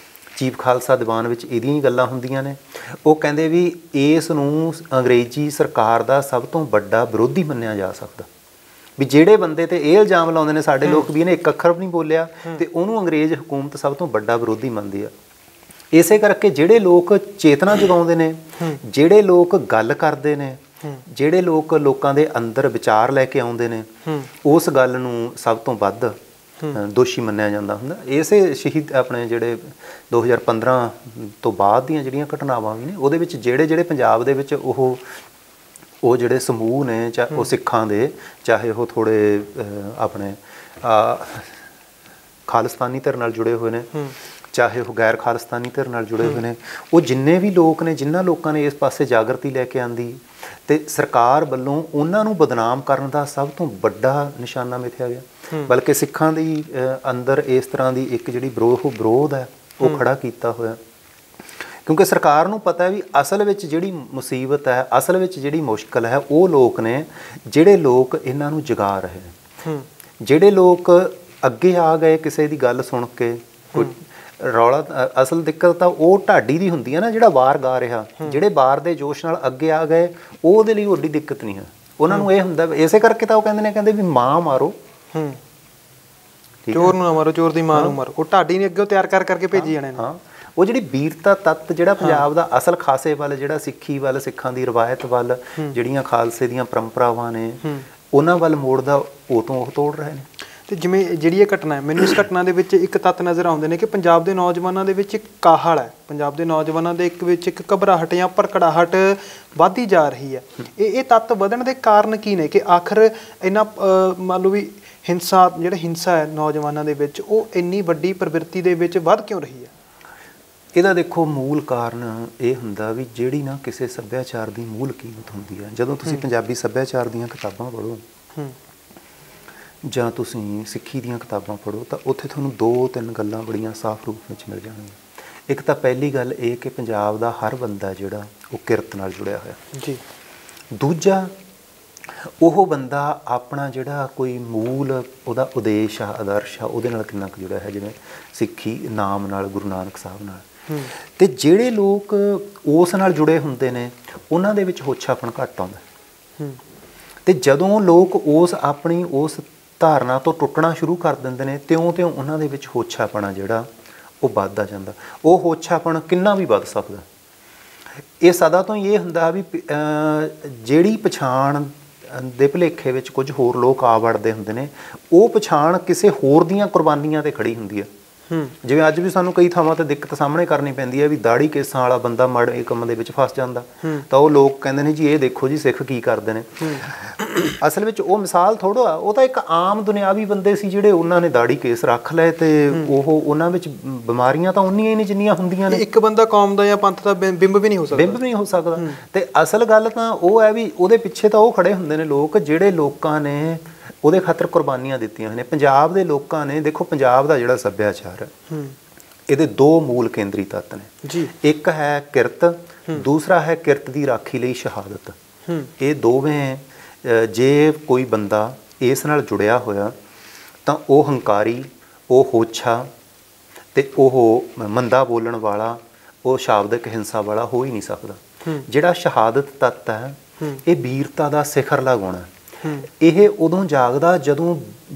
ਚੀਫ ਖਾਲਸਾ ਦੀਵਾਨ ਵਿੱਚ ਇਹਦੀਆਂ ਹੀ ਗੱਲਾਂ ਹੁੰਦੀਆਂ ਨੇ। ਉਹ ਕਹਿੰਦੇ ਵੀ ਇਸ ਨੂੰ ਅੰਗਰੇਜ਼ੀ ਸਰਕਾਰ ਦਾ ਸਭ ਤੋਂ ਵੱਡਾ ਵਿਰੋਧੀ ਮੰਨਿਆ ਜਾ ਸਕਦਾ, ਵੀ ਜਿਹੜੇ ਬੰਦੇ ਤੇ ਇਹ ਇਲਜ਼ਾਮ ਲਾਉਂਦੇ ਨੇ ਸਾਡੇ ਲੋਕ ਵੀ ਇਹਨੇ ਇੱਕ ਅੱਖਰ ਵੀ ਨਹੀਂ ਬੋਲਿਆ ਤੇ ਉਹਨੂੰ ਅੰਗਰੇਜ਼ ਹਕੂਮਤ ਸਭ ਤੋਂ ਵੱਡਾ ਵਿਰੋਧੀ ਮੰਨਦੀ ਆ। ਇਸੇ ਕਰਕੇ ਜਿਹੜੇ ਲੋਕ ਚੇਤਨਾ ਜਗਾਉਂਦੇ ਨੇ, ਜਿਹੜੇ ਲੋਕ ਗੱਲ ਕਰਦੇ ਨੇ, ਜਿਹੜੇ ਲੋਕ ਲੋਕਾਂ ਦੇ ਅੰਦਰ ਵਿਚਾਰ ਲੈ ਕੇ ਆਉਂਦੇ ਨੇ, ਉਸ ਗੱਲ ਨੂੰ ਸਭ ਤੋਂ ਵੱਧ ਦੋਸ਼ੀ ਮੰਨਿਆ ਜਾਂਦਾ ਹੁੰਦਾ। ਇਸੇ ਸ਼ਹੀਦ ਆਪਣੇ ਜਿਹੜੇ 2015 ਤੋਂ ਬਾਅਦ ਦੀਆਂ ਜਿਹੜੀਆਂ ਘਟਨਾਵਾਂ ਵੀ ਨੇ, ਉਹਦੇ ਵਿੱਚ ਜਿਹੜੇ ਪੰਜਾਬ ਦੇ ਵਿੱਚ ਉਹ ਜਿਹੜੇ ਸਮੂਹ ਨੇ, ਚਾਹੇ ਉਹ ਸਿੱਖਾਂ ਦੇ, ਚਾਹੇ ਉਹ ਥੋੜ੍ਹੇ ਆਪਣੇ ਖਾਲਿਸਤਾਨੀ ਧਿਰ ਨਾਲ ਜੁੜੇ ਹੋਏ ਨੇ, ਚਾਹੇ ਉਹ ਗੈਰ ਖਾਲਿਸਤਾਨੀ ਧਿਰ ਨਾਲ ਜੁੜੇ ਹੋਏ ਨੇ, ਉਹ ਜਿੰਨੇ ਵੀ ਲੋਕ ਨੇ, ਜਿਨ੍ਹਾਂ ਲੋਕਾਂ ਨੇ ਇਸ ਪਾਸੇ ਜਾਗਰਤੀ ਲੈ ਕੇ ਆਂਦੀ ਤੇ ਸਰਕਾਰ ਵੱਲੋਂ ਉਹਨਾਂ ਨੂੰ ਬਦਨਾਮ ਕਰਨ ਦਾ ਸਭ ਤੋਂ ਵੱਡਾ ਨਿਸ਼ਾਨਾ ਮਿਥਿਆ ਗਿਆ। ਬਲਕਿ ਸਿੱਖਾਂ ਦੀ ਅੰਦਰ ਇਸ ਤਰ੍ਹਾਂ ਦੀ ਇੱਕ ਜਿਹੜੀ ਵਿਰੋਧ ਹੈ ਉਹ ਖੜਾ ਕੀਤਾ ਹੋਇਆ, ਕਿਉਂਕਿ ਸਰਕਾਰ ਨੂੰ ਪਤਾ ਹੈ ਵੀ ਅਸਲ ਵਿੱਚ ਜਿਹੜੀ ਮੁਸੀਬਤ ਹੈ, ਅਸਲ ਵਿੱਚ ਜਿਹੜੀ ਮੁਸ਼ਕਲ ਹੈ, ਉਹ ਲੋਕ ਨੇ ਜਿਹੜੇ ਲੋਕ ਇਹਨਾਂ ਨੂੰ ਜਗਾ ਰਹੇ ਨੇ। ਜਿਹੜੇ ਲੋਕ ਅੱਗੇ ਆ ਗਏ ਕਿਸੇ ਦੀ ਗੱਲ ਸੁਣ ਕੇ, ਕੋਈ ਰੌਲਾ, ਅਸਲ ਦਿੱਕਤ ਤਾਂ ਉਹ ਢਾਡੀ ਦੀ ਹੁੰਦੀ ਹੈ ਨਾ, ਜਿਹੜਾ ਵਾਰ ਗਾ ਰਿਹਾ, ਜਿਹੜੇ ਵਾਰ ਦੇ ਜੋਸ਼ ਨਾਲ ਅੱਗੇ ਆ ਗਏ, ਉਹਦੇ ਲਈ ਵੱਡੀ ਦਿੱਕਤ ਨਹੀਂ ਹੈ। ਉਹਨਾਂ ਨੂੰ ਇਹ ਹੁੰਦਾ, ਇਸੇ ਕਰਕੇ ਤਾਂ ਉਹ ਕਹਿੰਦੇ ਵੀ ਮਾਂ ਮਾਰੋ, ਚੋਰ ਨੂੰ ਨਾ ਮਾਰੋ, ਚੋਰ ਦੀ ਮਾਂ ਨੂੰ ਮਾਰੋ। ਉਹ ਢਾਡੀ ਨੇ ਅੱਗੇ ਤਿਆਰ ਕਰਕੇ ਭੇਜੀ ਜਾਣੇ ਨੇ। ਹਾਂ, ਉਹ ਜਿਹੜੀ ਵੀਰਤਾ ਤੱਤ ਜਿਹੜਾ ਪੰਜਾਬ ਦਾ ਅਸਲ ਖਾਸੇ ਵੱਲ, ਜਿਹੜਾ ਸਿੱਖੀ ਵੱਲ, ਸਿੱਖਾਂ ਦੀ ਰਵਾਇਤ ਵੱਲ, ਜਿਹੜੀਆਂ ਖਾਲਸੇ ਦੀਆਂ ਪਰੰਪਰਾਵਾਂ ਨੇ, ਉਹਨਾਂ ਵੱਲ ਮੋੜਦਾ ਉਹ ਤੋਂ ਉਹ ਤੋੜ ਰਹੇ ਨੇ। ਤੇ ਜਿਵੇਂ ਜਿਹੜੀ ਇਹ ਘਟਨਾ ਹੈ, ਮੈਨੂੰ ਇਸ ਘਟਨਾ ਦੇ ਵਿੱਚ ਇੱਕ ਤੱਤ ਨਜ਼ਰ ਆਉਂਦੇ ਨੇ ਕਿ ਪੰਜਾਬ ਦੇ ਨੌਜਵਾਨਾਂ ਦੇ ਵਿੱਚ ਇੱਕ ਕਾਹਲ ਹੈ, ਪੰਜਾਬ ਦੇ ਨੌਜਵਾਨਾਂ ਦੇ ਵਿੱਚ ਇੱਕ ਘਬਰਾਹਟ ਜਾਂ ਭੜਕੜਾਹਟ ਵੱਧਦੀ ਜਾ ਰਹੀ ਹੈ। ਇਹ ਤੱਤ ਵਧਣ ਦੇ ਕਾਰਨ ਕੀ ਨੇ ਕਿ ਆਖਰ ਇਹਨਾਂ ਮੰਨ ਲਓ ਵੀ ਹਿੰਸਾ ਹੈ ਨੌਜਵਾਨਾਂ ਦੇ ਵਿੱਚ, ਉਹ ਇੰਨੀ ਵੱਡੀ ਪ੍ਰਵਿਰਤੀ ਦੇ ਵਿੱਚ ਵੱਧ ਕਿਉਂ ਰਹੀ ਹੈ? ਇਹਦਾ ਦੇਖੋ ਮੂਲ ਕਾਰਨ ਇਹ ਹੁੰਦਾ ਵੀ ਜਿਹੜੀ ਨਾ ਕਿਸੇ ਸੱਭਿਆਚਾਰ ਦੀ ਮੂਲ ਕੀਮਤ ਹੁੰਦੀ ਹੈ। ਜਦੋਂ ਤੁਸੀਂ ਪੰਜਾਬੀ ਸੱਭਿਆਚਾਰ ਦੀਆਂ ਕਿਤਾਬਾਂ ਪੜ੍ਹੋ ਜਾਂ ਤੁਸੀਂ ਸਿੱਖੀ ਦੀਆਂ ਕਿਤਾਬਾਂ ਪੜ੍ਹੋ ਤਾਂ ਉੱਥੇ ਤੁਹਾਨੂੰ 2-3 ਗੱਲਾਂ ਬੜੀਆਂ ਸਾਫ਼ ਰੂਪ ਵਿੱਚ ਮਿਲ ਜਾਣਗੀਆਂ। ਇੱਕ ਤਾਂ ਪਹਿਲੀ ਗੱਲ ਇਹ ਕਿ ਪੰਜਾਬ ਦਾ ਹਰ ਬੰਦਾ ਜਿਹੜਾ ਉਹ ਕਿਰਤ ਨਾਲ ਜੁੜਿਆ ਹੋਇਆ ਜੀ। ਦੂਜਾ, ਉਹ ਬੰਦਾ ਆਪਣਾ ਜਿਹੜਾ ਕੋਈ ਮੂਲ ਉਹਦਾ ਉਦੇਸ਼ ਆ, ਆਦਰਸ਼ ਆ, ਉਹਦੇ ਨਾਲ ਕਿੰਨਾ ਕੁ ਜੁੜਿਆ ਹੈ, ਜਿਵੇਂ ਸਿੱਖੀ ਨਾਮ ਨਾਲ, ਗੁਰੂ ਨਾਨਕ ਸਾਹਿਬ ਨਾਲ। ਤੇ ਜਿਹੜੇ ਲੋਕ ਉਸ ਨਾਲ ਜੁੜੇ ਹੁੰਦੇ ਨੇ ਉਹਨਾਂ ਦੇ ਵਿੱਚ ਹੋਛਾਪਣ ਘੱਟ ਆਉਂਦਾ। ਤੇ ਜਦੋਂ ਲੋਕ ਆਪਣੀ ਉਸ ਧਾਰਨਾ ਤੋਂ ਟੁੱਟਣਾ ਸ਼ੁਰੂ ਕਰ ਦਿੰਦੇ ਨੇ, ਤਿਉਂ ਉਹਨਾਂ ਦੇ ਵਿੱਚ ਹੋਛਾਪਣਾ ਜਿਹੜਾ ਉਹ ਵੱਧਦਾ ਜਾਂਦਾ। ਉਹ ਹੋਛਾਪਣ ਕਿੰਨਾ ਵੀ ਵੱਧ ਸਕਦਾ। ਇਹ ਸਦਾ ਤੋਂ ਹੀ ਇਹ ਹੁੰਦਾ ਵੀ ਜਿਹੜੀ ਪਛਾਣ ਦੇ ਭੁਲੇਖੇ ਵਿੱਚ ਕੁਝ ਹੋਰ ਲੋਕ ਆ ਵੜਦੇ ਹੁੰਦੇ ਨੇ, ਉਹ ਪਛਾਣ ਕਿਸੇ ਹੋਰ ਦੀਆਂ ਕੁਰਬਾਨੀਆਂ 'ਤੇ ਖੜੀ ਹੁੰਦੀ ਹੈ। ਜਿਵੇਂ ਅੱਜ ਵੀ ਸਾਨੂੰ ਕਈ ਥਾਵਾਂ 'ਤੇ ਦਿੱਕਤ ਸਾਹਮਣੇ ਕਰਨੀ ਪੈਂਦੀ ਹੈ ਵੀ ਦਾੜੀ ਕੇਸਾਂ ਵਾਲਾ ਬੰਦਾ ਮਾੜੇ ਕੰਮ ਦੇ ਵਿੱਚ ਫਸ ਜਾਂਦਾ, ਤਾਂ ਉਹ ਲੋਕ ਕਹਿੰਦੇ ਨੇ ਜੀ ਇਹ ਦੇਖੋ ਜੀ ਸਿੱਖ ਕੀ ਕਰਦੇ ਨੇ। ਅਸਲ ਵਿੱਚ ਉਹ ਮਿਸਾਲ ਥੋੜ੍ਹਾ, ਉਹ ਤਾਂ ਇੱਕ ਆਮ ਦੁਨਿਆਵੀ ਬੰਦੇ ਸੀ ਜਿਹੜੇ ਉਹਨਾਂ ਨੇ ਦਾੜੀ ਕੇਸ ਰੱਖ ਲਏ ਤੇ ਉਹਨਾਂ ਵਿੱਚ ਬਿਮਾਰੀਆਂ ਤਾਂ ਉਨੀਆਂ ਹੀ ਨਹੀਂ ਜਿੰਨੀਆਂ ਹੁੰਦੀਆਂ ਨੇ। ਇੱਕ ਬੰਦਾ ਕੌਮ ਦਾ ਜਾਂ ਪੰਥ ਦਾ ਬਿੰਬ ਵੀ ਨਹੀਂ ਹੋ ਸਕਦਾ। ਤੇ ਅਸਲ ਗੱਲ ਤਾਂ ਉਹ ਹੈ ਵੀ ਉਹਦੇ ਪਿੱਛੇ ਤਾਂ ਉਹ ਖੜੇ ਹੁੰਦੇ ਨੇ ਲੋਕ ਜਿਹੜੇ ਲੋਕਾਂ ਨੇ ਉਹਦੇ ਖਾਤਰ ਕੁਰਬਾਨੀਆਂ ਦਿੱਤੀਆਂ ਹੋਈਆਂ ਨੇ। ਪੰਜਾਬ ਦੇ ਲੋਕਾਂ ਨੇ, ਦੇਖੋ ਪੰਜਾਬ ਦਾ ਜਿਹੜਾ ਸੱਭਿਆਚਾਰ ਹੈ ਇਹਦੇ 2 ਮੂਲ ਕੇਂਦਰੀ ਤੱਤ ਨੇ ਜੀ। ਇੱਕ ਹੈ ਕਿਰਤ, ਦੂਸਰਾ ਹੈ ਕਿਰਤ ਦੀ ਰਾਖੀ ਲਈ ਸ਼ਹਾਦਤ। ਇਹ ਦੋਵੇਂ ਜੇ ਕੋਈ ਬੰਦਾ ਇਸ ਨਾਲ ਜੁੜਿਆ ਹੋਇਆ ਤਾਂ ਉਹ ਹੰਕਾਰੀ, ਉਹ ਹੋਛਾ ਤੇ ਉਹ ਮੰਦਾ ਬੋਲਣ ਵਾਲਾ, ਉਹ ਸ਼ਾਬਦਿਕ ਹਿੰਸਾ ਵਾਲਾ ਹੋ ਹੀ ਨਹੀਂ ਸਕਦਾ। ਜਿਹੜਾ ਸ਼ਹਾਦਤ ਤੱਤ ਹੈ ਇਹ ਵੀਰਤਾ ਦਾ ਸਿਖਰਲਾ ਗੁਣ ਹੈ। ਇਹ ਉਦੋਂ ਜਾਗਦਾ ਜਦੋਂ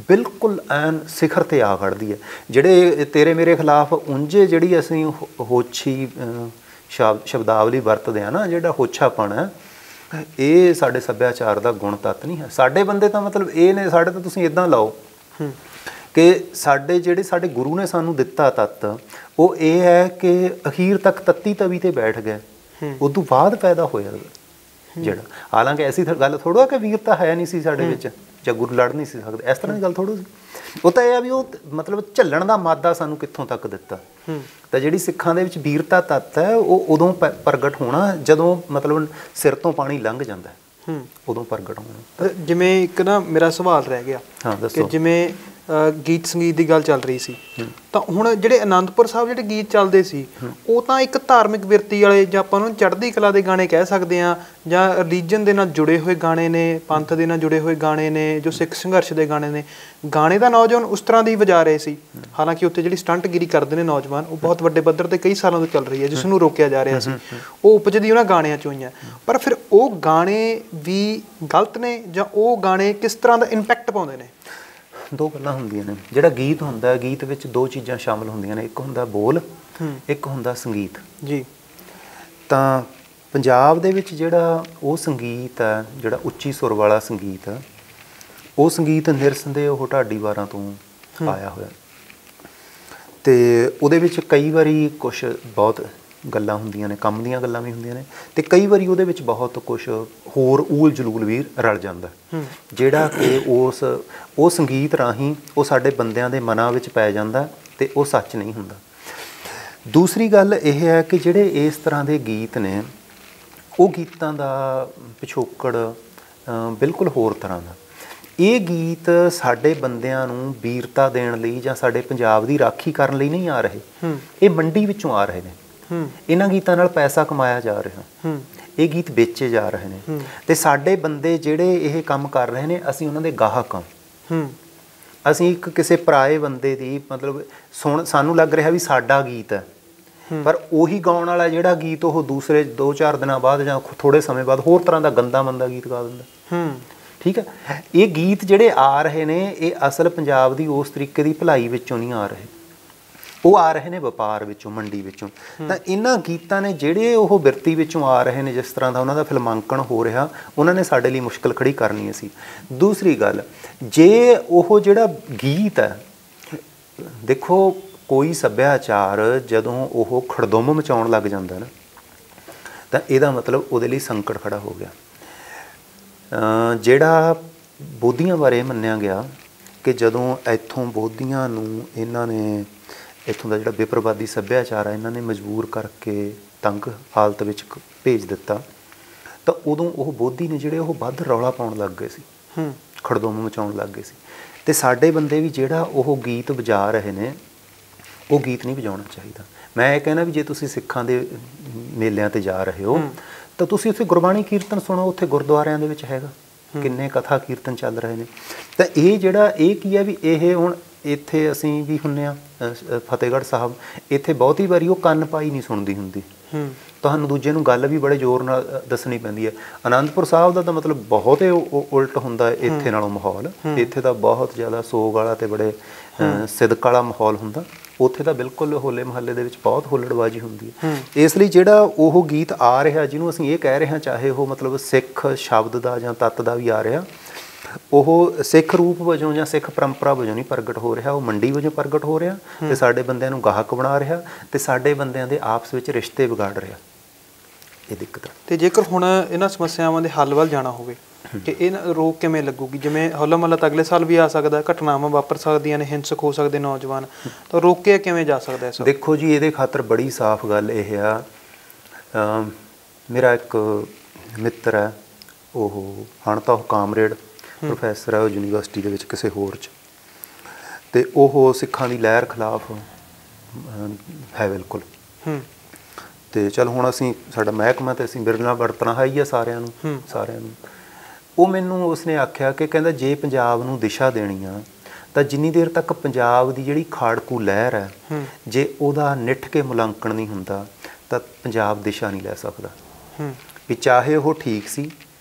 ਬਿਲਕੁਲ ਐਨ ਸਿਖਰ 'ਤੇ ਆ ਖੜ੍ਹਦੀ ਹੈ। ਜਿਹੜੇ ਤੇਰੇ ਮੇਰੇ ਖਿਲਾਫ ਉਂਝੇ ਜਿਹੜੀ ਅਸੀਂ ਹੋਛੀ ਸ਼ਬਦਾਵਲੀ ਵਰਤਦੇ ਹਾਂ ਨਾ, ਜਿਹੜਾ ਹੋਛਾਪਣ ਹੈ, ਇਹ ਸਾਡੇ ਸੱਭਿਆਚਾਰ ਦਾ ਗੁਣ ਤੱਤ ਨਹੀਂ ਹੈ। ਸਾਡੇ ਬੰਦੇ ਤਾਂ ਮਤਲਬ ਇਹ ਨੇ, ਸਾਡੇ ਤਾਂ ਤੁਸੀਂ ਇੱਦਾਂ ਲਾਓ ਕਿ ਸਾਡੇ ਗੁਰੂ ਨੇ ਸਾਨੂੰ ਦਿੱਤਾ ਤੱਤ ਉਹ ਇਹ ਹੈ ਕਿ ਅਖੀਰ ਤੱਕ ਤੱਤੀ ਤਵੀ 'ਤੇ ਬੈਠ ਗਏ, ਉਦੋਂ ਬਾਅਦ ਪੈਦਾ ਹੋਇਆ ਜਿਹੜਾ। ਹਾਲਾਂਕਿ ਐਸੀ ਗੱਲ ਥੋੜ੍ਹਾ ਕਿ ਵੀਰਤਾ ਹੈ ਨਹੀਂ ਸੀ ਸਾਡੇ ਵਿੱਚ ਜਾਂ ਗੁਰੂ ਲੜ ਨਹੀਂ ਸੀ ਸਕਦੇ, ਇਸ ਤਰ੍ਹਾਂ ਦੀ ਗੱਲ ਥੋੜ੍ਹਾ ਸੀ। ਉਹ ਤਾਂ ਇਹ ਆ ਵੀ ਉਹ ਮਤਲਬ ਝੱਲਣ ਦਾ ਮਾਦਾ ਸਾਨੂੰ ਕਿੱਥੋਂ ਤੱਕ ਦਿੱਤਾ। ਤਾਂ ਜਿਹੜੀ ਸਿੱਖਾਂ ਦੇ ਵਿੱਚ ਵੀਰਤਾ ਤੱਤ ਹੈ ਉਹ ਉਦੋਂ ਪ੍ਰਗਟ ਹੋਣਾ ਜਦੋਂ ਮਤਲਬ ਸਿਰ ਤੋਂ ਪਾਣੀ ਲੰਘ ਜਾਂਦਾ, ਉਦੋਂ ਪ੍ਰਗਟ ਹੋਣਾ। ਜਿਵੇਂ ਇੱਕ ਨਾ ਮੇਰਾ ਸਵਾਲ ਰਹਿ ਗਿਆ ਕਿ ਜਿਵੇਂ ਗੀਤ ਸੰਗੀਤ ਦੀ ਗੱਲ ਚੱਲ ਰਹੀ ਸੀ, ਤਾਂ ਹੁਣ ਜਿਹੜੇ ਅਨੰਦਪੁਰ ਸਾਹਿਬ ਜਿਹੜੇ ਗੀਤ ਚੱਲਦੇ ਸੀ ਉਹ ਤਾਂ ਇੱਕ ਧਾਰਮਿਕ ਵਿਰਤੀ ਵਾਲੇ, ਜਾਂ ਆਪਾਂ ਉਹਨੂੰ ਚੜ੍ਹਦੀ ਕਲਾ ਦੇ ਗਾਣੇ ਕਹਿ ਸਕਦੇ ਹਾਂ, ਜਾਂ ਰਿਲੀਜਨ ਦੇ ਨਾਲ ਜੁੜੇ ਹੋਏ ਗਾਣੇ ਨੇ, ਪੰਥ ਦੇ ਨਾਲ ਜੁੜੇ ਹੋਏ ਗਾਣੇ ਨੇ, ਜੋ ਸਿੱਖ ਸੰਘਰਸ਼ ਦੇ ਗਾਣੇ ਨੇ। ਗਾਣੇ ਦਾ ਨੌਜਵਾਨ ਉਸ ਤਰ੍ਹਾਂ ਦੀ ਵਜਾ ਰਹੇ ਸੀ, ਹਾਲਾਂਕਿ ਉੱਥੇ ਜਿਹੜੀ ਸਟੰਟਗਿਰੀ ਕਰਦੇ ਨੇ ਨੌਜਵਾਨ, ਉਹ ਬਹੁਤ ਵੱਡੇ ਪੱਧਰ ਤੇ ਕਈ ਸਾਲਾਂ ਤੋਂ ਚੱਲ ਰਹੀ ਹੈ, ਜਿਸ ਨੂੰ ਰੋਕਿਆ ਜਾ ਰਿਹਾ ਸੀ। ਉਹ ਉਪਜਦੀ ਉਹਨਾਂ ਗਾਣਿਆਂ ਚੋਂ ਹੀ ਆ। ਪਰ ਫਿਰ ਉਹ ਗਾਣੇ ਵੀ ਗਲਤ ਨੇ, ਜਾਂ ਉਹ ਗਾਣੇ ਕਿਸ ਤਰ੍ਹਾਂ ਦਾ ਇੰਪੈਕਟ ਪਾਉਂਦੇ ਨੇ? ਦੋ ਗੱਲਾਂ ਹੁੰਦੀਆਂ ਨੇ। ਜਿਹੜਾ ਗੀਤ ਹੁੰਦਾ, ਗੀਤ ਵਿੱਚ ਦੋ ਚੀਜ਼ਾਂ ਸ਼ਾਮਲ ਹੁੰਦੀਆਂ ਨੇ, ਇੱਕ ਹੁੰਦਾ ਬੋਲ, ਇੱਕ ਹੁੰਦਾ ਸੰਗੀਤ ਜੀ। ਤਾਂ ਪੰਜਾਬ ਦੇ ਵਿੱਚ ਜਿਹੜਾ ਉਹ ਸੰਗੀਤ ਹੈ, ਜਿਹੜਾ ਉੱਚੀ ਸੁਰ ਵਾਲਾ ਸੰਗੀਤ ਹੈ, ਉਹ ਸੰਗੀਤ ਨਿਰਸੰਦੇਹ ਉਹ ਢਾਡੀ ਵਾਰਾਂ ਤੋਂ ਆਇਆ ਹੋਇਆ। ਅਤੇ ਉਹਦੇ ਵਿੱਚ ਕਈ ਵਾਰੀ ਕੁਛ ਬਹੁਤ ਗੱਲਾਂ ਹੁੰਦੀਆਂ ਨੇ, ਕੰਮ ਦੀਆਂ ਗੱਲਾਂ ਵੀ ਹੁੰਦੀਆਂ ਨੇ, ਅਤੇ ਕਈ ਵਾਰੀ ਉਹਦੇ ਵਿੱਚ ਬਹੁਤ ਕੁਛ ਹੋਰ ਊਲ ਜਲੂਲ ਵੀ ਰਲ ਜਾਂਦਾ, ਜਿਹੜਾ ਕਿ ਉਹ ਸੰਗੀਤ ਰਾਹੀਂ ਉਹ ਸਾਡੇ ਬੰਦਿਆਂ ਦੇ ਮਨਾਂ ਵਿੱਚ ਪੈ ਜਾਂਦਾ ਅਤੇ ਉਹ ਸੱਚ ਨਹੀਂ ਹੁੰਦਾ। ਦੂਸਰੀ ਗੱਲ ਇਹ ਹੈ ਕਿ ਜਿਹੜੇ ਇਸ ਤਰ੍ਹਾਂ ਦੇ ਗੀਤ ਨੇ, ਉਹ ਗੀਤਾਂ ਦਾ ਪਿਛੋਕੜ ਬਿਲਕੁਲ ਹੋਰ ਤਰ੍ਹਾਂ ਦਾ। ਇਹ ਗੀਤ ਸਾਡੇ ਬੰਦਿਆਂ ਨੂੰ ਵੀਰਤਾ ਦੇਣ ਲਈ ਜਾਂ ਸਾਡੇ ਪੰਜਾਬ ਦੀ ਰਾਖੀ ਕਰਨ ਲਈ ਨਹੀਂ ਆ ਰਹੇ, ਇਹ ਮੰਡੀ ਵਿੱਚੋਂ ਆ ਰਹੇ ਨੇ। ਇਹਨਾਂ ਗੀਤਾਂ ਨਾਲ ਪੈਸਾ ਕਮਾਇਆ ਜਾ ਰਿਹਾ, ਇਹ ਗੀਤ ਵੇਚੇ ਜਾ ਰਹੇ ਨੇ, ਅਤੇ ਸਾਡੇ ਬੰਦੇ ਜਿਹੜੇ ਇਹ ਕੰਮ ਕਰ ਰਹੇ ਨੇ, ਅਸੀਂ ਉਹਨਾਂ ਦੇ ਗਾਹਕ ਹਾਂ। ਅਸੀਂ ਇੱਕ ਕਿਸੇ ਪਰਾਏ ਬੰਦੇ ਦੀ ਮਤਲਬ ਸਾਨੂੰ ਲੱਗ ਰਿਹਾ ਵੀ ਸਾਡਾ ਗੀਤ ਹੈ, ਪਰ ਉਹੀ ਗਾਉਣ ਵਾਲਾ ਜਿਹੜਾ ਗੀਤ ਉਹ ਦੂਸਰੇ 2-4 ਦਿਨਾਂ ਬਾਅਦ ਜਾਂ ਥੋੜ੍ਹੇ ਸਮੇਂ ਬਾਅਦ ਹੋਰ ਤਰ੍ਹਾਂ ਦਾ ਗੰਦਾ ਮੰਦਾ ਗੀਤ ਗਾ ਦਿੰਦਾ। ਠੀਕ ਹੈ, ਇਹ ਗੀਤ ਜਿਹੜੇ ਆ ਰਹੇ ਨੇ, ਇਹ ਅਸਲ ਪੰਜਾਬ ਦੀ ਉਸ ਤਰੀਕੇ ਦੀ ਭਲਾਈ ਵਿੱਚੋਂ ਨਹੀਂ ਆ ਰਹੇ, ਉਹ ਆ ਰਹੇ ਨੇ ਵਪਾਰ ਵਿੱਚੋਂ, ਮੰਡੀ ਵਿੱਚੋਂ। ਤਾਂ ਇਹਨਾਂ ਗੀਤਾਂ ਨੇ ਜਿਹੜੇ ਉਹ ਬਿਰਤੀ ਵਿੱਚੋਂ ਆ ਰਹੇ ਨੇ, ਜਿਸ ਤਰ੍ਹਾਂ ਦਾ ਉਹਨਾਂ ਦਾ ਫਿਲਮਾਂਕਣ ਹੋ ਰਿਹਾ, ਉਹਨਾਂ ਨੇ ਸਾਡੇ ਲਈ ਮੁਸ਼ਕਿਲ ਖੜੀ ਕਰਨੀ ਸੀ। ਦੂਸਰੀ ਗੱਲ, ਜੇ ਉਹ ਜਿਹੜਾ ਗੀਤ ਹੈ, ਦੇਖੋ ਕੋਈ ਸੱਭਿਆਚਾਰ ਜਦੋਂ ਉਹ ਖੜਦੁੰਮ ਮਚਾਉਣ ਲੱਗ ਜਾਂਦਾ ਨਾ, ਤਾਂ ਇਹਦਾ ਮਤਲਬ ਉਹਦੇ ਲਈ ਸੰਕਟ ਖੜਾ ਹੋ ਗਿਆ। ਜਿਹੜਾ ਬੋਧੀਆਂ ਬਾਰੇ ਮੰਨਿਆ ਗਿਆ ਕਿ ਜਦੋਂ ਇੱਥੋਂ ਬੋਧੀਆਂ ਨੂੰ ਇਹਨਾਂ ਨੇ, ਇੱਥੋਂ ਦਾ ਜਿਹੜਾ ਵਿਪਰਵਾਦੀ ਸੱਭਿਆਚਾਰ ਆ, ਇਹਨਾਂ ਨੇ ਮਜਬੂਰ ਕਰਕੇ ਤੰਗ ਹਾਲਤ ਵਿੱਚ ਭੇਜ ਦਿੱਤਾ, ਤਾਂ ਉਦੋਂ ਉਹ ਬੋਧੀ ਨੇ ਜਿਹੜੇ ਉਹ ਵੱਧ ਰੌਲਾ ਪਾਉਣ ਲੱਗ ਗਏ ਸੀ, ਖੜਦੁੰਮ ਮਚਾਉਣ ਲੱਗ ਗਏ ਸੀ। ਅਤੇ ਸਾਡੇ ਬੰਦੇ ਵੀ ਜਿਹੜਾ ਉਹ ਗੀਤ ਵਜਾ ਰਹੇ ਨੇ, ਉਹ ਗੀਤ ਨਹੀਂ ਵਜਾਉਣਾ ਚਾਹੀਦਾ। ਮੈਂ ਇਹ ਕਹਿਣਾ ਵੀ ਜੇ ਤੁਸੀਂ ਸਿੱਖਾਂ ਦੇ ਮੇਲਿਆਂ 'ਤੇ ਜਾ ਰਹੇ ਹੋ, ਤਾਂ ਤੁਸੀਂ ਉੱਥੇ ਗੁਰਬਾਣੀ ਕੀਰਤਨ ਸੁਣੋ। ਉੱਥੇ ਗੁਰਦੁਆਰਿਆਂ ਦੇ ਵਿੱਚ ਹੈਗਾ, ਕਿੰਨੇ ਕਥਾ ਕੀਰਤਨ ਚੱਲ ਰਹੇ ਨੇ। ਤਾਂ ਇਹ ਜਿਹੜਾ ਇਹ ਕੀ ਹੈ ਵੀ ਇਹ ਹੁਣ ਇੱਥੇ ਅਸੀਂ ਵੀ ਹੁੰਦੇ ਹਾਂ ਫਤਿਹਗੜ੍ਹ ਸਾਹਿਬ, ਇੱਥੇ ਬਹੁਤੀ ਵਾਰੀ ਉਹ ਕੰਨ ਪਾਈ ਨਹੀਂ ਸੁਣਦੀ ਹੁੰਦੀ, ਤੁਹਾਨੂੰ ਦੂਜੇ ਨੂੰ ਗੱਲ ਵੀ ਬੜੇ ਜ਼ੋਰ ਨਾਲ ਦੱਸਣੀ ਪੈਂਦੀ ਹੈ। ਅਨੰਦਪੁਰ ਸਾਹਿਬ ਦਾ ਤਾਂ ਮਤਲਬ ਬਹੁਤ ਉਲਟ ਹੁੰਦਾ ਇੱਥੇ ਨਾਲੋਂ ਮਾਹੌਲ। ਇੱਥੇ ਤਾਂ ਬਹੁਤ ਜ਼ਿਆਦਾ ਸੋਗ ਵਾਲਾ ਅਤੇ ਬੜੇ ਸਿਦਕ ਵਾਲਾ ਮਾਹੌਲ ਹੁੰਦਾ। ਉੱਥੇ ਤਾਂ ਬਿਲਕੁਲ ਹੋਲੇ ਮਹੱਲੇ ਦੇ ਵਿੱਚ ਬਹੁਤ ਹੁੱਲੜਬਾਜ਼ੀ ਹੁੰਦੀ ਹੈ। ਇਸ ਲਈ ਜਿਹੜਾ ਉਹ ਗੀਤ ਆ ਰਿਹਾ, ਜਿਹਨੂੰ ਅਸੀਂ ਇਹ ਕਹਿ ਰਹੇ ਹਾਂ, ਚਾਹੇ ਉਹ ਮਤਲਬ ਸਿੱਖ ਸ਼ਬਦ ਦਾ ਜਾਂ ਤੱਤ ਦਾ ਵੀ ਆ ਰਿਹਾ, ਉਹ ਸਿੱਖ ਰੂਪ ਵਜੋਂ ਜਾਂ ਸਿੱਖ ਪਰੰਪਰਾ ਵਜੋਂ ਨਹੀਂ ਪ੍ਰਗਟ ਹੋ ਰਿਹਾ, ਉਹ ਮੰਡੀ ਵਜੋਂ ਪ੍ਰਗਟ ਹੋ ਰਿਹਾ, ਅਤੇ ਸਾਡੇ ਬੰਦਿਆਂ ਨੂੰ ਗਾਹਕ ਬਣਾ ਰਿਹਾ, ਅਤੇ ਸਾਡੇ ਬੰਦਿਆਂ ਦੇ ਆਪਸ ਵਿੱਚ ਰਿਸ਼ਤੇ ਵਿਗਾੜ ਰਿਹਾ। ਇਹ ਦਿੱਕਤ। ਅਤੇ ਜੇਕਰ ਹੁਣ ਇਹਨਾਂ ਸਮੱਸਿਆਵਾਂ ਦੇ ਹੱਲ ਵੱਲ ਜਾਣਾ ਹੋਵੇ, ਕਿ ਇਹ ਰੋਕ ਕਿਵੇਂ ਲੱਗੂਗੀ? ਜਿਵੇਂ ਹੋਲਾ ਮਹੱਲਾ ਤਾਂ ਅਗਲੇ ਸਾਲ ਵੀ ਆ ਸਕਦਾ, ਘਟਨਾਵਾਂ ਵਾਪਰ ਸਕਦੀਆਂ ਨੇ, ਹਿੰਸਕ ਹੋ ਸਕਦੇ ਨੌਜਵਾਨ, ਤਾਂ ਰੋਕਿਆ ਕਿਵੇਂ ਜਾ ਸਕਦਾ ਇਸ? ਦੇਖੋ ਜੀ, ਇਹਦੇ ਖਾਤਰ ਬੜੀ ਸਾਫ਼ ਗੱਲ ਇਹ ਆ, ਮੇਰਾ ਇੱਕ ਮਿੱਤਰ ਹੈ, ਉਹ ਹੁਣ ਤਾਂ ਉਹ ਕਾਮਰੇਡ ਪ੍ਰੋਫੈਸਰ ਹੈ ਉਹ ਯੂਨੀਵਰਸਿਟੀ ਦੇ ਵਿੱਚ ਕਿਸੇ ਹੋਰ 'ਚ, ਅਤੇ ਉਹ ਸਿੱਖਾਂ ਦੀ ਲਹਿਰ ਖਿਲਾਫ ਹੈ ਬਿਲਕੁਲ। ਅਤੇ ਚੱਲ ਹੁਣ ਅਸੀਂ, ਸਾਡਾ ਮਹਿਕਮਾ ਅਤੇ ਅਸੀਂ ਮੇਰੇ ਨਾਲ ਵਰਤਣਾ ਹੈ ਹੀ ਆ ਸਾਰਿਆਂ ਨੂੰ। ਉਹ ਮੈਨੂੰ ਉਸਨੇ ਆਖਿਆ ਕਿ ਕਹਿੰਦਾ ਜੇ ਪੰਜਾਬ ਨੂੰ ਦਿਸ਼ਾ ਦੇਣੀ ਆ, ਤਾਂ ਜਿੰਨੀ ਦੇਰ ਤੱਕ ਪੰਜਾਬ ਦੀ ਜਿਹੜੀ ਖਾੜਕੂ ਲਹਿਰ ਹੈ, ਜੇ ਉਹਦਾ ਨਿੱਠ ਕੇ ਮੁਲਾਂਕਣ ਨਹੀਂ ਹੁੰਦਾ, ਤਾਂ ਪੰਜਾਬ ਦਿਸ਼ਾ ਨਹੀਂ ਲੈ ਸਕਦਾ। ਵੀ ਚਾਹੇ ਉਹ ਠੀਕ ਸੀ,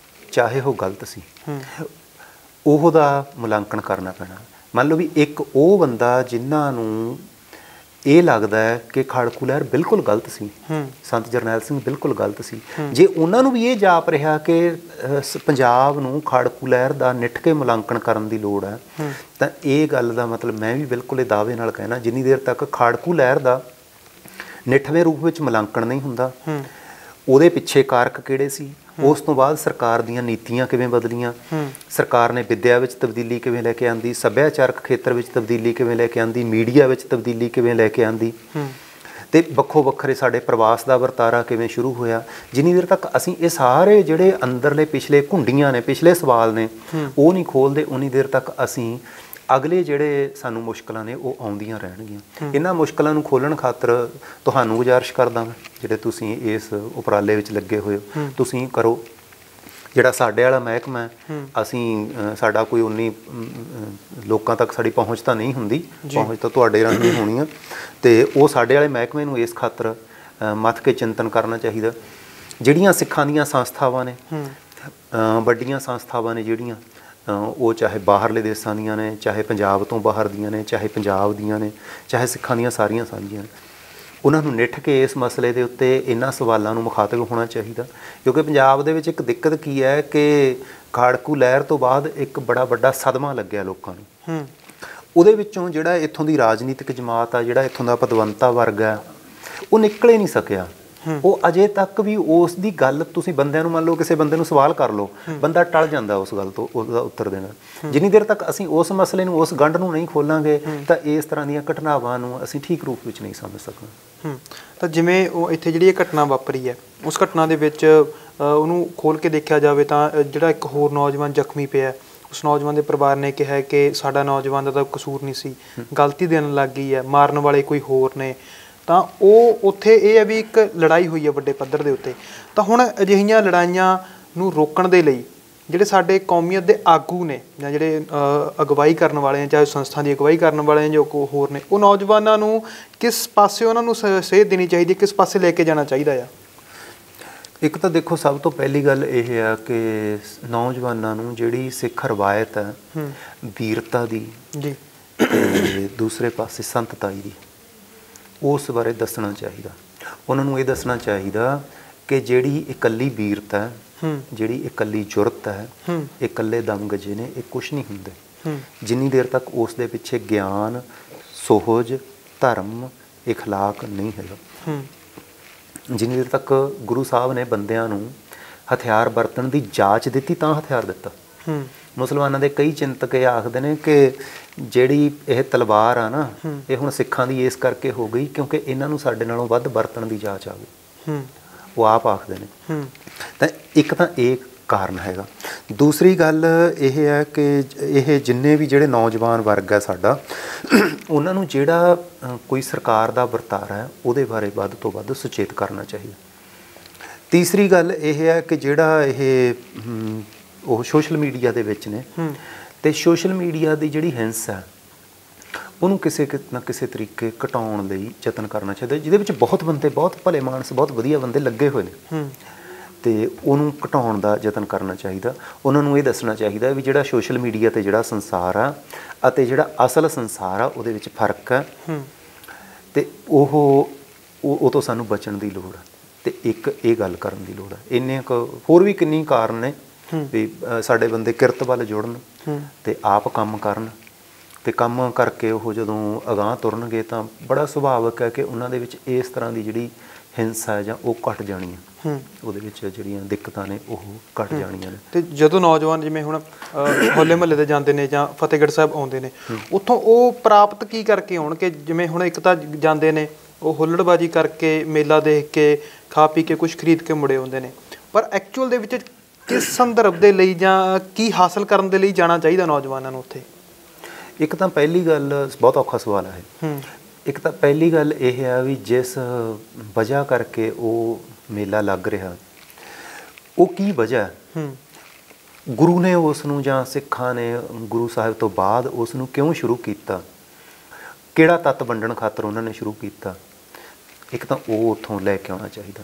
ਚਾਹੇ ਉਹ ਗਲਤ ਸੀ, ਉਹਦਾ ਮੁਲਾਂਕਣ ਕਰਨਾ ਪੈਣਾ। ਮੰਨ ਲਓ ਵੀ ਇੱਕ ਉਹ ਬੰਦਾ ਜਿਨ੍ਹਾਂ ਨੂੰ ਇਹ ਲੱਗਦਾ ਹੈ ਕਿ ਖਾੜਕੂ ਲਹਿਰ ਬਿਲਕੁਲ ਗਲਤ ਸੀ, ਸੰਤ ਜਰਨੈਲ ਸਿੰਘ ਬਿਲਕੁਲ ਗਲਤ ਸੀ, ਜੇ ਉਹਨਾਂ ਨੂੰ ਵੀ ਇਹ ਜਾਪ ਰਿਹਾ ਕਿ ਪੰਜਾਬ ਨੂੰ ਖਾੜਕੂ ਲਹਿਰ ਦਾ ਨਿੱਠ ਕੇ ਮੁਲਾਂਕਣ ਕਰਨ ਦੀ ਲੋੜ ਹੈ, ਤਾਂ ਇਹ ਗੱਲ ਦਾ ਮਤਲਬ ਮੈਂ ਵੀ ਬਿਲਕੁਲ ਇਹ ਦਾਅਵੇ ਨਾਲ ਕਹਿਣਾ, ਜਿੰਨੀ ਦੇਰ ਤੱਕ ਖਾੜਕੂ ਲਹਿਰ ਦਾ ਨਿੱਠਵੇਂ ਰੂਪ ਵਿੱਚ ਮੁਲਾਂਕਣ ਨਹੀਂ ਹੁੰਦਾ, ਉਹਦੇ ਪਿੱਛੇ ਕਾਰਕ ਕਿਹੜੇ ਸੀ, ਉਸ ਤੋਂ ਬਾਅਦ ਸਰਕਾਰ ਦੀਆਂ ਨੀਤੀਆਂ ਕਿਵੇਂ ਬਦਲੀਆਂ, ਸਰਕਾਰ ਨੇ ਵਿੱਦਿਆ ਵਿੱਚ ਤਬਦੀਲੀ ਕਿਵੇਂ ਲੈ ਕੇ ਆਂਦੀ, ਸੱਭਿਆਚਾਰਕ ਖੇਤਰ ਵਿੱਚ ਤਬਦੀਲੀ ਕਿਵੇਂ ਲੈ ਕੇ ਆਂਦੀ, ਮੀਡੀਆ ਵਿੱਚ ਤਬਦੀਲੀ ਕਿਵੇਂ ਲੈ ਕੇ ਆਂਦੀ, ਅਤੇ ਵੱਖੋ ਵੱਖਰੇ ਸਾਡੇ ਪ੍ਰਵਾਸ ਦਾ ਵਰਤਾਰਾ ਕਿਵੇਂ ਸ਼ੁਰੂ ਹੋਇਆ। ਜਿੰਨੀ ਦੇਰ ਤੱਕ ਅਸੀਂ ਇਹ ਸਾਰੇ ਜਿਹੜੇ ਅੰਦਰਲੇ ਪਿਛਲੇ ਘੁੰਡੀਆਂ ਨੇ, ਪਿਛਲੇ ਸਵਾਲ ਨੇ, ਉਹ ਨਹੀਂ ਖੋਲ੍ਹਦੇ, ਉਨੀ ਦੇਰ ਤੱਕ ਅਸੀਂ ਅਗਲੇ ਜਿਹੜੇ ਸਾਨੂੰ ਮੁਸ਼ਕਲਾਂ ਨੇ ਉਹ ਆਉਂਦੀਆਂ ਰਹਿਣਗੀਆਂ। ਇਹਨਾਂ ਮੁਸ਼ਕਲਾਂ ਨੂੰ ਖੋਲ੍ਹਣ ਖਾਤਰ ਤੁਹਾਨੂੰ ਗੁਜ਼ਾਰਿਸ਼ ਕਰਦਾ ਮੈਂ, ਜਿਹੜੇ ਤੁਸੀਂ ਇਸ ਉਪਰਾਲੇ ਵਿੱਚ ਲੱਗੇ ਹੋਏ ਹੋ, ਤੁਸੀਂ ਕਰੋ। ਜਿਹੜਾ ਸਾਡੇ ਵਾਲਾ ਮਹਿਕਮਾ ਹੈ, ਅਸੀਂ ਸਾਡਾ ਕੋਈ ਉਨੀ ਲੋਕਾਂ ਤੱਕ ਸਾਡੀ ਪਹੁੰਚ ਤਾਂ ਨਹੀਂ ਹੁੰਦੀ, ਪਹੁੰਚ ਤਾਂ ਤੁਹਾਡੇ ਰਾਹੀਂ ਹੋਣੀ ਆ, ਅਤੇ ਉਹ ਸਾਡੇ ਵਾਲੇ ਮਹਿਕਮੇ ਨੂੰ ਇਸ ਖਾਤਰ ਮੱਥ ਕੇ ਚਿੰਤਨ ਕਰਨਾ ਚਾਹੀਦਾ। ਜਿਹੜੀਆਂ ਸਿੱਖਾਂ ਦੀਆਂ ਸੰਸਥਾਵਾਂ ਨੇ, ਵੱਡੀਆਂ ਸੰਸਥਾਵਾਂ ਨੇ ਜਿਹੜੀਆਂ, ਉਹ ਚਾਹੇ ਬਾਹਰਲੇ ਦੇਸ਼ਾਂ ਦੀਆਂ ਨੇ, ਚਾਹੇ ਪੰਜਾਬ ਤੋਂ ਬਾਹਰ ਦੀਆਂ ਨੇ, ਚਾਹੇ ਪੰਜਾਬ ਦੀਆਂ ਨੇ, ਚਾਹੇ ਸਿੱਖਾਂ ਦੀਆਂ ਸਾਰੀਆਂ ਸਾਂਝੀਆਂ ਨੇ, ਉਹਨਾਂ ਨੂੰ ਨਿੱਠ ਕੇ ਇਸ ਮਸਲੇ ਦੇ ਉੱਤੇ ਇਹਨਾਂ ਸਵਾਲਾਂ ਨੂੰ ਮੁਖਾਤਬ ਹੋਣਾ ਚਾਹੀਦਾ। ਕਿਉਂਕਿ ਪੰਜਾਬ ਦੇ ਵਿੱਚ ਇੱਕ ਦਿੱਕਤ ਕੀ ਹੈ ਕਿ ਖਾੜਕੂ ਲਹਿਰ ਤੋਂ ਬਾਅਦ ਇੱਕ ਬੜਾ ਵੱਡਾ ਸਦਮਾ ਲੱਗਿਆ ਲੋਕਾਂ ਨੂੰ। ਉਹਦੇ ਵਿੱਚੋਂ ਜਿਹੜਾ ਇੱਥੋਂ ਦੀ ਰਾਜਨੀਤਿਕ ਜਮਾਤ ਆ, ਜਿਹੜਾ ਇੱਥੋਂ ਦਾ ਪਦਵੰਤਾ ਵਰਗ ਹੈ, ਉਹ ਨਿਕਲ ਹੀ ਨਹੀਂ ਸਕਿਆ। ਉਹ ਅਜੇ ਤੱਕ ਵੀ ਉਸ ਦੀ ਗੱਲ, ਤੁਸੀਂ ਬੰਦਿਆਂ ਨੂੰ ਮੰਨ ਲਓ, ਕਿਸੇ ਬੰਦੇ ਨੂੰ ਸਵਾਲ ਕਰ ਲਓ, ਬੰਦਾ ਟਲ ਜਾਂਦਾ ਉਸ ਗੱਲ ਤੋਂ, ਉਹਦਾ ਉੱਤਰ ਦੇਣਾ। ਜਿੰਨੀ ਦੇਰ ਤੱਕ ਅਸੀਂ ਉਸ ਮਸਲੇ ਨੂੰ, ਉਸ ਗੰਢ ਨੂੰ ਨਹੀਂ ਖੋਲਾਂਗੇ ਤਾਂ ਇਸ ਤਰ੍ਹਾਂ ਦੀਆਂ ਘਟਨਾਵਾਂ ਨੂੰ ਅਸੀਂ ਠੀਕ ਰੂਪ ਵਿੱਚ ਨਹੀਂ ਸਮਝ ਸਕਾਂਗੇ। ਤਾਂ ਜਿਵੇਂ ਉਹ ਇੱਥੇ ਜਿਹੜੀ ਇਹ ਘਟਨਾ ਵਾਪਰੀ ਹੈ, ਉਸ ਘਟਨਾ ਦੇ ਵਿੱਚ ਉਹਨੂੰ ਖੋਲ੍ਹ ਕੇ ਦੇਖਿਆ ਜਾਵੇ ਤਾਂ ਜਿਹੜਾ ਇੱਕ ਹੋਰ ਨੌਜਵਾਨ ਜ਼ਖਮੀ ਪਿਆ, ਉਸ ਨੌਜਵਾਨ ਦੇ ਪਰਿਵਾਰ ਨੇ ਕਿਹਾ ਕਿ ਸਾਡਾ ਨੌਜਵਾਨ ਦਾ ਤਾਂ ਕਸੂਰ ਨਹੀਂ ਸੀ, ਗਲਤੀ ਦੇਣ ਲੱਗ ਗਈ ਹੈ, ਮਾਰਨ ਵਾਲੇ ਕੋਈ ਹੋਰ ਨੇ। ਤਾਂ ਉਹ ਉੱਥੇ ਇਹ ਹੈ ਵੀ ਇੱਕ ਲੜਾਈ ਹੋਈ ਹੈ ਵੱਡੇ ਪੱਧਰ ਦੇ ਉੱਤੇ। ਤਾਂ ਹੁਣ ਅਜਿਹੀਆਂ ਲੜਾਈਆਂ ਨੂੰ ਰੋਕਣ ਦੇ ਲਈ ਜਿਹੜੇ ਸਾਡੇ ਕੌਮੀਅਤ ਦੇ ਆਗੂ ਨੇ, ਜਾਂ ਜਿਹੜੇ ਅਗਵਾਈ ਕਰਨ ਵਾਲੇ ਨੇ, ਚਾਹੇ ਸੰਸਥਾ ਦੀ ਅਗਵਾਈ ਕਰਨ ਵਾਲੇ ਨੇ, ਜੋ ਹੋਰ ਨੇ, ਉਹ ਨੌਜਵਾਨਾਂ ਨੂੰ ਕਿਸ ਪਾਸੇ ਉਹਨਾਂ ਨੂੰ ਸੇਧ ਦੇਣੀ ਚਾਹੀਦੀ, ਕਿਸ ਪਾਸੇ ਲੈ ਕੇ ਜਾਣਾ ਚਾਹੀਦਾ ਆ? ਇੱਕ ਤਾਂ ਦੇਖੋ, ਸਭ ਤੋਂ ਪਹਿਲੀ ਗੱਲ ਇਹ ਆ ਕਿ ਨੌਜਵਾਨਾਂ ਨੂੰ ਜਿਹੜੀ ਸਿੱਖ ਰਵਾਇਤ ਹੈ ਵੀਰਤਾ ਦੀ ਜੀ, ਅਤੇ ਦੂਸਰੇ ਪਾਸੇ ਸੰਤਤਾਈ ਦੀ, ਉਸ ਬਾਰੇ ਦੱਸਣਾ ਚਾਹੀਦਾ। ਉਹਨਾਂ ਨੂੰ ਇਹ ਦੱਸਣਾ ਚਾਹੀਦਾ ਕਿ ਜਿਹੜੀ ਇਕੱਲੀ ਵੀਰਤਾ ਹੈ, ਜਿਹੜੀ ਇਕੱਲੀ ਜੁਰਤ ਹੈ, ਇਹ ਇਕੱਲੇ ਦਮਗਜੇ ਨੇ, ਇਹ ਕੁਛ ਨਹੀਂ ਹੁੰਦੇ ਜਿੰਨੀ ਦੇਰ ਤੱਕ ਉਸ ਦੇ ਪਿੱਛੇ ਗਿਆਨ, ਸੋਹਜ, ਧਰਮ, ਇਖਲਾਕ ਨਹੀਂ ਹੈਗਾ। ਜਿੰਨੀ ਦੇਰ ਤੱਕ ਗੁਰੂ ਸਾਹਿਬ ਨੇ ਬੰਦਿਆਂ ਨੂੰ ਹਥਿਆਰ ਵਰਤਣ ਦੀ ਜਾਚ ਦਿੱਤੀ ਤਾਂ ਹਥਿਆਰ ਦਿੱਤਾ। ਮੁਸਲਮਾਨਾਂ ਦੇ ਕਈ ਚਿੰਤਕ ਇਹ ਆਖਦੇ ਨੇ ਕਿ ਜਿਹੜੀ ਇਹ ਤਲਵਾਰ ਆ ਨਾ, ਇਹ ਹੁਣ ਸਿੱਖਾਂ ਦੀ ਇਸ ਕਰਕੇ ਹੋ ਗਈ ਕਿਉਂਕਿ ਇਹਨਾਂ ਨੂੰ ਸਾਡੇ ਨਾਲੋਂ ਵੱਧ ਵਰਤਣ ਦੀ ਜਾਚ ਆ ਗਈ, ਉਹ ਆਪ ਆਖਦੇ ਨੇ। ਤਾਂ ਇੱਕ ਤਾਂ ਇਹ ਕਾਰਨ ਹੈਗਾ। ਦੂਸਰੀ ਗੱਲ ਇਹ ਹੈ ਕਿ ਇਹ ਜਿੰਨੇ ਵੀ ਜਿਹੜੇ ਨੌਜਵਾਨ ਵਰਗ ਹੈ ਸਾਡਾ, ਉਹਨਾਂ ਨੂੰ ਜਿਹੜਾ ਕੋਈ ਸਰਕਾਰ ਦਾ ਵਰਤਾਰਾ ਹੈ ਉਹਦੇ ਬਾਰੇ ਵੱਧ ਤੋਂ ਵੱਧ ਸੁਚੇਤ ਕਰਨਾ ਚਾਹੀਦਾ। ਤੀਸਰੀ ਗੱਲ ਇਹ ਹੈ ਕਿ ਜਿਹੜਾ ਇਹ ਉਹ ਸੋਸ਼ਲ ਮੀਡੀਆ ਦੇ ਵਿੱਚ ਨੇ, ਅਤੇ ਸੋਸ਼ਲ ਮੀਡੀਆ ਦੀ ਜਿਹੜੀ ਹਿੰਸਾ ਉਹਨੂੰ ਕਿਸੇ ਨਾ ਕਿਸੇ ਤਰੀਕੇ ਘਟਾਉਣ ਲਈ ਯਤਨ ਕਰਨਾ ਚਾਹੀਦਾ, ਜਿਹਦੇ ਵਿੱਚ ਬਹੁਤ ਬੰਦੇ, ਬਹੁਤ ਭਲੇ ਮਾਨਸ, ਬਹੁਤ ਵਧੀਆ ਬੰਦੇ ਲੱਗੇ ਹੋਏ ਨੇ, ਅਤੇ ਉਹਨੂੰ ਘਟਾਉਣ ਦਾ ਯਤਨ ਕਰਨਾ ਚਾਹੀਦਾ। ਉਹਨਾਂ ਨੂੰ ਇਹ ਦੱਸਣਾ ਚਾਹੀਦਾ ਵੀ ਜਿਹੜਾ ਸੋਸ਼ਲ ਮੀਡੀਆ 'ਤੇ ਜਿਹੜਾ ਸੰਸਾਰ ਆ ਅਤੇ ਜਿਹੜਾ ਅਸਲ ਸੰਸਾਰ ਆ, ਉਹਦੇ ਵਿੱਚ ਫਰਕ ਹੈ, ਅਤੇ ਉਹ ਤੋਂ ਸਾਨੂੰ ਬਚਣ ਦੀ ਲੋੜ ਹੈ, ਅਤੇ ਇੱਕ ਇਹ ਗੱਲ ਕਰਨ ਦੀ ਲੋੜ ਹੈ। ਇੰਨੇ ਕੁ ਹੋਰ ਵੀ ਕਿੰਨੀ ਕਾਰਨ ਨੇ ਵੀ ਸਾਡੇ ਬੰਦੇ ਕਿਰਤ ਵੱਲ ਜੁੜਨ ਅਤੇ ਆਪ ਕੰਮ ਕਰਨ, ਅਤੇ ਕੰਮ ਕਰਕੇ ਉਹ ਜਦੋਂ ਅਗਾਂਹ ਤੁਰਨਗੇ ਤਾਂ ਬੜਾ ਸੁਭਾਵਿਕ ਹੈ ਕਿ ਉਹਨਾਂ ਦੇ ਵਿੱਚ ਇਸ ਤਰ੍ਹਾਂ ਦੀ ਜਿਹੜੀ ਹਿੰਸਾ ਹੈ ਜਾਂ ਉਹ ਘੱਟ ਜਾਣੀ ਹੈ, ਉਹਦੇ ਵਿੱਚ ਜਿਹੜੀਆਂ ਦਿੱਕਤਾਂ ਨੇ ਉਹ ਘੱਟ ਜਾਣੀਆਂ ਨੇ। ਅਤੇ ਜਦੋਂ ਨੌਜਵਾਨ ਜਿਵੇਂ ਹੁਣ ਹੋਲੇ ਮਹੱਲੇ 'ਤੇ ਜਾਂਦੇ ਨੇ ਜਾਂ ਫਤਿਹਗੜ੍ਹ ਸਾਹਿਬ ਆਉਂਦੇ ਨੇ, ਉੱਥੋਂ ਉਹ ਪ੍ਰਾਪਤ ਕੀ ਕਰਕੇ ਆਉਣ? ਕਿ ਜਿਵੇਂ ਹੁਣ ਇੱਕ ਤਾਂ ਜਾਂਦੇ ਨੇ ਉਹ ਹੁੱਲੜਬਾਜੀ ਕਰਕੇ, ਮੇਲਾ ਦੇਖ ਕੇ, ਖਾ ਪੀ ਕੇ, ਕੁਛ ਖਰੀਦ ਕੇ ਮੁੜੇ ਆਉਂਦੇ ਨੇ, ਪਰ ਐਕਚੁਅਲ ਦੇ ਵਿੱਚ ਕਿਸ ਸੰਦਰਭ ਦੇ ਲਈ ਜਾਂ ਕੀ ਹਾਸਲ ਕਰਨ ਦੇ ਲਈ ਜਾਣਾ ਚਾਹੀਦਾ ਨੌਜਵਾਨਾਂ ਨੂੰ ਉੱਥੇ? ਇੱਕ ਤਾਂ ਪਹਿਲੀ ਗੱਲ, ਬਹੁਤ ਔਖਾ ਸਵਾਲ ਹੈ। ਇੱਕ ਤਾਂ ਪਹਿਲੀ ਗੱਲ ਇਹ ਹੈ ਵੀ ਜਿਸ ਵਜ੍ਹਾ ਕਰਕੇ ਉਹ ਮੇਲਾ ਲੱਗ ਰਿਹਾ, ਉਹ ਕੀ ਵਜ੍ਹਾ ਹੈ? ਗੁਰੂ ਨੇ ਉਸ ਨੂੰ ਜਾਂ ਸਿੱਖਾਂ ਨੇ ਗੁਰੂ ਸਾਹਿਬ ਤੋਂ ਬਾਅਦ ਉਸ ਨੂੰ ਕਿਉਂ ਸ਼ੁਰੂ ਕੀਤਾ? ਕਿਹੜਾ ਤੱਤ ਵੰਡਣ ਖਾਤਰ ਉਹਨਾਂ ਨੇ ਸ਼ੁਰੂ ਕੀਤਾ? ਇੱਕ ਤਾਂ ਉਹ ਉੱਥੋਂ ਲੈ ਕੇ ਆਉਣਾ ਚਾਹੀਦਾ।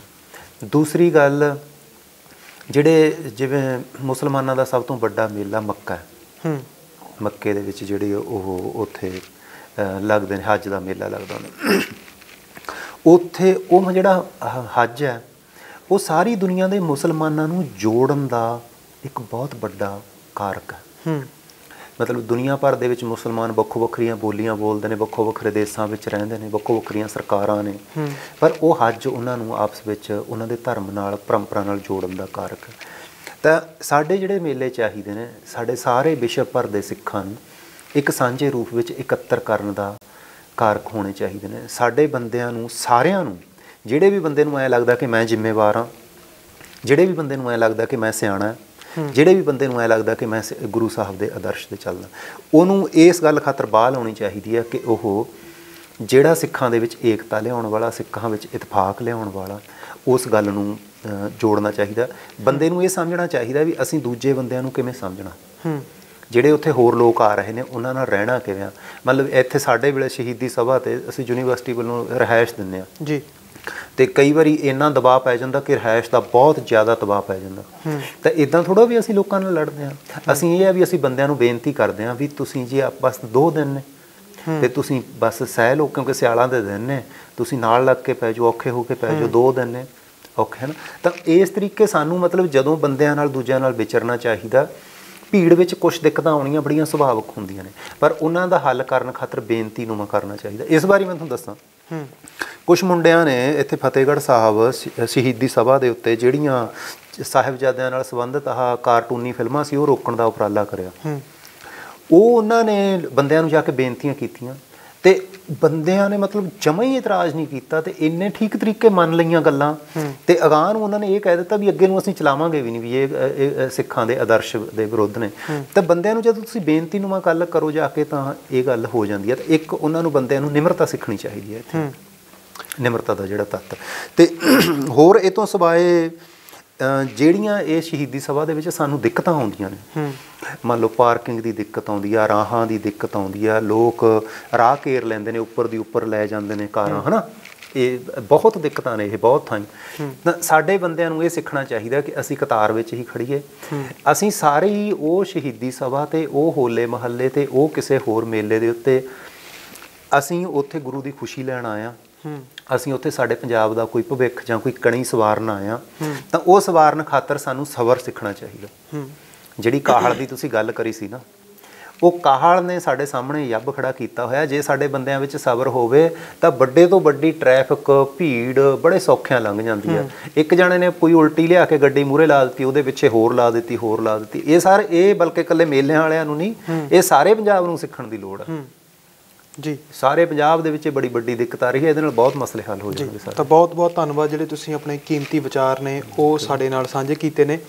ਦੂਸਰੀ ਗੱਲ, ਜਿਹੜੇ ਜਿਵੇਂ ਮੁਸਲਮਾਨਾਂ ਦਾ ਸਭ ਤੋਂ ਵੱਡਾ ਮੇਲਾ ਮੱਕਾ ਹੈ, ਮੱਕੇ ਦੇ ਵਿੱਚ ਜਿਹੜੇ ਉਹ ਉੱਥੇ ਲੱਗਦੇ ਨੇ, ਹੱਜ ਦਾ ਮੇਲਾ ਲੱਗਦਾ ਉਹਨਾਂ ਉੱਥੇ। ਉਹ ਜਿਹੜਾ ਹੱਜ ਹੈ, ਉਹ ਸਾਰੀ ਦੁਨੀਆ ਦੇ ਮੁਸਲਮਾਨਾਂ ਨੂੰ ਜੋੜਨ ਦਾ ਇੱਕ ਬਹੁਤ ਵੱਡਾ ਕਾਰਕ ਹੈ। ਮਤਲਬ ਦੁਨੀਆ ਭਰ ਦੇ ਵਿੱਚ ਮੁਸਲਮਾਨ ਵੱਖੋ ਵੱਖਰੀਆਂ ਬੋਲੀਆਂ ਬੋਲਦੇ ਨੇ, ਵੱਖੋ ਵੱਖਰੇ ਦੇਸ਼ਾਂ ਵਿੱਚ ਰਹਿੰਦੇ ਨੇ, ਵੱਖੋ ਵੱਖਰੀਆਂ ਸਰਕਾਰਾਂ ਨੇ, ਪਰ ਉਹ ਹੱਜ ਉਹਨਾਂ ਨੂੰ ਆਪਸ ਵਿੱਚ ਉਹਨਾਂ ਦੇ ਧਰਮ ਨਾਲ, ਪਰੰਪਰਾ ਨਾਲ ਜੋੜਨ ਦਾ ਕਾਰਕ ਹੈ। ਤਾਂ ਸਾਡੇ ਜਿਹੜੇ ਮੇਲੇ ਚਾਹੀਦੇ ਨੇ, ਸਾਡੇ ਸਾਰੇ ਵਿਸ਼ਵ ਭਰ ਦੇ ਸਿੱਖਾਂ ਨੂੰ ਇੱਕ ਸਾਂਝੇ ਰੂਪ ਵਿੱਚ ਇਕੱਤਰ ਕਰਨ ਦਾ ਕਾਰਕ ਹੋਣੇ ਚਾਹੀਦੇ ਨੇ। ਸਾਡੇ ਬੰਦਿਆਂ ਨੂੰ, ਸਾਰਿਆਂ ਨੂੰ, ਜਿਹੜੇ ਵੀ ਬੰਦੇ ਨੂੰ ਐਂ ਲੱਗਦਾ ਕਿ ਮੈਂ ਜ਼ਿੰਮੇਵਾਰ ਹਾਂ, ਜਿਹੜੇ ਵੀ ਬੰਦੇ ਨੂੰ ਐਂ ਲੱਗਦਾ ਕਿ ਮੈਂ ਸਿਆਣਾ, ਜਿਹੜੇ ਵੀ ਬੰਦੇ ਨੂੰ ਐ ਲੱਗਦਾ ਕਿ ਮੈਂ ਗੁਰੂ ਸਾਹਿਬ ਦੇ ਆਦਰਸ਼ ਤੇ ਚੱਲਦਾ, ਉਹਨੂੰ ਇਸ ਗੱਲ ਖਾਤਰ ਬਾਹ ਲਾਉਣੀ ਚਾਹੀਦੀ ਹੈ ਕਿ ਉਹ ਜਿਹੜਾ ਸਿੱਖਾਂ ਦੇ ਵਿੱਚ ਏਕਤਾ ਲਿਆਉਣ ਵਾਲਾ, ਸਿੱਖਾਂ ਵਿੱਚ ਇਤਫਾਕ ਲਿਆਉਣ ਵਾਲਾ, ਉਸ ਗੱਲ ਨੂੰ ਜੋੜਨਾ ਚਾਹੀਦਾ। ਬੰਦੇ ਨੂੰ ਇਹ ਸਮਝਣਾ ਚਾਹੀਦਾ ਵੀ ਅਸੀਂ ਦੂਜੇ ਬੰਦਿਆਂ ਨੂੰ ਕਿਵੇਂ ਸਮਝਣਾ, ਜਿਹੜੇ ਉੱਥੇ ਹੋਰ ਲੋਕ ਆ ਰਹੇ ਨੇ ਉਹਨਾਂ ਨਾਲ ਰਹਿਣਾ ਕਿਵੇਂ ਆ। ਮਤਲਬ ਇੱਥੇ ਸਾਡੇ ਵੇਲੇ ਸ਼ਹੀਦੀ ਸਭਾ 'ਤੇ ਅਸੀਂ ਯੂਨੀਵਰਸਿਟੀ ਵੱਲੋਂ ਰਿਹਾਇਸ਼ ਦਿੰਦੇ ਹਾਂ ਜੀ, ਅਤੇ ਕਈ ਵਾਰੀ ਇੰਨਾ ਦਬਾਅ ਪੈ ਜਾਂਦਾ ਕਿ ਰਿਹਾਇਸ਼ ਦਾ ਬਹੁਤ ਜ਼ਿਆਦਾ ਦਬਾਅ ਪੈ ਜਾਂਦਾ। ਤਾਂ ਇੱਦਾਂ ਥੋੜ੍ਹਾ ਵੀ ਅਸੀਂ ਲੋਕਾਂ ਨਾਲ ਲੜਦੇ ਹਾਂ। ਅਸੀਂ ਇਹ ਆ ਵੀ ਅਸੀਂ ਬੰਦਿਆਂ ਨੂੰ ਬੇਨਤੀ ਕਰਦੇ ਹਾਂ ਵੀ ਤੁਸੀਂ ਜੇ ਬਸ 2 ਦਿਨ ਨੇ ਅਤੇ ਤੁਸੀਂ ਬਸ ਸਹਿ ਲਓ, ਕਿਉਂਕਿ ਸਿਆਲਾਂ ਦੇ ਦਿਨ ਨੇ, ਤੁਸੀਂ ਨਾਲ ਲੱਗ ਕੇ ਪੈ ਜਾਓ, ਔਖੇ ਹੋ ਕੇ ਪੈ ਜਾਓ, 2 ਦਿਨ ਨੇ ਔਖੇ ਨਾ। ਤਾਂ ਇਸ ਤਰੀਕੇ ਸਾਨੂੰ ਮਤਲਬ ਜਦੋਂ ਬੰਦਿਆਂ ਨਾਲ ਦੂਜਿਆਂ ਨਾਲ ਵਿਚਰਨਾ ਚਾਹੀਦਾ। ਭੀੜ ਵਿੱਚ ਕੁਛ ਦਿੱਕਤਾਂ ਆਉਣੀਆਂ ਬੜੀਆਂ ਸੁਭਾਵਿਕ ਹੁੰਦੀਆਂ ਨੇ, ਪਰ ਉਹਨਾਂ ਦਾ ਹੱਲ ਕਰਨ ਖਾਤਰ ਬੇਨਤੀ ਨੂੰ ਕਰਨਾ ਚਾਹੀਦਾ। ਇਸ ਬਾਰੇ ਮੈਂ ਤੁਹਾਨੂੰ ਦੱਸਾਂ, ਕੁਛ ਮੁੰਡਿਆਂ ਨੇ ਇੱਥੇ ਫਤਿਹਗੜ੍ਹ ਸਾਹਿਬ ਸ਼ਹੀਦੀ ਸਭਾ ਦੇ ਉੱਤੇ ਜਿਹੜੀਆਂ ਸਾਹਿਬਜ਼ਾਦਿਆਂ ਨਾਲ ਸੰਬੰਧਿਤ ਕਾਰਟੂਨੀ ਫਿਲਮਾਂ ਸੀ ਉਹ ਰੋਕਣ ਦਾ ਉਪਰਾਲਾ ਕਰਿਆ। ਉਹ ਉਹਨਾਂ ਨੇ ਬੰਦਿਆਂ ਨੂੰ ਜਾ ਕੇ ਬੇਨਤੀਆਂ ਕੀਤੀਆਂ ਅਤੇ ਬੰਦਿਆਂ ਨੇ ਮਤਲਬ ਜਮਾਂ ਹੀ ਇਤਰਾਜ਼ ਨਹੀਂ ਕੀਤਾ ਅਤੇ ਇੰਨੇ ਠੀਕ ਤਰੀਕੇ ਮੰਨ ਲਈਆਂ ਗੱਲਾਂ, ਅਤੇ ਅਗਾਂਹ ਨੂੰ ਉਹਨਾਂ ਨੇ ਇਹ ਕਹਿ ਦਿੱਤਾ ਵੀ ਅੱਗੇ ਨੂੰ ਅਸੀਂ ਚਲਾਵਾਂਗੇ ਵੀ ਨਹੀਂ, ਵੀ ਇਹ ਸਿੱਖਾਂ ਦੇ ਆਦਰਸ਼ ਦੇ ਵਿਰੁੱਧ ਨੇ। ਤਾਂ ਬੰਦਿਆਂ ਨੂੰ ਜਦੋਂ ਤੁਸੀਂ ਬੇਨਤੀ ਨੂੰ ਗੱਲ ਕਰੋ ਜਾ ਕੇ ਤਾਂ ਇਹ ਗੱਲ ਹੋ ਜਾਂਦੀ ਹੈ। ਤਾਂ ਇੱਕ ਉਹਨਾਂ ਨੂੰ ਬੰਦਿਆਂ ਨੂੰ ਨਿਮਰਤਾ ਸਿੱਖਣੀ ਚਾਹੀਦੀ ਹੈ ਇੱਥੇ, ਨਿਮਰਤਾ ਦਾ ਜਿਹੜਾ ਤੱਤ। ਅਤੇ ਹੋਰ ਇਹ ਤੋਂ ਸਿਵਾਏ ਜਿਹੜੀਆਂ ਇਹ ਸ਼ਹੀਦੀ ਸਭਾ ਦੇ ਵਿੱਚ ਸਾਨੂੰ ਦਿੱਕਤਾਂ ਆਉਂਦੀਆਂ ਨੇ, ਮੰਨ ਲਓ ਪਾਰਕਿੰਗ ਦੀ ਦਿੱਕਤ ਆਉਂਦੀ ਆ, ਰਾਹਾਂ ਦੀ ਦਿੱਕਤ ਆਉਂਦੀ ਆ, ਲੋਕ ਰਾਹ ਘੇਰ ਲੈਂਦੇ ਨੇ, ਉੱਪਰ ਦੀ ਉੱਪਰ ਲੈ ਜਾਂਦੇ ਨੇ ਕਾਰਾਂ, ਹੈ ਨਾ, ਇਹ ਬਹੁਤ ਦਿੱਕਤਾਂ ਨੇ ਇਹ ਬਹੁਤ ਥਾਈਂ। ਤਾਂ ਸਾਡੇ ਬੰਦਿਆਂ ਨੂੰ ਇਹ ਸਿੱਖਣਾ ਚਾਹੀਦਾ ਕਿ ਅਸੀਂ ਕਤਾਰ ਵਿੱਚ ਹੀ ਖੜੀਏ। ਅਸੀਂ ਸਾਰੇ ਹੀ ਉਹ ਸ਼ਹੀਦੀ ਸਭਾ 'ਤੇ, ਉਹ ਹੋਲੇ ਮਹੱਲੇ 'ਤੇ, ਉਹ ਕਿਸੇ ਹੋਰ ਮੇਲੇ ਦੇ ਉੱਤੇ ਅਸੀਂ ਉੱਥੇ ਗੁਰੂ ਦੀ ਖੁਸ਼ੀ ਲੈਣ ਆਏ ਹਾਂ। ਅਸੀਂ ਉੱਥੇ ਸਾਡੇ ਪੰਜਾਬ ਦਾ ਕੋਈ ਭਵਿੱਖ ਜਾਂ ਕੋਈ ਕਣੀ ਸਵਾਰਨ ਆਇਆ, ਤਾਂ ਉਹ ਸਵਾਰਨ ਖਾਤਰ ਸਾਨੂੰ ਸਬਰ ਸਿੱਖਣਾ ਚਾਹੀਦਾ। ਜਿਹੜੀ ਕਾਹਲ ਦੀ ਤੁਸੀਂ ਗੱਲ ਕਰੀ ਸੀ ਨਾ, ਉਹ ਕਾਹਲ ਨੇ ਸਾਡੇ ਸਾਹਮਣੇ ਯੱਬ ਖੜਾ ਕੀਤਾ ਹੋਇਆ। ਜੇ ਸਾਡੇ ਬੰਦਿਆਂ ਵਿੱਚ ਸਬਰ ਹੋਵੇ ਤਾਂ ਵੱਡੇ ਤੋਂ ਵੱਡੀ ਟ੍ਰੈਫਿਕ ਭੀੜ ਬੜੇ ਸੌਖਿਆਂ ਲੰਘ ਜਾਂਦੀ ਆ। ਇੱਕ ਜਣੇ ਨੇ ਕੋਈ ਉਲਟੀ ਲਿਆ ਕੇ ਗੱਡੀ ਮੂਹਰੇ ਲਾ ਦਿੱਤੀ, ਉਹਦੇ ਪਿੱਛੇ ਹੋਰ ਲਾ ਦਿੱਤੀ, ਹੋਰ ਲਾ ਦਿੱਤੀ। ਇਹ ਬਲਕਿ ਇਕੱਲੇ ਮੇਲਿਆਂ ਵਾਲਿਆਂ ਨੂੰ ਨਹੀਂ, ਇਹ ਸਾਰੇ ਪੰਜਾਬ ਨੂੰ ਸਿੱਖਣ ਦੀ ਲੋੜ ਆ ਜੀ। ਸਾਰੇ ਪੰਜਾਬ ਦੇ ਵਿੱਚ ਬੜੀ ਵੱਡੀ ਦਿੱਕਤ ਆ ਰਹੀ ਹੈ, ਇਹਦੇ ਨਾਲ ਬਹੁਤ ਮਸਲੇ ਹੱਲ ਹੋ ਜਾਣਗੇ। ਤਾਂ ਬਹੁਤ ਬਹੁਤ ਧੰਨਵਾਦ ਜਿਹੜੇ ਤੁਸੀਂ ਆਪਣੇ ਕੀਮਤੀ ਵਿਚਾਰ ਨੇ ਉਹ ਸਾਡੇ ਨਾਲ ਸਾਂਝੇ ਕੀਤੇ ਨੇ।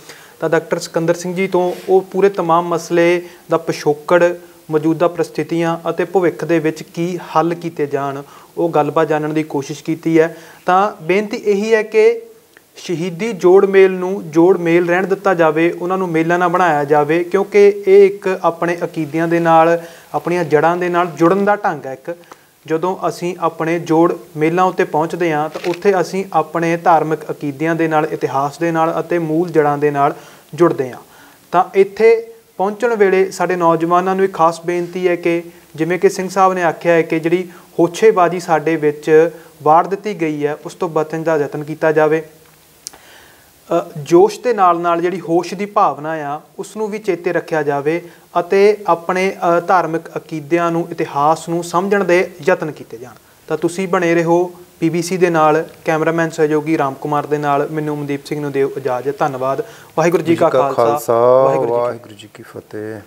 ਤਾਂ ਡਾਕਟਰ ਸਿਕੰਦਰ ਸਿੰਘ ਜੀ ਤੋਂ ਉਹ ਪੂਰੇ ਤਮਾਮ ਮਸਲੇ ਦਾ ਪਿਛੋਕੜ, ਮੌਜੂਦਾ ਪ੍ਰਸਥਿਤੀਆਂ ਅਤੇ ਭਵਿੱਖ ਦੇ ਵਿੱਚ ਕੀ ਹੱਲ ਕੀਤੇ ਜਾਣ, ਉਹ ਗੱਲਬਾਤ ਜਾਣਨ ਦੀ ਕੋਸ਼ਿਸ਼ ਕੀਤੀ ਹੈ। ਤਾਂ ਬੇਨਤੀ ਇਹੀ ਹੈ ਕਿ ਸ਼ਹੀਦੀ ਜੋੜ ਮੇਲ ਨੂੰ ਜੋੜ ਮੇਲ ਰਹਿਣ ਦਿੱਤਾ ਜਾਵੇ, ਉਹਨਾਂ ਨੂੰ ਮੇਲਾ ਨਾ ਬਣਾਇਆ ਜਾਵੇ, ਕਿਉਂਕਿ ਇਹ ਇੱਕ ਆਪਣੇ ਅਕੀਦਿਆਂ ਦੇ ਨਾਲ, ਆਪਣੀਆਂ ਜੜ੍ਹਾਂ ਦੇ ਨਾਲ ਜੁੜਨ ਦਾ ਢੰਗ ਹੈ। ਇੱਕ ਜਦੋਂ ਅਸੀਂ ਆਪਣੇ ਜੋੜ ਮੇਲਾਂ ਉੱਤੇ ਪਹੁੰਚਦੇ ਹਾਂ ਤਾਂ ਉੱਥੇ ਅਸੀਂ ਆਪਣੇ ਧਾਰਮਿਕ ਅਕੀਦਿਆਂ ਦੇ ਨਾਲ, ਇਤਿਹਾਸ ਦੇ ਨਾਲ ਅਤੇ ਮੂਲ ਜੜ੍ਹਾਂ ਦੇ ਨਾਲ ਜੁੜਦੇ ਹਾਂ। ਤਾਂ ਇੱਥੇ ਪਹੁੰਚਣ ਵੇਲੇ ਸਾਡੇ ਨੌਜਵਾਨਾਂ ਨੂੰ ਇੱਕ ਖਾਸ ਬੇਨਤੀ ਹੈ ਕਿ ਜਿਵੇਂ ਕਿ ਸਿੰਘ ਸਾਹਿਬ ਨੇ ਆਖਿਆ ਹੈ ਕਿ ਜਿਹੜੀ ਹੋਛੇਬਾਜ਼ੀ ਸਾਡੇ ਵਿੱਚ ਵਾੜ ਦਿੱਤੀ ਗਈ ਹੈ, ਉਸ ਤੋਂ ਬਚਣ ਦਾ ਯਤਨ ਕੀਤਾ ਜਾਵੇ। ਜੋਸ਼ ਦੇ ਨਾਲ ਨਾਲ ਜਿਹੜੀ ਹੋਸ਼ ਦੀ ਭਾਵਨਾ ਆ ਉਸ ਨੂੰ ਵੀ ਚੇਤੇ ਰੱਖਿਆ ਜਾਵੇ ਅਤੇ ਆਪਣੇ ਧਾਰਮਿਕ ਅਕੀਦਿਆਂ ਨੂੰ, ਇਤਿਹਾਸ ਨੂੰ ਸਮਝਣ ਦੇ ਯਤਨ ਕੀਤੇ ਜਾਣ। ਤਾਂ ਤੁਸੀਂ ਬਣੇ ਰਹੋ PBC ਦੇ ਨਾਲ। ਕੈਮਰਾਮੈਨ ਸਹਿਯੋਗੀ ਰਾਮ ਕੁਮਾਰ ਦੇ ਨਾਲ ਮੈਨੂੰ ਮਨਦੀਪ ਸਿੰਘ ਨੂੰ ਦਿਓ ਇਜਾਜ਼ਤ। ਧੰਨਵਾਦ। ਵਾਹਿਗੁਰੂ ਜੀ ਕਾ ਖਾਲਸਾ, ਵਾਹਿਗੁਰੂ ਜੀ ਕੀ ਫਤਿਹ।